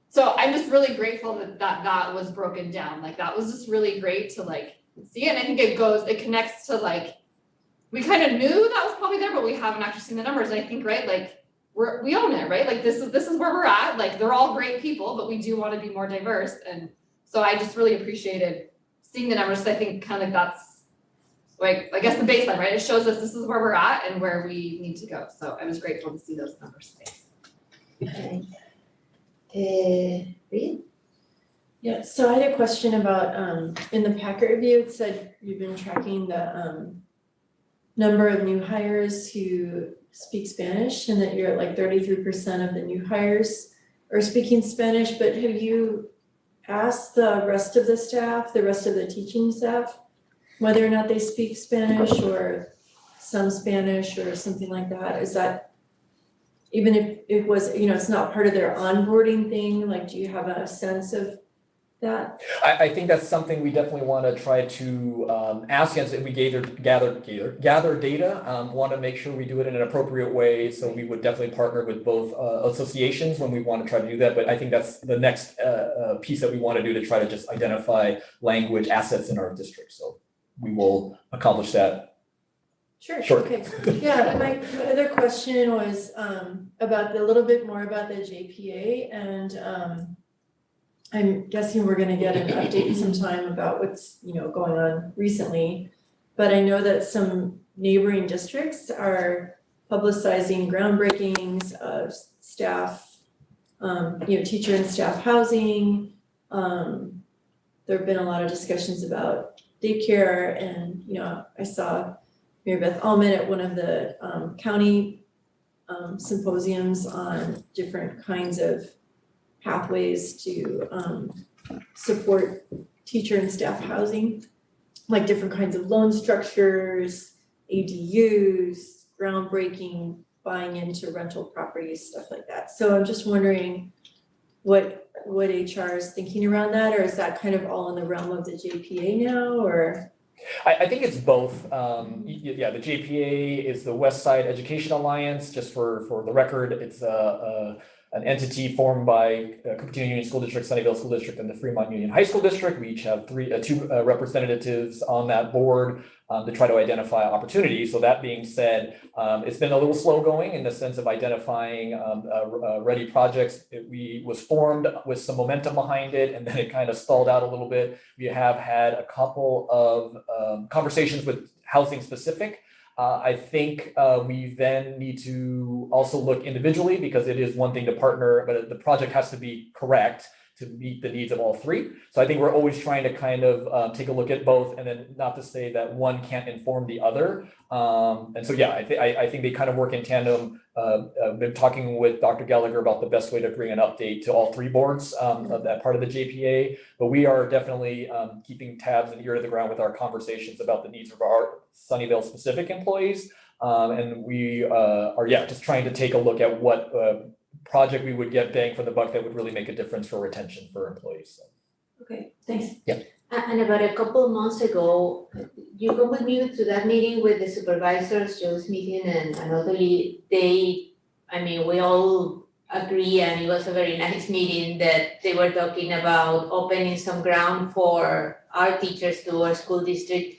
So I'm just really grateful that was broken down. Like that was just really great to like see it. And I think it connects to like, we kind of knew that was probably there, but we haven't actually seen the numbers. And I think, right, like we own it, right? Like this is where we're at. Like they're all great people, but we do want to be more diverse. And so I just really appreciated seeing the numbers. I think kind of like that's like, I guess the baseline, right? It shows us this is where we're at and where we need to go. So I was grateful to see those numbers. Thanks. Reed? Yeah, so I had a question about in the Packer review, it said you've been tracking number of new hires who speak Spanish and that you're at like 33% of the new hires are speaking Spanish, but have you asked the rest of the staff, the rest of the teaching staff, whether or not they speak Spanish or some Spanish or something like that? Is that, even if it was, it's not part of their onboarding thing, like, do you have a sense of that? I think that's something we definitely want to try to ask as we gather data. Want to make sure we do it in an appropriate way. So we would definitely partner with both associations when we want to try to do that. But I think that's the next piece that we want to do to try to just identify language assets in our district. So we will accomplish that. Sure. Sure. Okay. Yeah, my other question was about a little bit more about the JPA, and I'm guessing we're gonna get an update sometime about what's, going on recently. But I know that some neighboring districts are publicizing groundbreakings of staff, teacher and staff housing. There have been a lot of discussions about daycare, and, I saw Mary Beth Allman at one of the county symposiums on different kinds of pathways to support teacher and staff housing, like different kinds of loan structures, ADUs, groundbreaking, buying into rental properties, stuff like that. So I'm just wondering what HR is thinking around that, or is that kind of all in the realm of the JPA now, or? I think it's both. Yeah, the JPA is the West Side Education Alliance. Just for the record, it's an entity formed by Cupertino Union School District, Sunnyvale School District, and the Fremont Union High School District. We each have two representatives on that board to try to identify opportunities. So that being said, it's been a little slow going in the sense of identifying ready projects. We was formed with some momentum behind it, and then it kind of stalled out a little bit. We have had a couple of conversations with housing specific. I think we then need to also look individually, because it is one thing to partner, but the project has to be correct to meet the needs of all three. So I think we're always trying to kind of take a look at both, and then not to say that one can't inform the other. And so, yeah, I think they kind of work in tandem. I've been talking with Dr. Gallagher about the best way to bring an update to all three boards of that part of the JPA. But we are definitely keeping tabs and ear to the ground with our conversations about the needs of our Sunnyvale specific employees. And we are, just trying to take a look at what project we would get bang for the buck that would really make a difference for retention for employees. So. Okay, thanks. Yeah. And about a couple of months ago, you go with me to that meeting with the supervisors, Joe's meeting, and elderly, we all agree, and it was a very nice meeting, that they were talking about opening some ground for our teachers to our school district.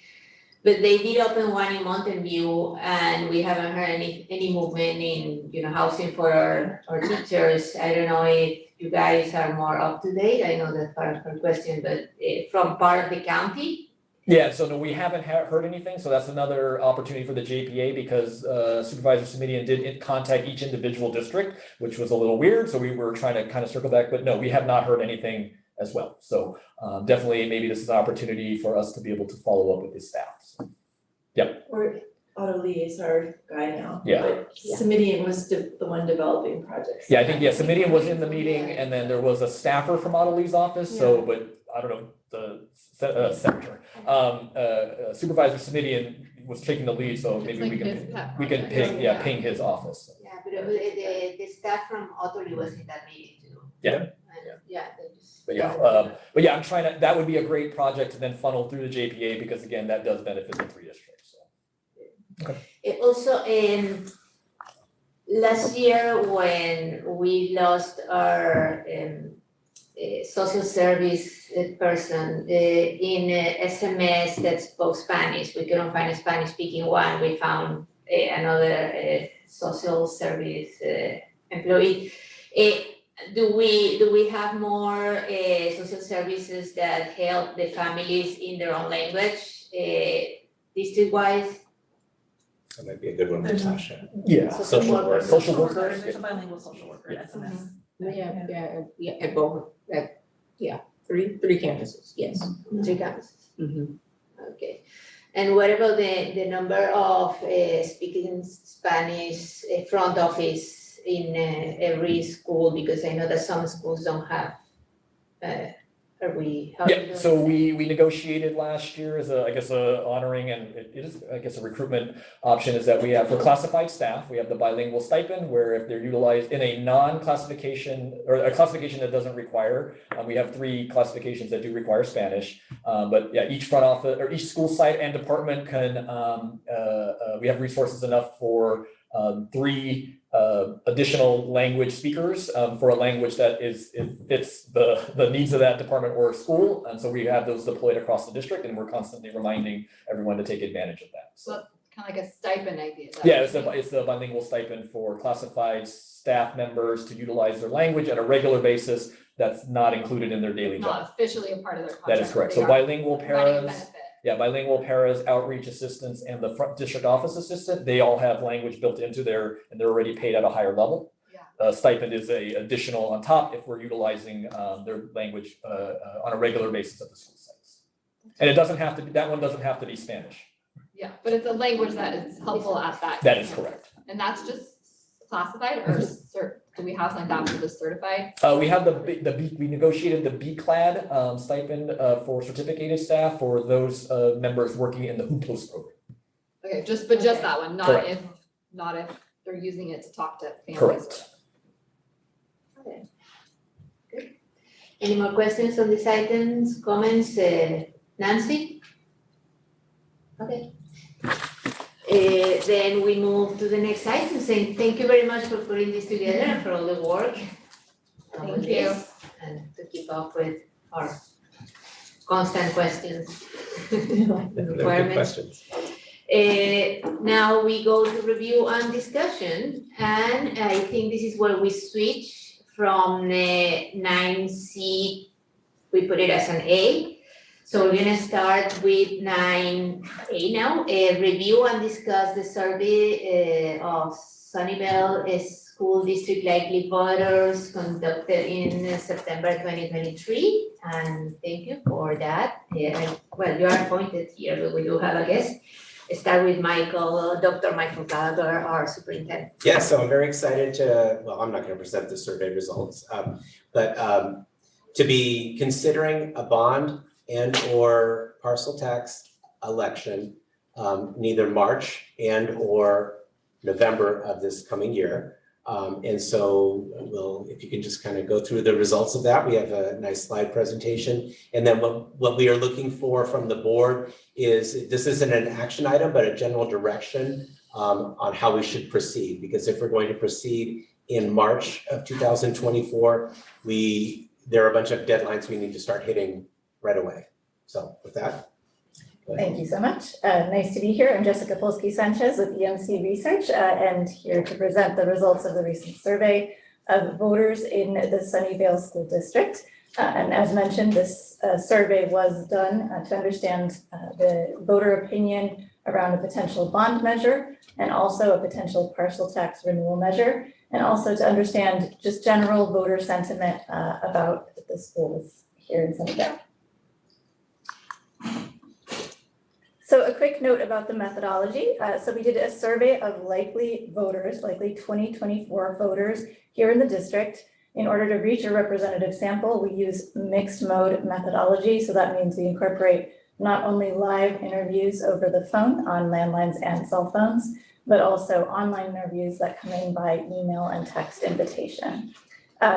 But they did open one in Mountain View, and we haven't heard any movement in, housing for our teachers. I don't know if you guys are more up to date. I know that's part of her question, but from part of the county? Yeah, so no, we haven't heard anything. So that's another opportunity for the JPA, because Supervisor Simidian did contact each individual district, which was a little weird. So we were trying to kind of circle back, but no, we have not heard anything as well. So definitely, maybe this is an opportunity for us to be able to follow up with the staff. So, yep. Or Otto Lee is our guy now. Yeah. But Simidian was the one developing projects. Yeah, I think, Simidian was in the meeting, and then there was a staffer from Otto Lee's office. So, but I don't know, the senator. Supervisor Simidian was taking the lead, so maybe we can ping his office. Yeah, but the staff from Otto Lee was in that meeting too. Yeah. But But I'm trying to, that would be a great project to then funnel through the JPA, because again, that does benefit the three districts, so. Okay. Also, last year when we lost our social service person in SMS that spoke Spanish, we couldn't find a Spanish speaking one, we found another social service employee. Do we have more social services that help the families in their own language, district-wise? That might be a good one for Tasha. Yeah. Social workers. Social workers. There's a bilingual social worker at SMS. At both, three campuses, yes. 3 campuses. Mm-hmm. Okay. And what about the number of speaking Spanish front office in every school? Because I know that some schools don't have. How do we Yeah, so do we negotiated last year as a honoring, and it is, I guess, a recruitment option, is that we have for classified staff, we have the bilingual stipend, where if they're utilized in a non-classification or a classification that doesn't require, we have 3 classifications that do require Spanish. But yeah, each front office or each school site and department can, we have resources enough for 3 additional language speakers for a language that fits the needs of that department or school. And so we have those deployed across the district, and we're constantly reminding everyone to take advantage of that. So kind of like a stipend idea. Yeah, it's a bilingual stipend for classified staff members to utilize their language at a regular basis that's not included in their daily job. Not officially a part of their contract. That is correct. They So are bilingual providing a paras, benefit. yeah, bilingual paras, outreach assistants, and the front district office assistant, they all have language built into and they're already paid at a higher level. Yeah. Stipend is a additional on top if we're utilizing their language on a regular basis at the school sites. And it doesn't have to be, that one doesn't have to be Spanish. Yeah, but it's a language that is helpful at that. That is correct. And that's just classified or do we have something that for the certified? We have we negotiated the B-clad stipend for certificated staff for those members working in the HUPOS program. Okay, but just that one, Correct. not if they're using it to talk to families. Correct. Okay. Good. Any more questions on these items, comments? Nancy? Okay. Then we move to the next item, saying thank you very much for putting this together and for all the work. on Thank this, and to keep up with our constant questions. They're good Requirements. questions. Now we go to review and discussion, and I think this is where we switch from 9C, we put it as an A. So we're gonna start with 9A now, review and discuss the survey of Sunnyvale School District likely voters conducted in September 2023, and thank you for that. Well, you are appointed here, but we do have a guest. Start with Dr. Michael Gallagher, our superintendent. Yeah, so I'm very excited well, I'm not gonna present the survey results, but to be considering a bond and or parcel tax election, neither March and or November of this coming year. And so if you can just kind of go through the results of that, we have a nice slide presentation. And then what we are looking for from the board is, this isn't an action item, but a general direction on how we should proceed. Because if we're going to proceed in March of 2024, there are a bunch of deadlines we need to start hitting right away. So with that. Thank you so much. Nice to be here. I'm Jessica Polsky-Sanchez with EMC Research and here to present the results of the recent survey of voters in the Sunnyvale School District. And as mentioned, this survey was done to understand the voter opinion around a potential bond measure and also a potential parcel tax renewal measure, and also to understand just general voter sentiment about the schools here in Sunnyvale. So a quick note about the methodology. So we did a survey of likely voters, likely 2024 voters here in the district. In order to reach a representative sample, we use mixed mode methodology. So that means we incorporate not only live interviews over the phone on landlines and cell phones, but also online interviews that come in by email and text invitation.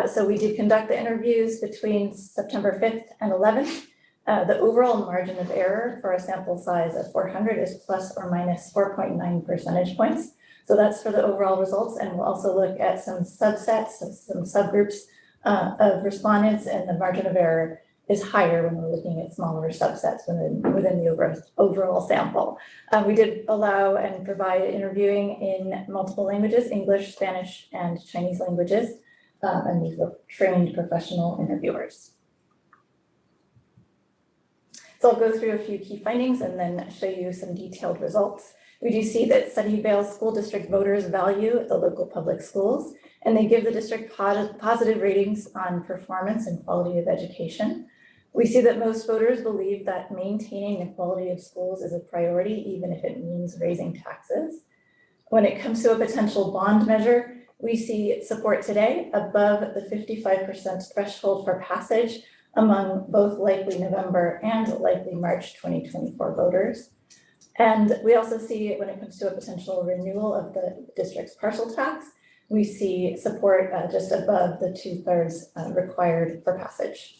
So we did conduct the interviews between September 5th and 11th. The overall margin of error for a sample size of 400 is plus or minus 4.9 percentage points. So that's for the overall results, and we'll also look at some subsets, some subgroups of respondents, and the margin of error is higher when we're looking at smaller subsets within the overall sample. We did allow and provide interviewing in multiple languages, English, Spanish, and Chinese languages, and these were trained professional interviewers. So I'll go through a few key findings and then show you some detailed results. We do see that Sunnyvale School District voters value the local public schools, and they give the district positive ratings on performance and quality of education. We see that most voters believe that maintaining the quality of schools is a priority, even if it means raising taxes. When it comes to a potential bond measure, we see support today above the 55% threshold for passage among both likely November and likely March 2024 voters. And we also see when it comes to a potential renewal of the district's parcel tax, we see support just above the 2/3 required for passage.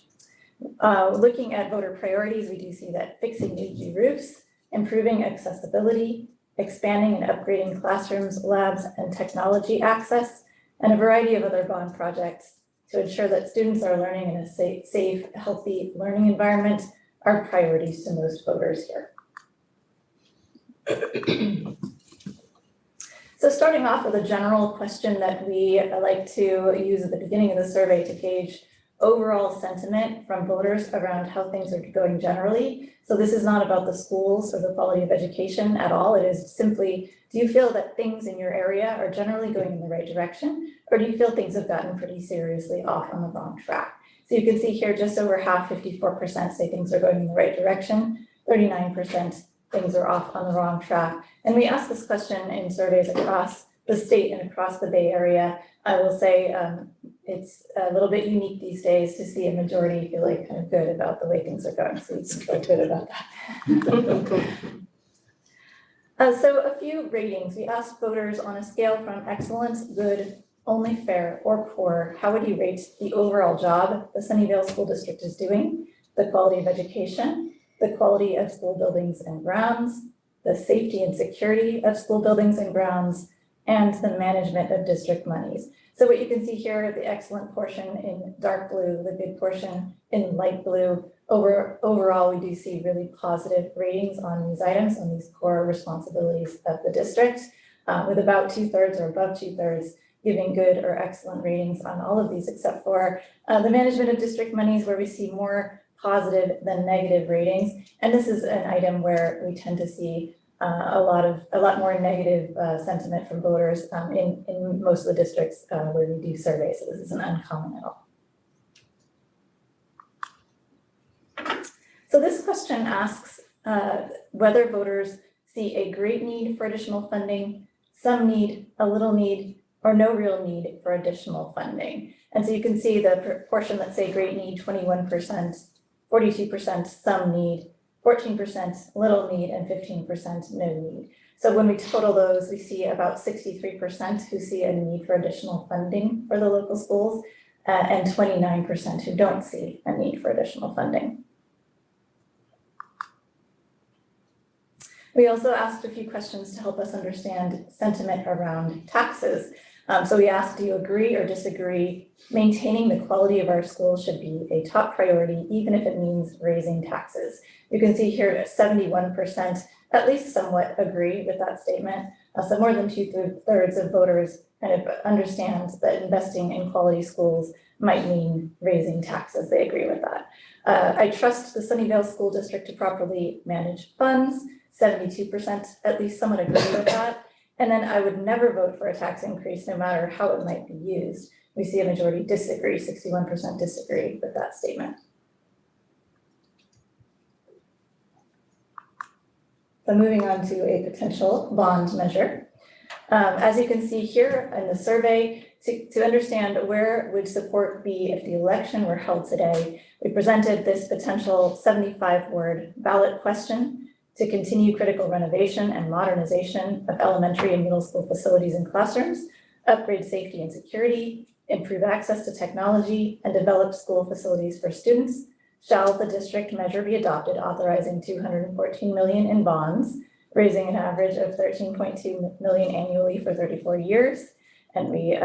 Looking at voter priorities, we do see that fixing aging roofs, improving accessibility, expanding and upgrading classrooms, labs, and technology access, and a variety of other bond projects to ensure that students are learning in a safe, healthy learning environment are priorities to most voters here. So starting off with a general question that we like to use at the beginning of the survey to gauge overall sentiment from voters around how things are going generally. So this is not about the schools or the quality of education at all. It is simply, do you feel that things in your area are generally going in the right direction? Or do you feel things have gotten pretty seriously off on the wrong track? So you can see here just over half, 54% say things are going in the right direction, 39% things are off on the wrong track. And we ask this question in surveys across the state and across the Bay Area. I will say it's a little bit unique these days to see a majority feel like kind of good about the way things are going. So you can feel good about that. So a few ratings. We asked voters on a scale from excellent, good, only fair, or poor, how would you rate the overall job the Sunnyvale School District is doing, the quality of education, the quality of school buildings and grounds, the safety and security of school buildings and grounds, and the management of district monies. So what you can see here, the excellent portion in dark blue, the good portion in light blue. Overall, we do see really positive ratings on these items, on these core responsibilities of the district, with about 2/3 or above 2/3 giving good or excellent ratings on all of these, except for the management of district monies, where we see more positive than negative ratings. And this is an item where we tend to see a lot more negative sentiment from voters in most of the districts where we do surveys. So this isn't uncommon at all. So this question asks whether voters see a great need for additional funding, some need, a little need, or no real need for additional funding. And so you can see the proportion that say great need, 21%, 42% some need, 14% little need, and 15% no need. So when we total those, we see about 63% who see a need for additional funding for the local schools, and 29% who don't see a need for additional funding. We also asked a few questions to help us understand sentiment around taxes. So we asked, do you agree or disagree maintaining the quality of our schools should be a top priority, even if it means raising taxes? You can see here 71% at least somewhat agree with that statement. So more than 2/3 of voters kind of understand that investing in quality schools might mean raising taxes. They agree with that. I trust the Sunnyvale School District to properly manage funds. 72% at least somewhat agree with that. And then I would never vote for a tax increase, no matter how it might be used. We see a majority disagree, 61% disagree with that statement. So moving on to a potential bond measure. As you can see here in the survey, to understand where would support be if the election were held today, we presented this potential 75-word ballot question to continue critical renovation and modernization of elementary and middle school facilities and classrooms, upgrade safety and security, improve access to technology, and develop school facilities for students. Shall the district measure be adopted, authorizing $214 million in bonds, raising an average of $13.2 million annually for 34 years? And we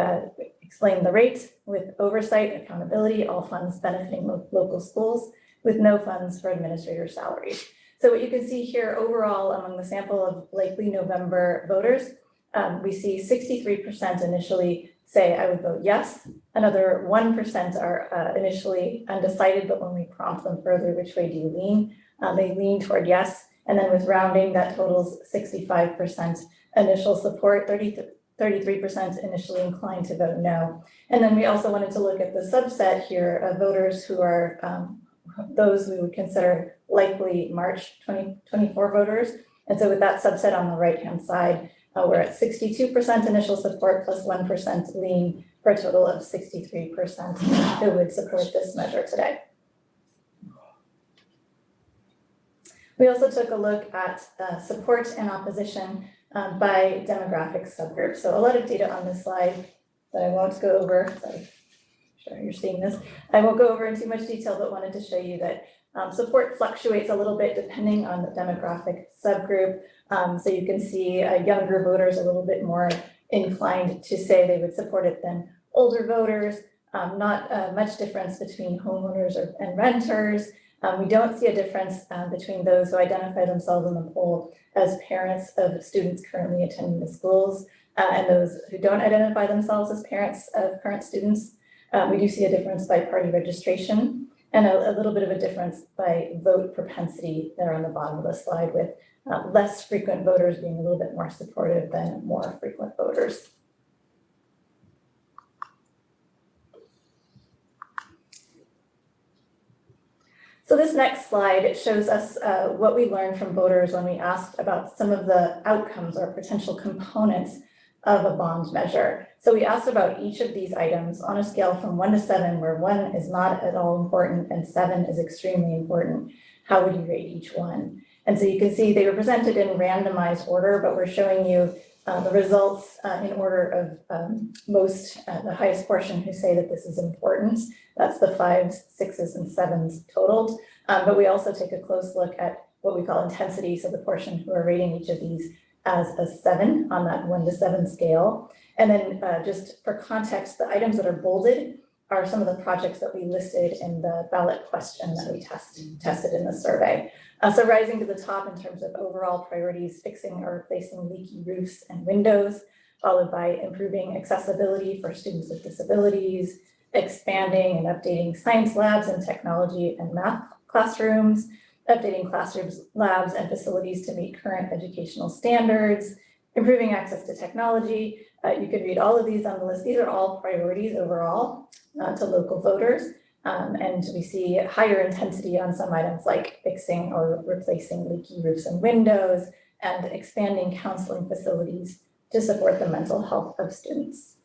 explain the rate with oversight, accountability, all funds benefiting local schools, with no funds for administrator salaries. So what you can see here overall among the sample of likely November voters, we see 63% initially say I would vote yes. Another 1% are initially undecided, but when we prompt them further, which way do you lean? They lean toward yes. And then with rounding, that totals 65% initial support, 33% initially inclined to vote no. And then we also wanted to look at the subset here of voters who are those we would consider likely March 2024 voters. And so with that subset on the right-hand side, we're at 62% initial support plus 1% lean for a total of 63% who would support this measure today. We also took a look at support and opposition by demographic subgroup. So a lot of data on this slide that I won't go over. Sorry, sure you're seeing this. I won't go over in too much detail, but wanted to show you that support fluctuates a little bit depending on the demographic subgroup. So you can see younger voters a little bit more inclined to say they would support it than older voters. Not much difference between homeowners and renters. We don't see a difference between those who identify themselves in the poll as parents of students currently attending the schools and those who don't identify themselves as parents of current students. We do see a difference by party registration and a little bit of a difference by vote propensity there on the bottom of the slide, with less frequent voters being a little bit more supportive than more frequent voters. So this next slide shows us what we learned from voters when we asked about some of the outcomes or potential components of a bond measure. So we asked about each of these items on a scale from 1 to 7, where 1 is not at all important and 7 is extremely important. How would you rate each one? And so you can see they were presented in randomized order, but we're showing you the results in order of the highest portion who say that this is important. That's the 5s, 6s, and 7s totaled. But we also take a close look at what we call intensity, so the portion who are rating each of these as a 7 on that 1 to 7 scale. And then just for context, the items that are bolded are some of the projects that we listed in the ballot question that we tested in the survey. So rising to the top in terms of overall priorities, fixing or replacing leaky roofs and windows, followed by improving accessibility for students with disabilities, expanding and updating science labs and technology and math classrooms, updating classrooms, labs, and facilities to meet current educational standards, improving access to technology. You could read all of these on the list. These are all priorities overall to local voters. And we see higher intensity on some items like fixing or replacing leaky roofs and windows and expanding counseling facilities to support the mental health of students.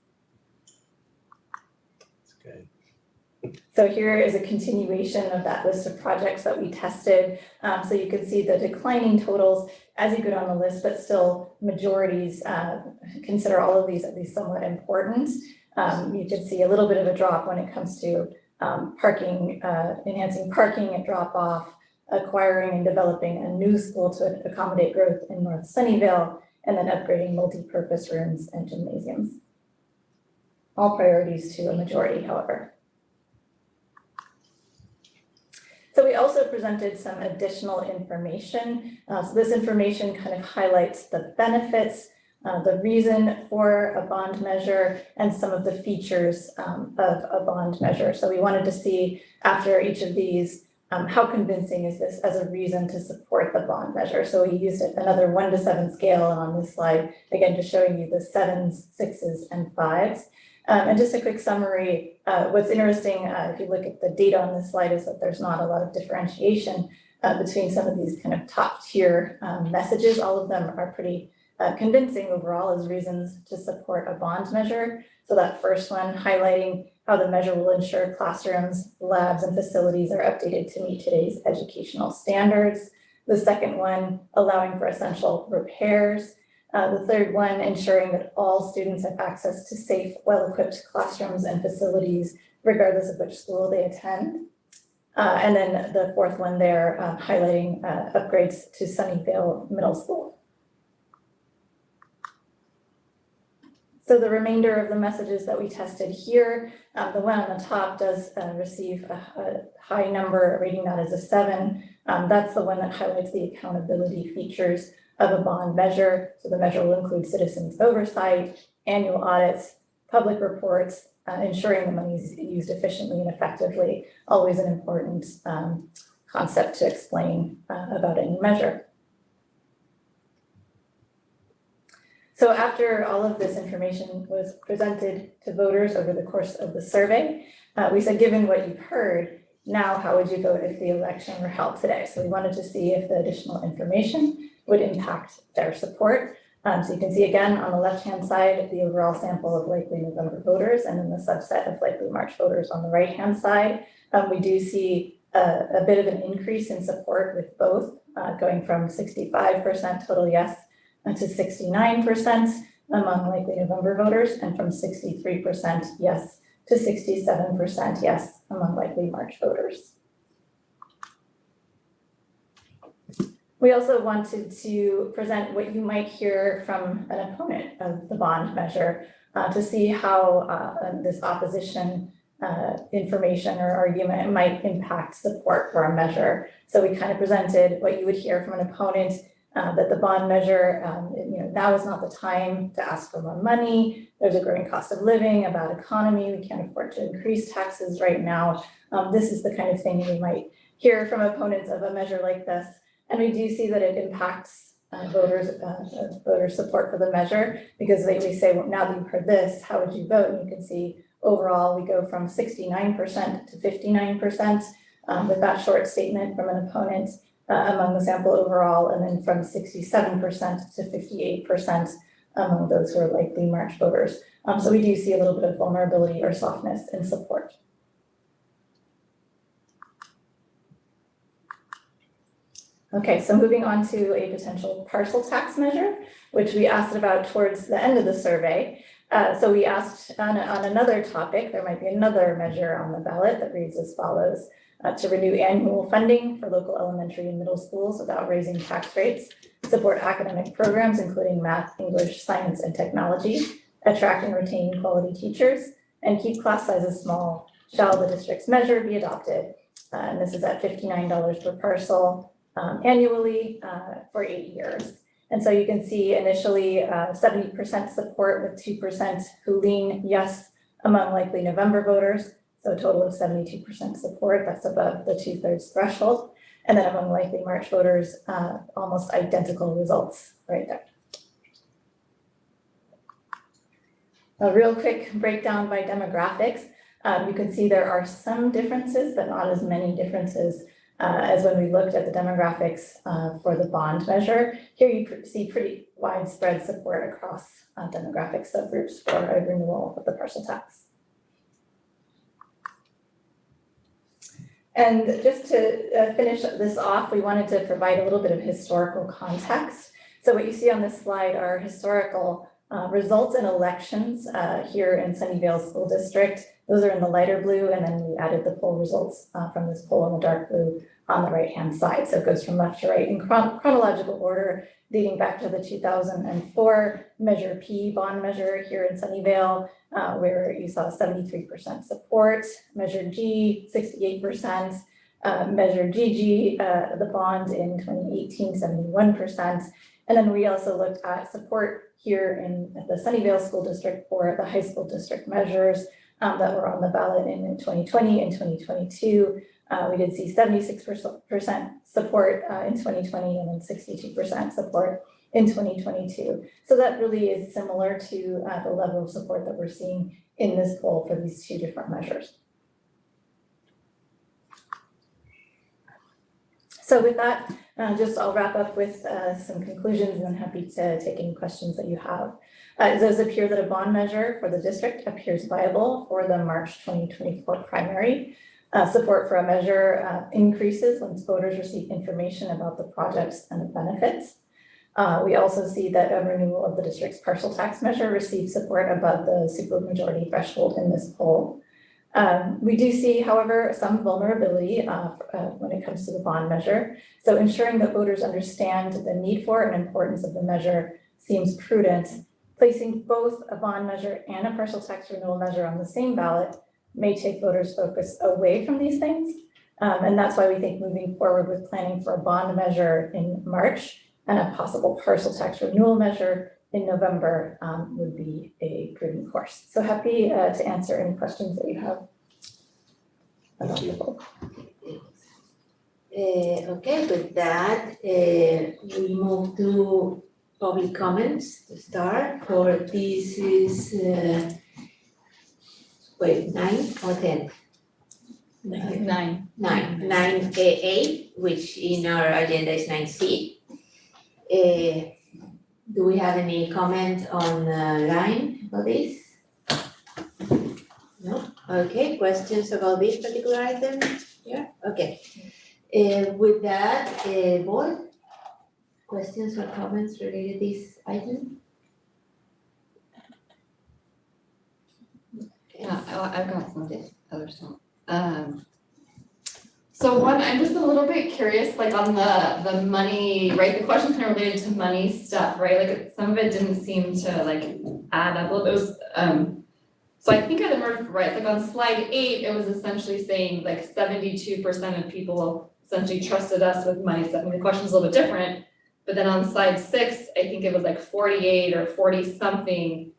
Good. So here is a continuation of that list of projects that we tested. So you can see the declining totals as you go down the list, but still majorities consider all of these at least somewhat important. You can see a little bit of a drop when it comes to parking, enhancing parking at drop-off, acquiring and developing a new school to accommodate growth in North Sunnyvale, and then upgrading multi-purpose rooms and gymnasiums. All priorities to a majority, however. So we also presented some additional information. So this information kind of highlights the benefits, the reason for a bond measure, and some of the features of a bond measure. So we wanted to see after each of these, how convincing is this as a reason to support the bond measure? So we used another 1 to 7 scale on this slide, again, just showing you the 7s, 6s, and 5s. And just a quick summary, what's interesting, if you look at the data on this slide, is that there's not a lot of differentiation between some of these kind of top tier messages. All of them are pretty convincing overall as reasons to support a bond measure. So that first one, highlighting how the measure will ensure classrooms, labs, and facilities are updated to meet today's educational standards. The second one, allowing for essential repairs. The third one, ensuring that all students have access to safe, well-equipped classrooms and facilities, regardless of which school they attend. And then the fourth one there, highlighting upgrades to Sunnyvale Middle School. So the remainder of the messages that we tested here, the one on the top does receive a high number, rating that as a 7. That's the one that highlights the accountability features of a bond measure. So the measure will include citizens' oversight, annual audits, public reports, ensuring the money is used efficiently and effectively, always an important concept to explain about any measure. So after all of this information was presented to voters over the course of the survey, we said, given what you've heard, Now, how would you vote if the election were held today? So we wanted to see if the additional information would impact their support. So you can see again on the left-hand side, the overall sample of likely November voters, and then the subset of likely March voters on the right-hand side. We do see a bit of an increase in support with both, going from 65% total yes to 69% among likely November voters, and from 63% yes to 67% yes among likely March voters. We also wanted to present what you might hear from an opponent of the bond measure to see how this opposition information or argument might impact support for a measure. So we kind of presented what you would hear from an opponent, that the bond measure, now is not the time to ask for more money. There's a growing cost of living, a bad economy. We can't afford to increase taxes right now. This is the kind of thing we might hear from opponents of a measure like this. And we do see that it impacts voter support for the measure, because they say, well, now that you've heard this, how would you vote? And you can see overall, we go from 69% to 59% with that short statement from an opponent among the sample overall, and then from 67% to 58% among those who are likely March voters. So we do see a little bit of vulnerability or softness in support. Okay, so moving on to a potential partial tax measure, which we asked about towards the end of the survey. So we asked on another topic, there might be another measure on the ballot that reads as follows: to renew annual funding for local elementary and middle schools without raising tax rates, support academic programs including math, English, science, and technology, attract and retain quality teachers, and keep class sizes small. Shall the district's measure be adopted? And this is at $59 per parcel annually for 8 years. And so you can see initially 70% support with 2% who lean yes among likely November voters. So a total of 72% support, that's above the 2/3 threshold. And then among likely March voters, almost identical results right there. A real quick breakdown by demographics. You can see there are some differences, but not as many differences as when we looked at the demographics for the bond measure. Here you see pretty widespread support across demographic subgroups for a renewal of the partial tax. And just to finish this off, we wanted to provide a little bit of historical context. So what you see on this slide are historical results in elections here in Sunnyvale School District. Those are in the lighter blue, and then we added the poll results from this poll in the dark blue on the right-hand side. So it goes from left to right in chronological order, dating back to the 2004 Measure P bond measure here in Sunnyvale, where you saw 73% support, Measure G, 68%, Measure GG, the bond in 2018, 71%. And then we also looked at support here in the Sunnyvale School District for the high school district measures that were on the ballot in 2020 and 2022. We did see 76% support in 2020 and then 62% support in 2022. So that really is similar to the level of support that we're seeing in this poll for these two different measures. So with that, I'll wrap up with some conclusions, and I'm happy to take any questions that you have. It does appear that a bond measure for the district appears viable for the March 2024 primary. Support for a measure increases once voters receive information about the projects and the benefits. We also see that a renewal of the district's partial tax measure receives support above the supermajority threshold in this poll. We do see, however, some vulnerability when it comes to the bond measure. So ensuring that voters understand the need for and importance of the measure seems prudent. Placing both a bond measure and a partial tax renewal measure on the same ballot may take voters' focus away from these things. And that's why we think moving forward with planning for a bond measure in March and a possible partial tax renewal measure in November would be a prudent course. So happy to answer any questions that you have about the poll. Okay, with that, we move to public comments to start. For this is, 9 or 10? Nine. Nine A, which in our agenda is 9C. Do we have any comment on line about this? No? Okay, questions about this particular item? Yeah, okay. With that, board, questions or comments related to this item? I've got some other stuff. So one, I'm just a little bit curious, like on the money, right? The question kind of related to money stuff, right? Like some of it didn't seem to like add up a little bit. It was, so I think I remember right, like on slide 8, it was essentially saying like 72% of people essentially trusted us with money stuff. I mean, the question's a little bit different, but then on slide 6, I think it was like 48 or 40 something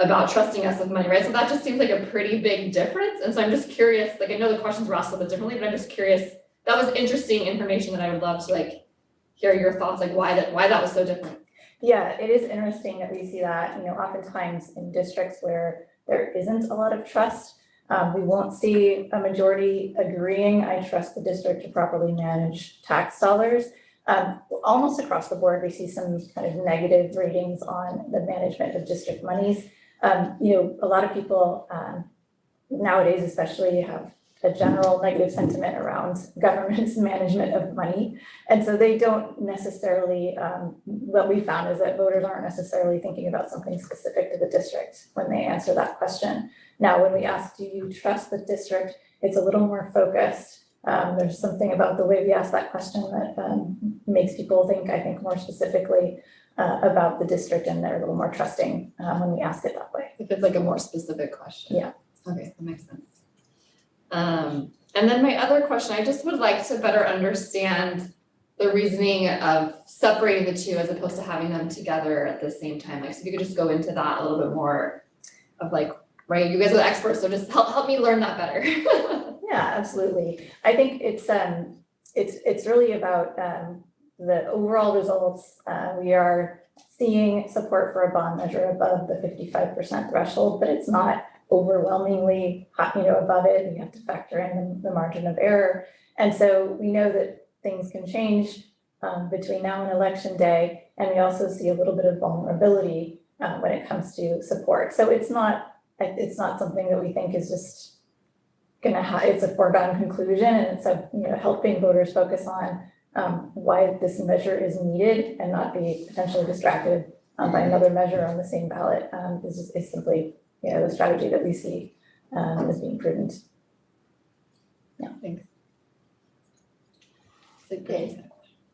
about trusting us with money, right? So that just seems like a pretty big difference. And so I'm just curious, like I know the questions were asked a little bit differently, but I'm just curious. That was interesting information that I would love to like hear your thoughts, like why that was so different. Yeah, it is interesting that we see that, you know, oftentimes in districts where there isn't a lot of trust, we won't see a majority agreeing, I trust the district to properly manage tax dollars. Almost across the board, we see some kind of negative ratings on the management of district monies. You know, a lot of people nowadays especially have a general negative sentiment around government's management of money. And so they don't necessarily, what we found is that voters aren't necessarily thinking about something specific to the district when they answer that question. Now, when we ask, do you trust the district? It's a little more focused. There's something about the way we ask that question that makes people think, I think, more specifically about the district, and they're a little more trusting when we ask it that way. If it's like a more specific question. Yeah. Okay, that makes sense. And then my other question, I just would like to better understand the reasoning of separating the two as opposed to having them together at the same time. Like, so if you could just go into that a little bit more of like, right, you guys are the experts, so just help me learn that better. Yeah, absolutely. I think it's really about the overall results. We are seeing support for a bond measure above the 55% threshold, but it's not overwhelmingly above it. We have to factor in the margin of error. And so we know that things can change between now and election day. And we also see a little bit of vulnerability when it comes to support. So it's not something that we think is just it's a foregone conclusion, and it's helping voters focus on why this measure is needed and not be potentially distracted by another measure on the same ballot is simply the strategy that we see as being prudent. Yeah, thanks. Okay.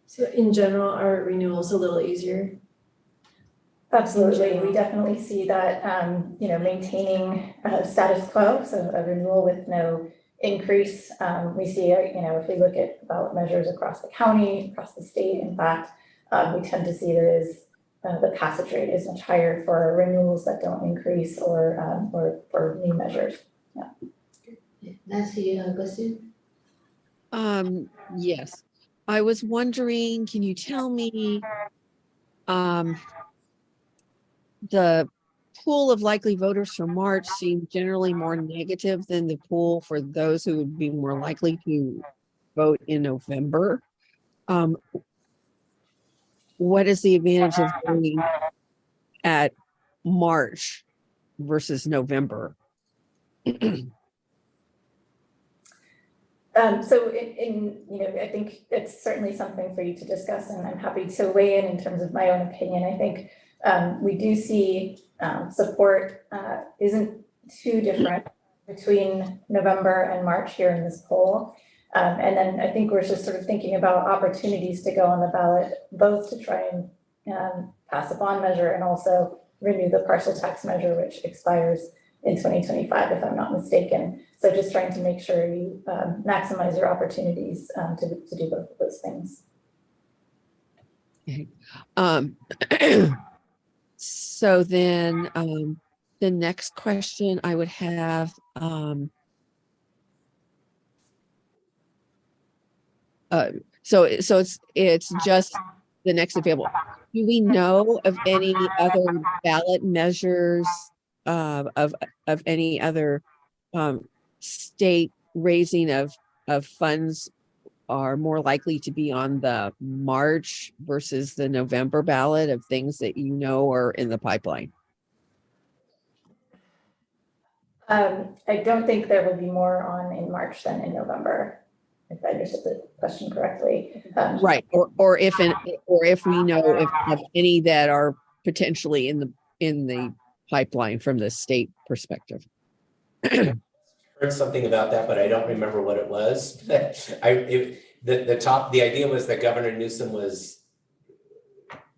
So in general, are renewals a little easier? Absolutely, we definitely see that maintaining status quo, so a renewal with no increase. We see if we look at ballot measures across the county, across the state, in fact, we tend to see there is the passage rate is much higher for renewals that don't increase or for new measures. Yeah. Nancy, you have a question? Yes, I was wondering, can you tell me the pool of likely voters for March seemed generally more negative than the pool for those who would be more likely to vote in November. What is the advantage of voting at March versus November? So I think it's certainly something for you to discuss, and I'm happy to weigh in terms of my own opinion. I think we do see support isn't too different between November and March here in this poll. And then I think we're just sort of thinking about opportunities to go on the ballot, both to try and pass a bond measure and also renew the partial tax measure, which expires in 2025, if I'm not mistaken. So just trying to make sure you maximize your opportunities to do both of those things. Okay. So then the next question I would have, so it's just the next available. Do we know of any other ballot measures of any other state raising of funds are more likely to be on the March versus the November ballot of things that you know are in the pipeline? I don't think there will be more on in March than in November, if I understood the question correctly. Right, or if we know if of any that are potentially in the pipeline from the state perspective. Heard something about that, but I don't remember what it was. The idea was that Governor Newsom was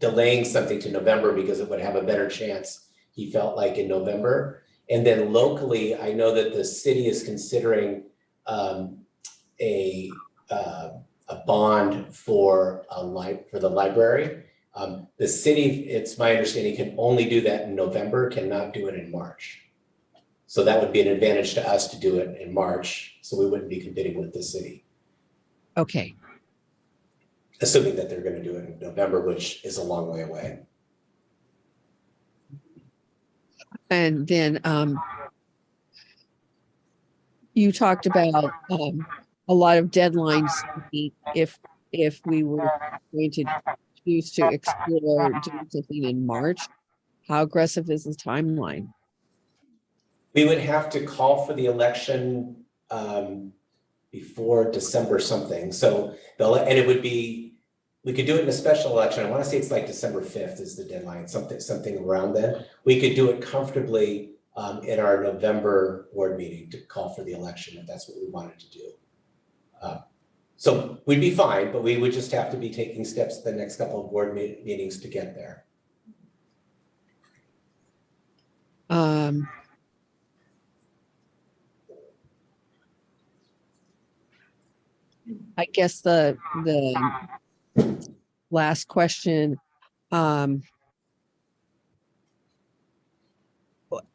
delaying something to November because it would have a better chance, he felt like, in November. And then locally, I know that the city is considering a bond for the library. The city, it's my understanding, can only do that in November, cannot do it in March. So that would be an advantage to us to do it in March, so we wouldn't be competing with the city. Okay. Assuming that they're going to do it in November, which is a long way away. And then you talked about a lot of deadlines if we were going to choose to explore doing something in March. How aggressive is the timeline? We would have to call for the election before December something. So and it would be, we could do it in a special election. I want to say it's like December 5th is the deadline, something around then. We could do it comfortably in our November board meeting to call for the election if that's what we wanted to do. So we'd be fine, but we would just have to be taking steps the next couple of board meetings to get there. I guess the last question,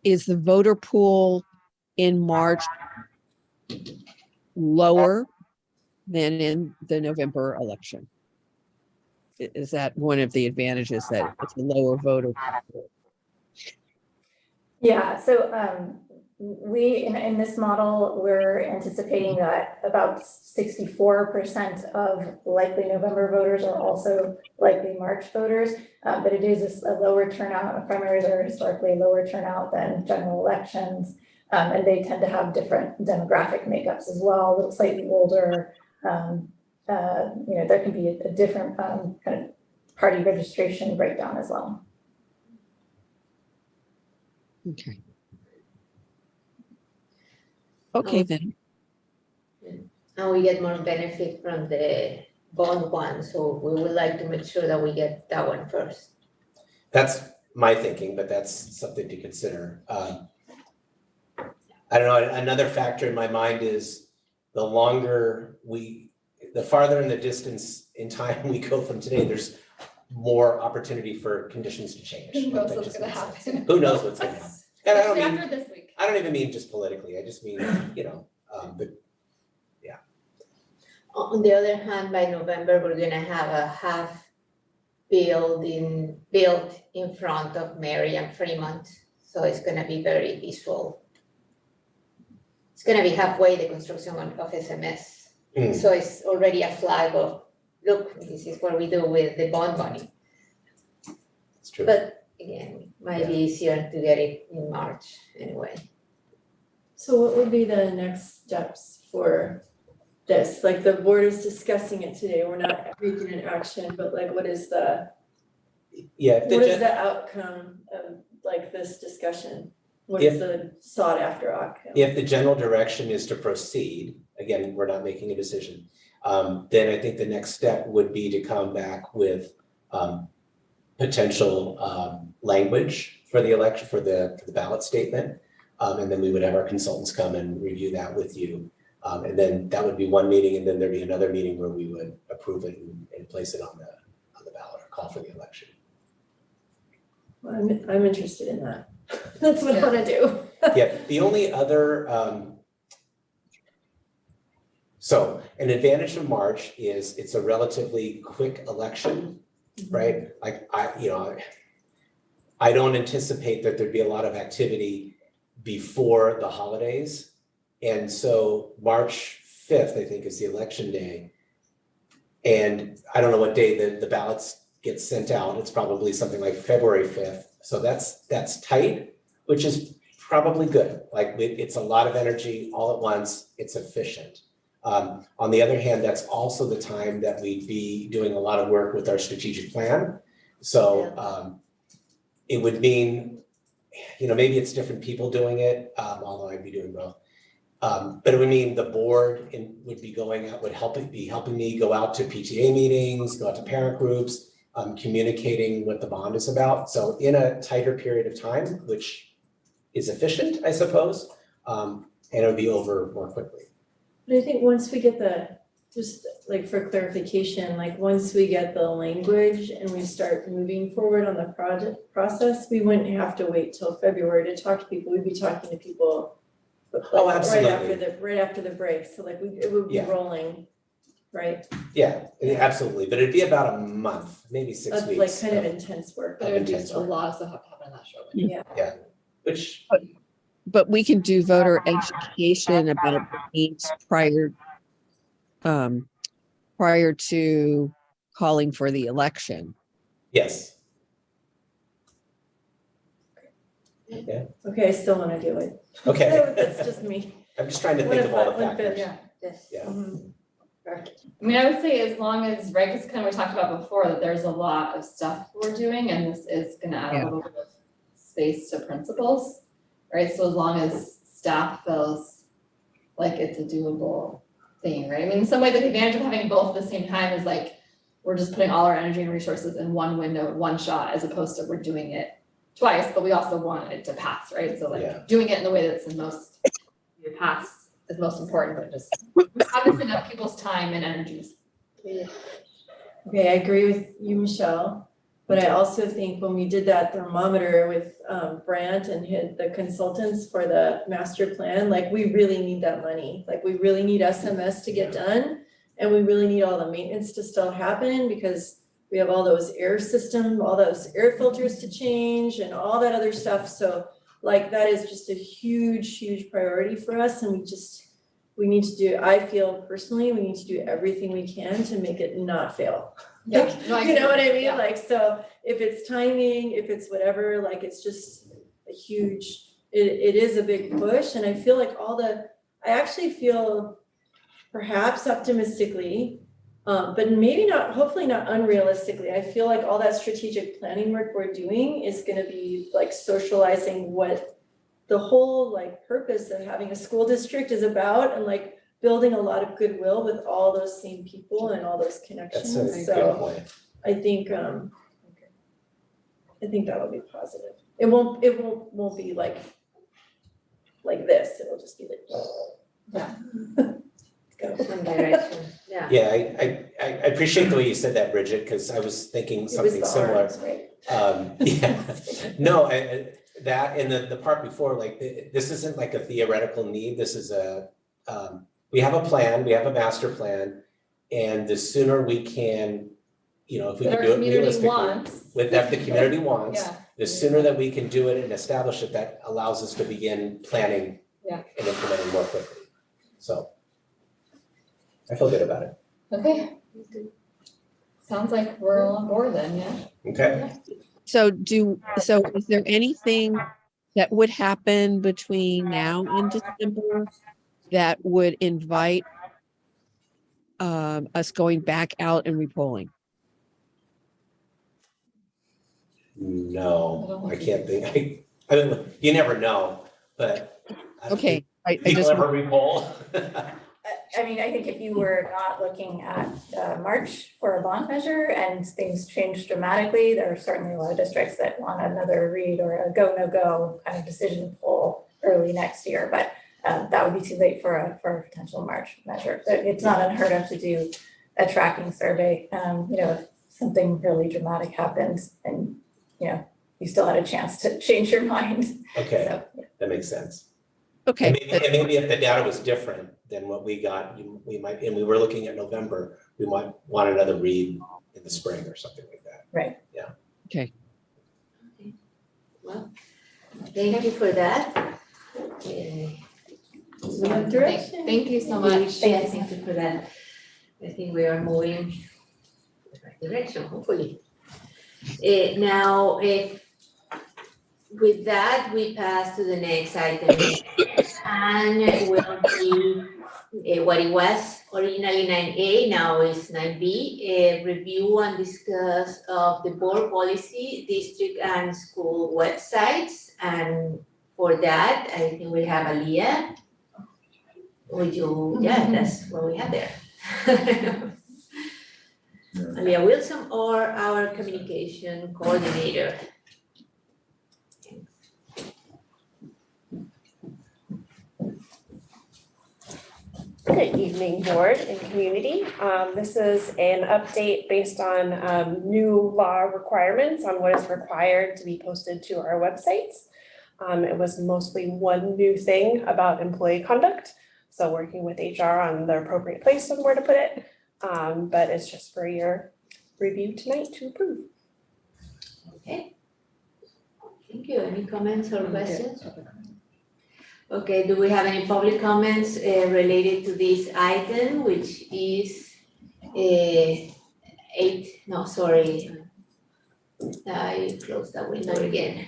is the voter pool in March lower than in the November election? Is that one of the advantages, that it's a lower voter pool? Yeah, so we, in this model, we're anticipating that about 64% of likely November voters are also likely March voters, but it is a lower turnout. Primaries are historically lower turnout than general elections, and they tend to have different demographic makeups as well, a little slightly older. There can be a different kind of party registration breakdown as well. Okay. Okay, then. And we get more benefit from the bond one, so we would like to make sure that we get that one first. That's my thinking, but that's something to consider. I don't know, another factor in my mind is the farther in the distance in time we go from today, there's more opportunity for conditions to change. Who knows what's gonna happen? Who knows what's gonna happen? And After this week. I don't even mean just politically, I just mean, yeah. On the other hand, by November, we're gonna have a half building built in front of Mary and Fremont. So it's gonna be very visual. It's gonna be halfway the construction of SMS. So it's already a flag of, look, this is what we do with the bond money. It's true. But again, might be easier to get it in March anyway. So what would be the next steps for this? Like, the board is discussing it today, we're not taking an action, but like, what is the outcome of like this discussion? What is the sought after outcome? If the general direction is to proceed, again, we're not making a decision, then I think the next step would be to come back with potential language for the election, for the ballot statement. And then we would have our consultants come and review that with you. And then that would be one meeting, and then there'd be another meeting where we would approve it and place it on the ballot or call for the election. Well, I'm interested in that. That's what I want to do. Yeah, the only other, so an advantage of March is it's a relatively quick election, right? Like I don't anticipate that there'd be a lot of activity before the holidays. And so March 5th, I think, is the election day. And I don't know what day the ballots get sent out. It's probably something like February 5th. So that's tight, which is probably good. Like it's a lot of energy all at once. It's efficient. On the other hand, that's also the time that we'd be doing a lot of work with our strategic plan. So it would mean, maybe it's different people doing it, although I'd be doing both. But it would mean the board would be going out, would be helping me go out to PTA meetings, go out to parent groups, communicating what the bond is about. So in a tighter period of time, which is efficient, I suppose, and it would be over more quickly. But I think once we get just like for clarification, like once we get the language and we start moving forward on the project process, we wouldn't have to wait till February to talk to people. We'd be talking to people like Absolutely. right after the break. So like it would be rolling, right? Yeah, absolutely. But it'd be about a month, maybe 6 Of weeks. like kind of intense work. But it would be a lot of stuff happening on that show. Yeah. Yeah, which. But we can do voter education about the needs prior to calling for the election. Yes. Okay, I still want to do it. Okay. That's just me. I'm just trying to think of all the factors. Yeah. Mm-hmm. I mean, I would say as long as, right, because kind of we talked about before that there's a lot of stuff we're doing and this is gonna add a little bit of space to principals, right? So as long as staff feels like it's a doable thing, right? I mean, in some ways, the advantage of having both at the same time is like, we're just putting all our energy and resources in one window, one shot, as opposed to we're doing it twice, but we also want it to pass, right? So like doing it in the way that's the most, your pass is most important, but just obviously enough people's time and energies. Okay, I agree with you, Michelle, but I also think when we did that thermometer with Brandt and the consultants for the master plan, like we really need that money. Like we really need SMS to get done, and we really need all the maintenance to still happen because we have all those air filters to change and all that other stuff. So like that is just a huge, huge priority for us, and we need to do, I feel personally, we need to do everything we can to make it not fail. Yeah, Like, no, I you know what I mean? yeah. Like, so if it's timing, if it's whatever, like it's just a huge, it is a big push. And I feel like I actually feel perhaps optimistically, but maybe not, hopefully not unrealistically. I feel like all that strategic planning work we're doing is gonna be like socializing what the whole like purpose of having a school district is about, and like building a lot of goodwill with all those same people and all those connections. That's a good So point. I think that'll be positive. It won't be like this. It'll just be like go some direction. Yeah. Yeah, I appreciate the way you said that, Bridget, because I was thinking something similar. Yeah, no, that and the part before, like this isn't like a theoretical need. This is we have a plan, we have a master plan, and the sooner we can, if we can do it realistically, with that the community wants, the sooner that we can do it and establish it, that allows us to begin planning and implementing more quickly. So I feel good about it. Okay. Sounds like we're all on board then, yeah? Okay. So is there anything that would happen between now and December that would invite us going back out and repolling? No, I can't think. I mean, you never know, but. Okay, I people just. ever repoll? I mean, I think if you were not looking at March for a bond measure and things change dramatically, there are certainly a lot of districts that want another read or a go, no go kind of decision poll early next year, but that would be too late for a potential March measure. It's not unheard of to do a tracking survey, if something really dramatic happens and, you still had a chance to change your mind. Okay, So, that makes sense. Okay. And maybe if the data was different than what we got, we might, and we were looking at November, we might want another read in the spring or something like that. Right. Yeah. Okay. Well, thank you for that. so We have direction. Thank you so much. Yes, thank you for that. I think we are moving in the right direction, hopefully. Now, with that, we pass to the next item. And will be what it was originally 9A, now is 9B, review and discuss of the board policy, district and school websites. And for that, I think we have Aliyah. Would you, yeah, that's what we have there. Aliyah Wilson or our communication coordinator. Good evening, board and community. This is an update based on new law requirements on what is required to be posted to our websites. It was mostly one new thing about employee conduct, so working with HR on the appropriate place and where to put it. But it's just for your review tonight to approve. Okay. Thank you. Any comments or questions? Okay, do we have any public comments related to this item, which is I closed that window again.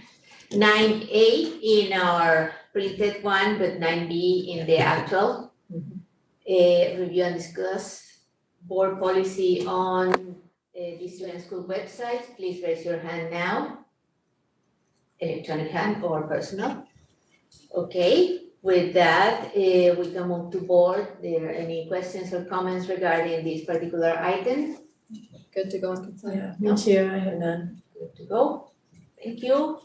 9A in our printed one, but 9B in the actual. Review and discuss board policy on district and school websites. Please raise your hand now. Electronic hand or personal. Okay, with that, we can move to board. There are any questions or comments regarding this particular item? Good to go on consent. Yeah, me too, I have none. Good to go. Thank you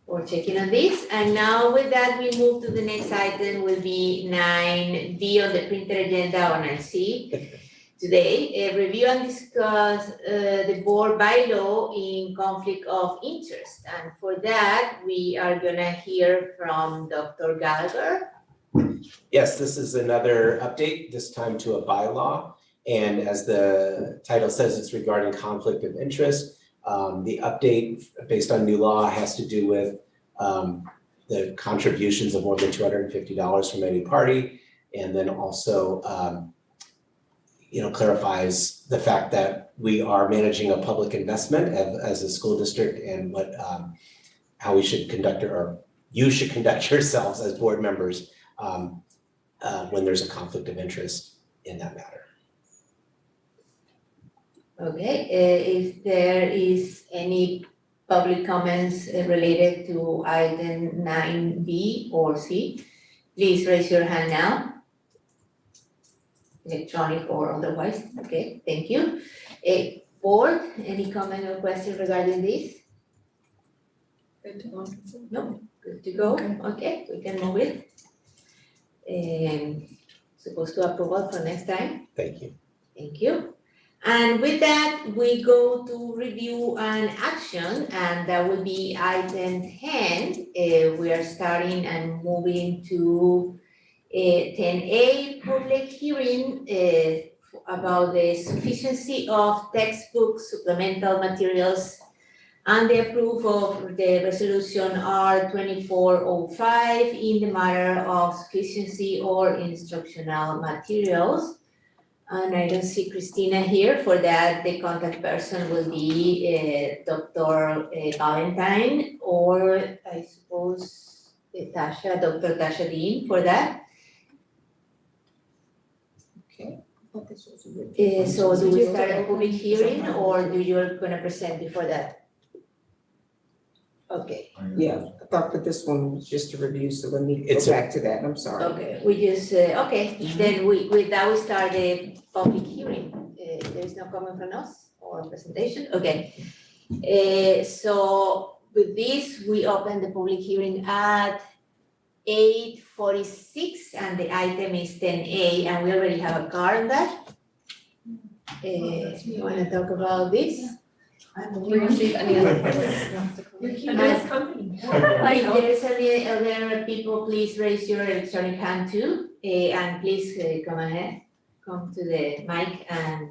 for checking on this. And now with that, we move to the next item will be 9D on the printed agenda on 9C. Today, review and discuss the board bylaw in conflict of interest. And for that, we are gonna hear from Dr. Gallagher. Yes, this is another update, this time to a bylaw. And as the title says, it's regarding conflict of interest. The update based on new law has to do with the contributions of more than $250 from any party. And then also, clarifies the fact that we are managing a public investment as a school district and what, how we should conduct or you should conduct yourselves as board members when there's a conflict of interest in that matter. Okay, if there is any public comments related to item 9B or C, please raise your hand now. Electronic or otherwise, okay, thank you. Board, any comment or question regarding this? Good to go on consent. No, good to go, okay, we can move it. Supposed to approval for next time? Thank you. Thank you. And with that, we go to review and action, and that will be item 10. We are starting and moving to 10A, public hearing about the sufficiency of textbook supplemental materials and the approval of the resolution R2405 in the matter of sufficiency or instructional materials. And I don't see Christina here. For that, the contact person will be Dr. Valentine, or I suppose Tasha, Dr. Tasha Dean for that. Okay. So do we start a public hearing or do you're gonna present before that? Okay. Yeah, I thought that this one was just a review, so let me It's go a- back to that, I'm sorry. Okay, we just, okay, then with that, we start the public hearing. There is no comment from us or presentation, okay. So with this, we open the public hearing at 8:46 and the item is 10A and we already have a card on that. You wanna talk about this? We receive any other questions? You're keeping us company. If there's any other people, please raise your electronic hand too, and please come ahead, come to the mic and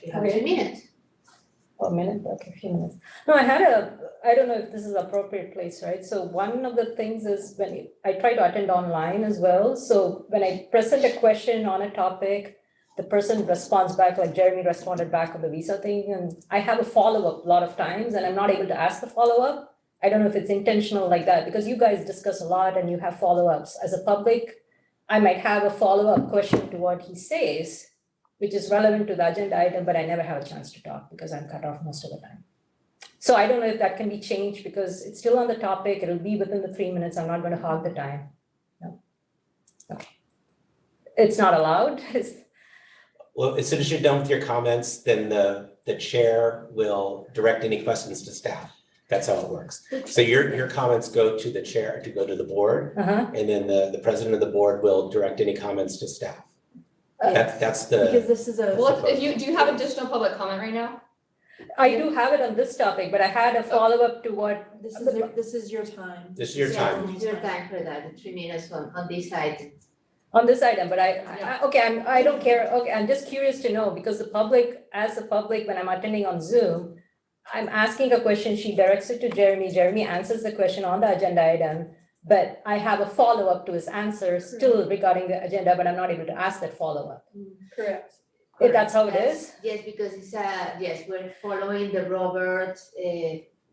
you have 2 minutes. a minute, okay, a few minutes. No, I don't know if this is appropriate place, right? So one of the things is when I try to attend online as well. So when I present a question on a topic, the person responds back, like Jeremy responded back on the visa thing, and I have a follow-up a lot of times and I'm not able to ask the follow-up. I don't know if it's intentional like that, because you guys discuss a lot and you have follow-ups. As a public, I might have a follow-up question to what he says, which is relevant to the agenda item, but I never have a chance to talk because I'm cut off most of the time. So I don't know if that can be changed because it's still on the topic. It'll be within the 3 minutes. I'm not going to hog the time. No. Okay. It's not allowed. Well, as soon as you're done with your comments, then the chair will direct any questions to staff. That's how it works. So your comments go to the chair, to go to the board, and then the president of the board will direct any comments to staff. That's the. Because this is a. Well, do you have additional public comment right now? I do have it on this topic, but I had a follow-up to what. This is your time. This is your time. It's your time for that, 3 minutes on this side. On this item, but I don't care. Okay, I'm just curious to know because the public, as a public, when I'm attending on Zoom, I'm asking a question, she directs it to Jeremy, Jeremy answers the question on the agenda item, but I have a follow-up to his answer still regarding the agenda, but I'm not able to ask that follow-up. Correct. If that's how it is? Yes, because it's yes, we're following the Roberts.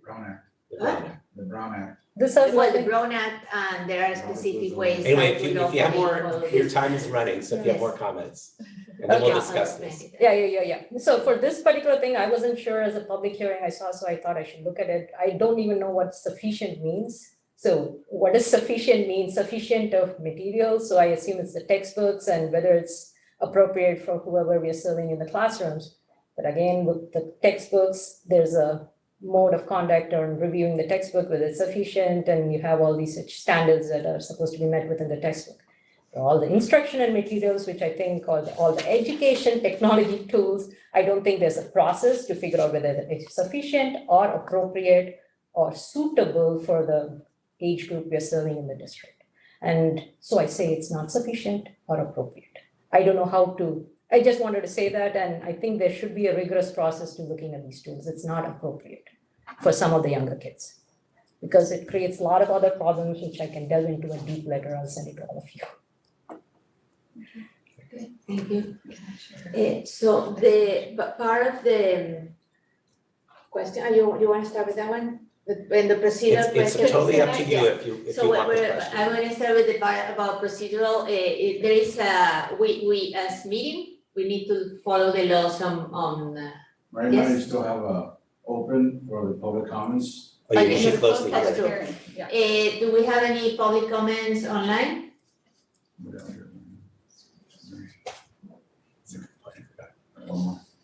Brown Act. What? The Brown Act. This is well, the Brown Act, and there are specific ways. Anyway, if you have more, your time is running, so if you have more comments, and then we'll discuss this. Yeah. So for this particular thing, I wasn't sure as a public hearing I saw, so I thought I should look at it. I don't even know what sufficient means. So what does sufficient mean? Sufficient of materials, so I assume it's the textbooks and whether it's appropriate for whoever we are serving in the classrooms. But again, with the textbooks, there's a mode of conduct on reviewing the textbook, whether it's sufficient, and you have all these such standards that are supposed to be met within the textbook. All the instruction and materials, which I think are all the education technology tools, I don't think there's a process to figure out whether it's sufficient or appropriate or suitable for the age group we're serving in the district. And so I say it's not sufficient or appropriate. I don't know how to, I just wanted to say that, and I think there should be a rigorous process to looking at these tools. It's not appropriate for some of the younger kids because it creates a lot of other problems, which I can delve into a deep letter. I'll send it to all of you. Okay, thank you. So part of the question, you want to start with that one? When the procedural question. It's totally up to you if you want the question. I'm going to start with the part about procedural. There is we as meeting, we need to follow the laws on. Right now, you still have open for the public comments. Oh, you should close the That's hearing. true. Do we have any public comments online?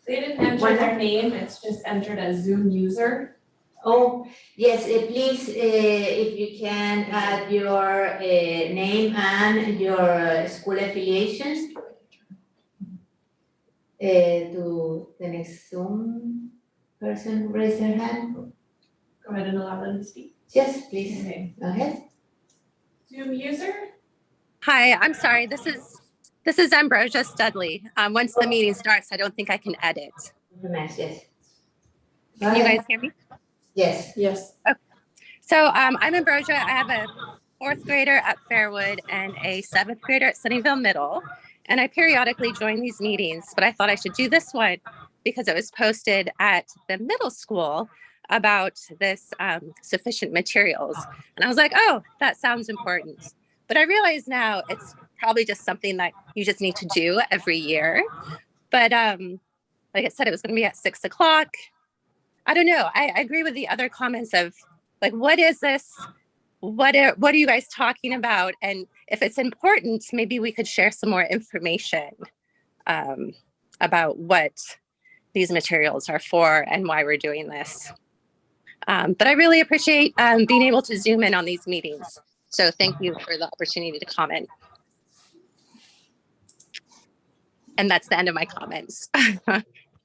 They didn't enter their name, it's just entered as Zoom user. Oh, yes, please, if you can add your name and your school affiliations to the next Zoom person, raise their hand. Go ahead and allow them to speak. Yes, please, Okay. go ahead. Zoom user? Hi, I'm sorry, this is Ambrosia Studley. Once the meeting starts, I don't think I can edit. Yes. Can you guys hear me? Yes. Yes. Okay. So I'm Ambrosia. I have a 4th grader at Fairwood and a 7th grader at Sunnyvale Middle. And I periodically join these meetings, but I thought I should do this one because it was posted at the middle school about this sufficient materials. And I was like, oh, that sounds important. But I realize now it's probably just something that you just need to do every year. But like I said, it was going to be at 6 o'clock. I don't know. I agree with the other comments of like, what is this? What are you guys talking about? And if it's important, maybe we could share some more information about what these materials are for and why we're doing this. But I really appreciate being able to zoom in on these meetings. So thank you for the opportunity to comment. And that's the end of my comments.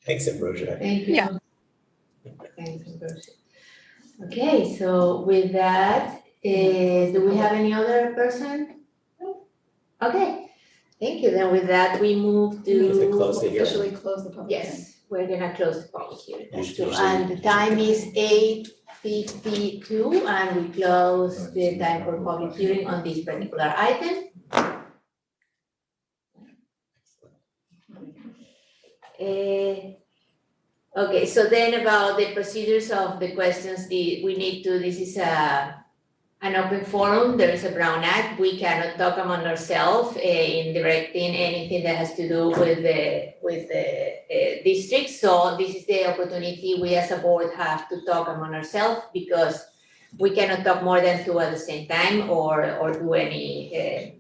Thanks, Ambrosia. Thank you. Yeah. Thanks, Ambrosia. Okay, so with that, do we have any other person? Okay, thank you. Then with that, we move to Close the hearing. Officially close the public hearing. yes, we're gonna close the public hearing. And the time is 8:52, and we close the time for public hearing on this particular item. Okay, so then about the procedures of the questions, this is an open forum, there is a Brown Act, we cannot talk among ourselves in directing anything that has to do with the district. So this is the opportunity we as a board have to talk among ourselves, because we cannot talk more than two at the same time or do any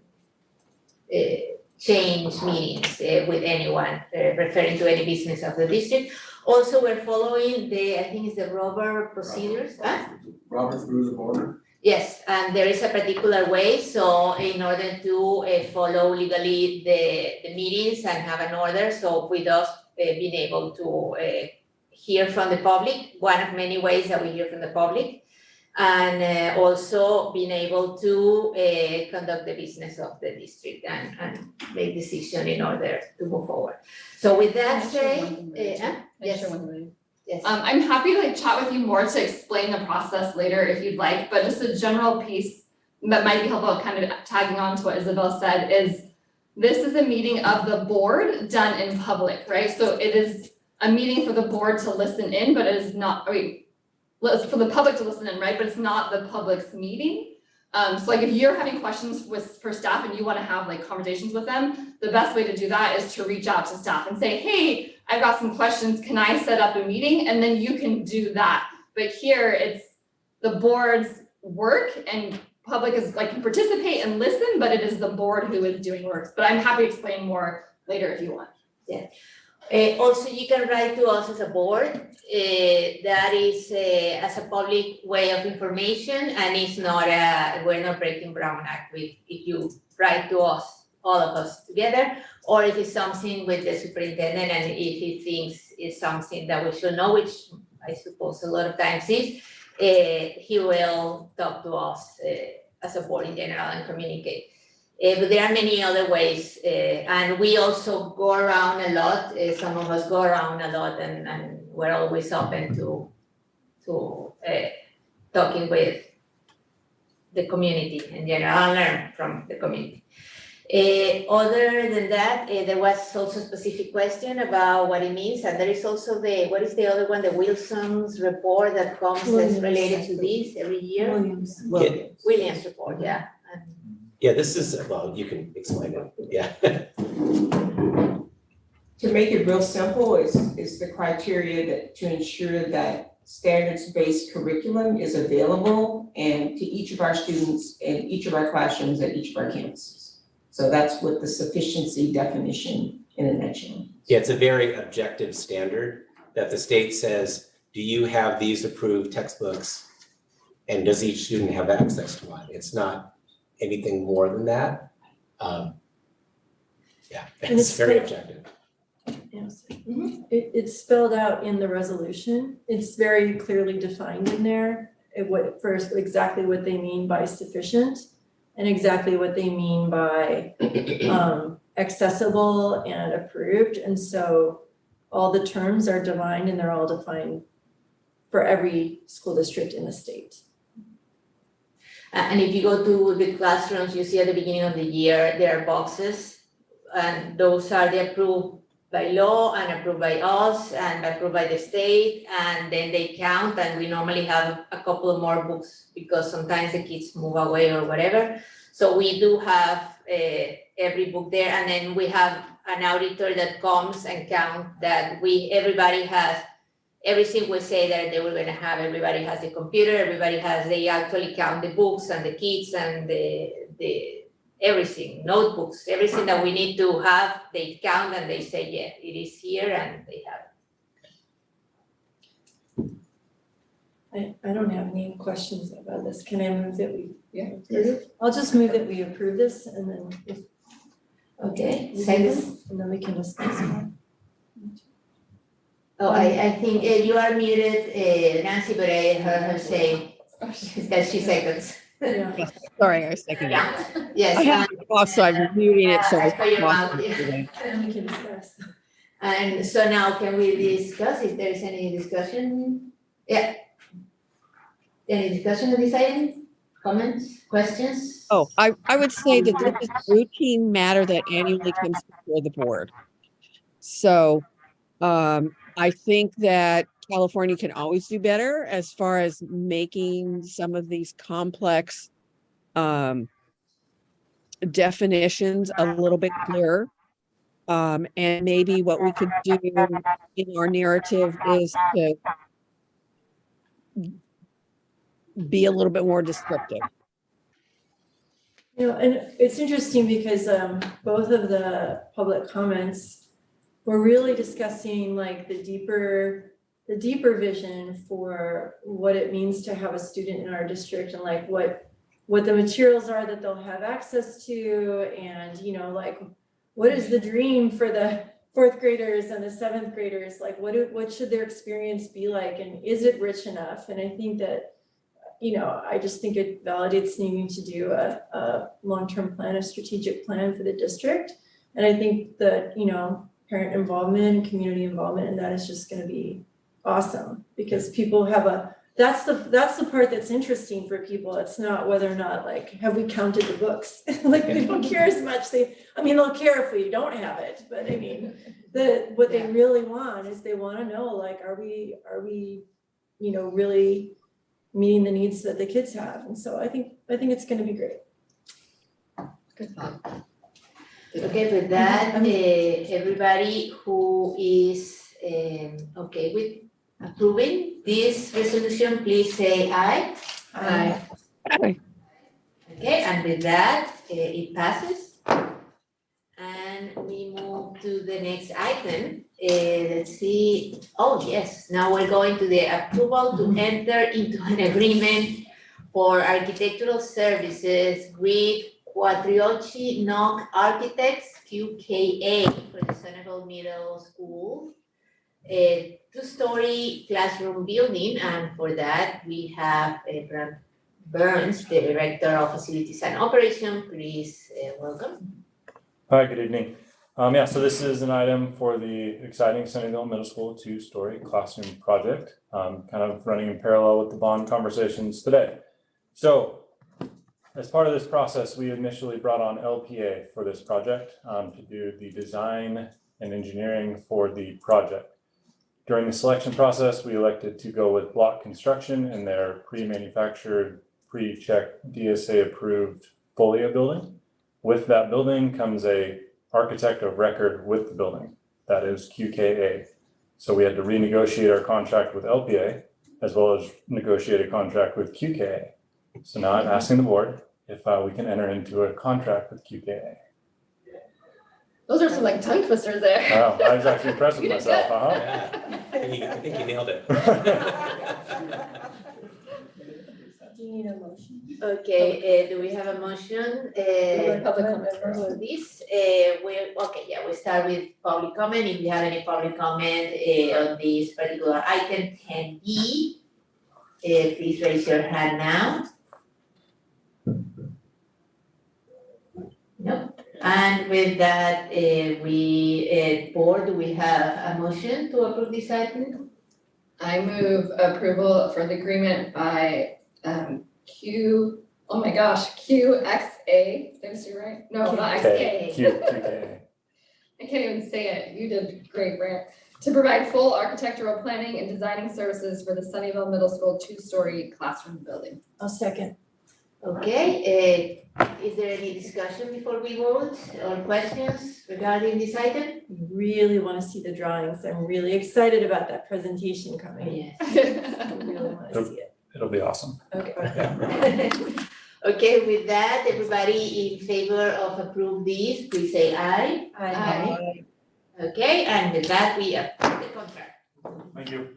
change meetings with anyone referring to any business of the district. Also, we're following I think it's the Robert procedures. Robert's Rules of Order. Yes, and there is a particular way, so in order to follow legally the meetings and have an order, so with us being able to hear from the public, one of many ways that we hear from the public, and also being able to conduct the business of the district and make decision in order to move forward. So with that said, yes. Yes. I'm happy to chat with you more to explain the process later if you'd like, but just a general piece that might be helpful, kind of tagging on to what Isabel said, is this is a meeting of the board done in public, right? So it is a meeting for the board to listen in, but it is not, for the public to listen in, right? But it's not the public's meeting. So like if you're having questions for staff and you want to have like conversations with them, the best way to do that is to reach out to staff and say, hey, I've got some questions, can I set up a meeting? And then you can do that. But here it's the board's work and public is like can participate and listen, but it is the board who is doing work. But I'm happy to explain more later if you want. Yeah. Also, you can write to us as a board. That is as a public way of information, and it's not we're not breaking Brown Act if you write to us, all of us together, or if it's something with the superintendent and if he thinks it's something that we should know, which I suppose a lot of times is, he will talk to us as a board in general and communicate. But there are many other ways, and we also go around a lot. Some of us go around a lot, and we're always open to talking with the community in general and learn from the community. Other than that, there was also a specific question about what it means, and there is also what is the other one, the Wilson's report that comes that's related to this every year? Williams report, yeah. Yeah, this is, well, you can explain it, yeah. To make it real simple, is the criteria to ensure that standards-based curriculum is available and to each of our students in each of our classrooms at each of our campuses. So that's what the sufficiency definition in a nutshell. Yeah, it's a very objective standard that the state says, do you have these approved textbooks? And does each student have access to one? It's not anything more than that. Yeah, it's very objective. Yes. It's spelled out in the resolution. It's very clearly defined in there. First, exactly what they mean by sufficient and exactly what they mean by accessible and approved. And so all the terms are defined and they're all defined for every school district in the state. And if you go to the classrooms, you see at the beginning of the year, there are boxes, and those are the approved by law and approved by us and approved by the state, and then they count, and we normally have a couple of more books because sometimes the kids move away or whatever. So we do have every book there, and then we have an auditor that comes and count that everybody has everything we say that they were going to have. Everybody has the computer, they actually count the books and the kits and the everything, notebooks, everything that we need to have, they count and they say, yeah, it is here, and they have it. I don't have any questions about this. Can I move that we approve? I'll just move that we approve this, and then okay, second, and then we can discuss more. Oh, I think you are muted, Nancy, but I heard her say that she seconds. Yeah. Sorry, I second. Yes. I have to cough, so I'm muting it. So for your mouth, And we can discuss. And so now can we discuss if there's any discussion? Yeah. Any discussion on this item? Comments, questions? Oh, I would say that this is a routine matter that annually comes before the board. So I think that California can always do better as far as making some of these complex definitions a little bit clearer. And maybe what we could do in our narrative is to be a little bit more descriptive. You know, and it's interesting because both of the public comments were really discussing like the deeper vision for what it means to have a student in our district, and like what the materials are that they'll have access to, and you know, like what is the dream for the fourth graders and the seventh graders, like what should their experience be like, and is it rich enough? And I think that, you know, I just think it validates needing to do a long-term plan, a strategic plan for the district. And I think that, you know, parent involvement, community involvement, and that is just going to be awesome, because people have that's the part that's interesting for people. It's not whether or not, like, have we counted the books? Like, they don't care as much. They'll care if we don't have it, but I mean, what they really want is they want to know, like, are we, you know, really meeting the needs that the kids have? And so I think it's going to be great. Good thought. Okay, with that, everybody who is okay with approving this resolution, please say aye. Aye. Aye. Okay, and with that, it passes. And we move to the next item. Let's see. Oh, yes, now we're going to the approval to enter into an agreement for architectural services with Quattrocchi Knox Architects, QKA, for the Sunnyvale Middle School, a two-story classroom building. And for that, we have Brad Burns, the Director of Facilities and Operations. Please welcome. Hi, good evening. So this is an item for the exciting Sunnyvale Middle School two-story classroom project, kind of running in parallel with the bond conversations today. So as part of this process, we initially brought on LPA for this project to do the design and engineering for the project. During the selection process, we elected to go with Block Construction and their pre-manufactured, pre-checked, DSA-approved Folia building. With that building comes a architect of record with the building, that is QKA. So we had to renegotiate our contract with LPA as well as negotiate a contract with QKA. So now I'm asking the board if we can enter into a contract with QKA. Those are some like tongue twisters there. Wow, I was actually impressed with myself, Yeah, I think you nailed it. Do you need a motion? Okay, do we have a motion? Public comment for this? We start with public comment. If you have any public comment on this particular item 10B, please raise your hand now. No. And with that, board, do we have a motion to approve this item? I move approval for the agreement by QXA. Did I say right? No, not XA. QKA. I can't even say it. You did great, Brant. To provide full architectural planning and designing services for the Sunnyvale Middle School two-story classroom building. I'll second. Okay, is there any discussion before we vote or questions regarding this item? Really want to see the drawings. I'm really excited about that presentation coming. Yes. I really want to see it. It'll be awesome. Okay. Okay, with that, everybody in favor of approve this, please say aye. Aye. Okay, and with that, we approve the contract. Thank you.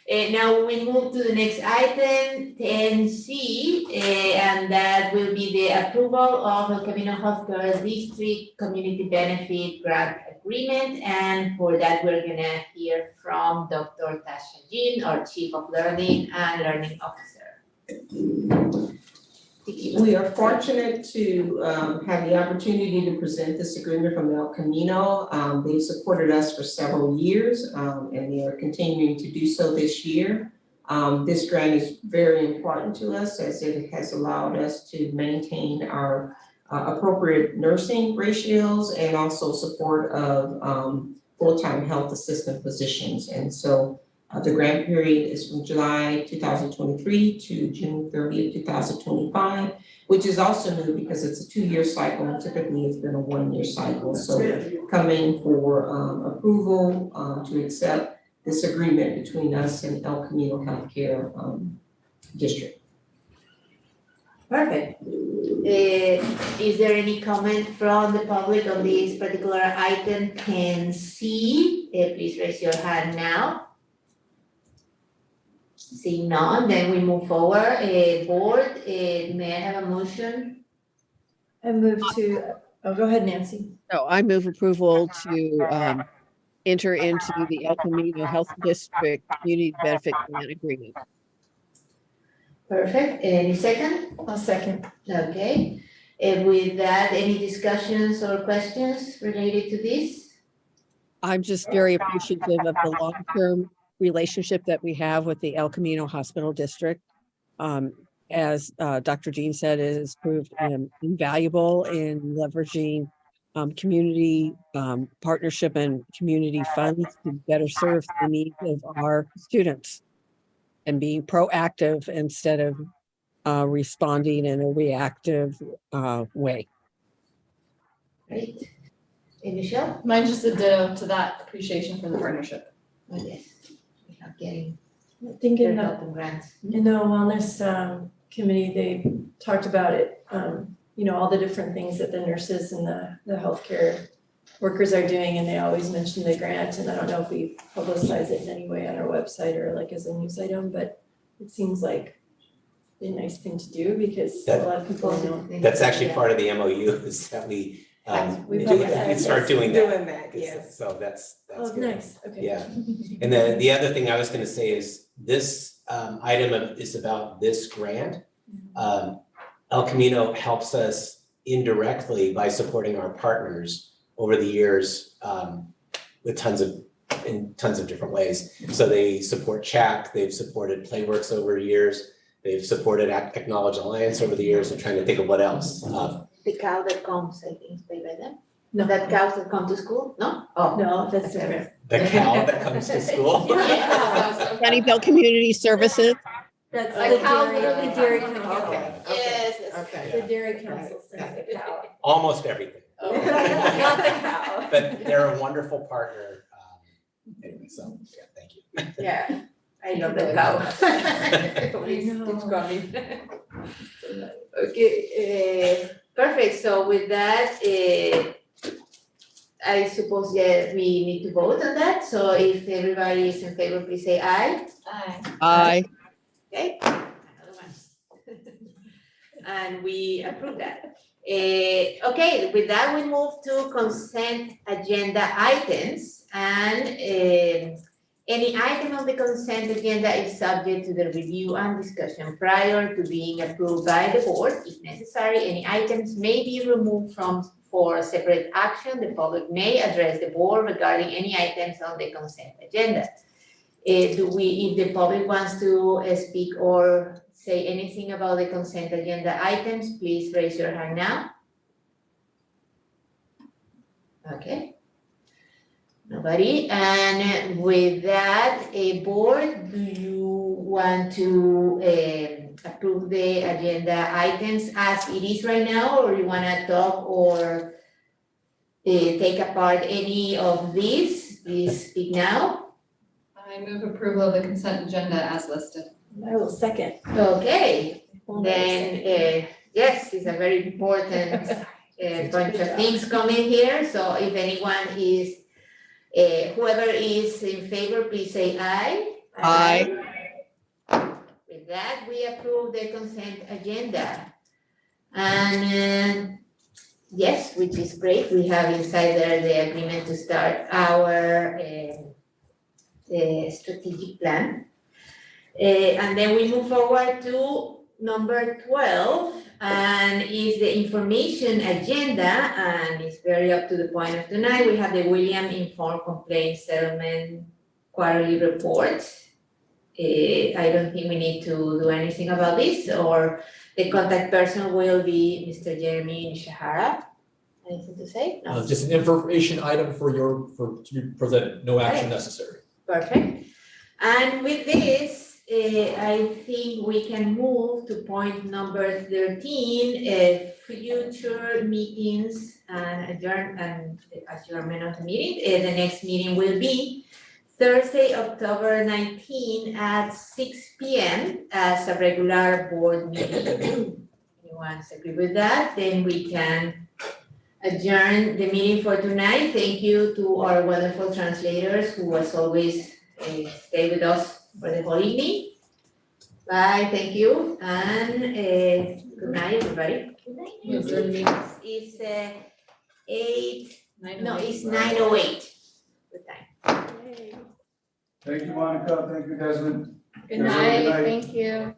Now we move to the next item, 10C, and that will be the approval of El Camino Healthcare District Community Benefit Grant Agreement. And for that, we're gonna hear from Dr. Tasha Jean, our Chief of Learning and Learning Officer. Thank you. We are fortunate to have the opportunity to present this agreement from El Camino. They've supported us for several years, and they are continuing to do so this year. This grant is very important to us as it has allowed us to maintain our appropriate nursing ratios and also support of full-time health assistant positions. And so the grant period is from July 2023 to June 30th, 2025, which is also new because it's a 2-year cycle and typically it's been a 1-year cycle. So coming for approval to accept this agreement between us and El Camino Healthcare District. Perfect. Is there any comment from the public on this particular item? Can see, please raise your hand now. Seeing none, then we move forward. Board, may I have a motion? I move to, oh, go ahead, Nancy. So I move approval to enter into the El Camino Health District Community Benefit Grant Agreement. Perfect. Any second? I'll second. Okay. And with that, any discussions or questions related to this? I'm just very appreciative of the long-term relationship that we have with the El Camino Hospital District. As Dr. Jean said, it has proved invaluable in leveraging community partnership and community funds to better serve the needs of our students and being proactive instead of responding in a reactive way. Great. And Michelle? Mine's just a ditto to that, appreciation for the partnership. Oh, yes. We are getting I think in help the and grants. wellness committee, they talked about it, all the different things that the nurses and the healthcare workers are doing, and they always mention the grant, and I don't know if we publicize it in any way on our website or like as a news item, but it seems like a nice thing to do because a lot of people don't. That's actually part of the MOU is that we We start doing that. Doing that, yes. So that's Oh, good. nice, okay. Yeah. And then the other thing I was gonna say is this item is about this grant. El Camino helps us indirectly by supporting our partners over the years with tons of different ways. So they support CHAC, they've supported Playworks over years, they've supported Acknowledge Alliance over the years. I'm trying to think of what else. The cow that comes, I think, played by them? No. That cows that come to school? No? Oh. No, that's different. The cow that comes to school. Sunnyvale Community Services. That's Like the how dairy, little the dairy cow- council. Okay. Yes. Okay. The dairy council sends the cow. Almost everything. Oh. Not the cow. But they're a wonderful partner. Anyway, so yeah, thank you. Yeah, I love the cow. It's coming. Okay, perfect. So with that, I suppose, yeah, we need to vote on that. So if everybody is in favor, please say aye. Aye. Aye. Okay. Another one. And we approve that. Okay, with that, we move to consent agenda items. And any item on the consent agenda is subject to the review and discussion prior to being approved by the board. If necessary, any items may be removed for separate action. The public may address the board regarding any items on the consent agenda. If the public wants to speak or say anything about the consent agenda items, please raise your hand now. Okay. Nobody, and with that, board, do you want to approve the agenda items as it is right now, or you wanna talk or take apart any of these? Please speak now. I move approval of the consent agenda as listed. I will second. Okay, then, yes, it's a very important bunch of things coming here, so if anyone is whoever is in favor, please say aye. Aye. With that, we approve the consent agenda. And yes, which is great, we have inside there the agreement to start our strategic plan. And then we move forward to number 12, And is the information agenda, and it's very up to the point of tonight. We have the William Informed Complaint Settlement Quarterly Report. I don't think we need to do anything about this, or the contact person will be Mr. Jeremy Nishihara. Anything to say? No. Just an information item to be presented, no action necessary. Perfect. And with this, I think we can move to point number 13, future meetings and adjournment of the meeting. The next meeting will be Thursday, October 19 at 6 p.m. as a regular board meeting. Anyone agree with that? Then we can adjourn the meeting for tonight. Thank you to our wonderful translators who, as always, stay with us for the whole evening. Bye, thank you, and good night, everybody. Good night. It's 9:08. Good time. Thank you, Monica. Thank you, Desmond. Good night, thank you.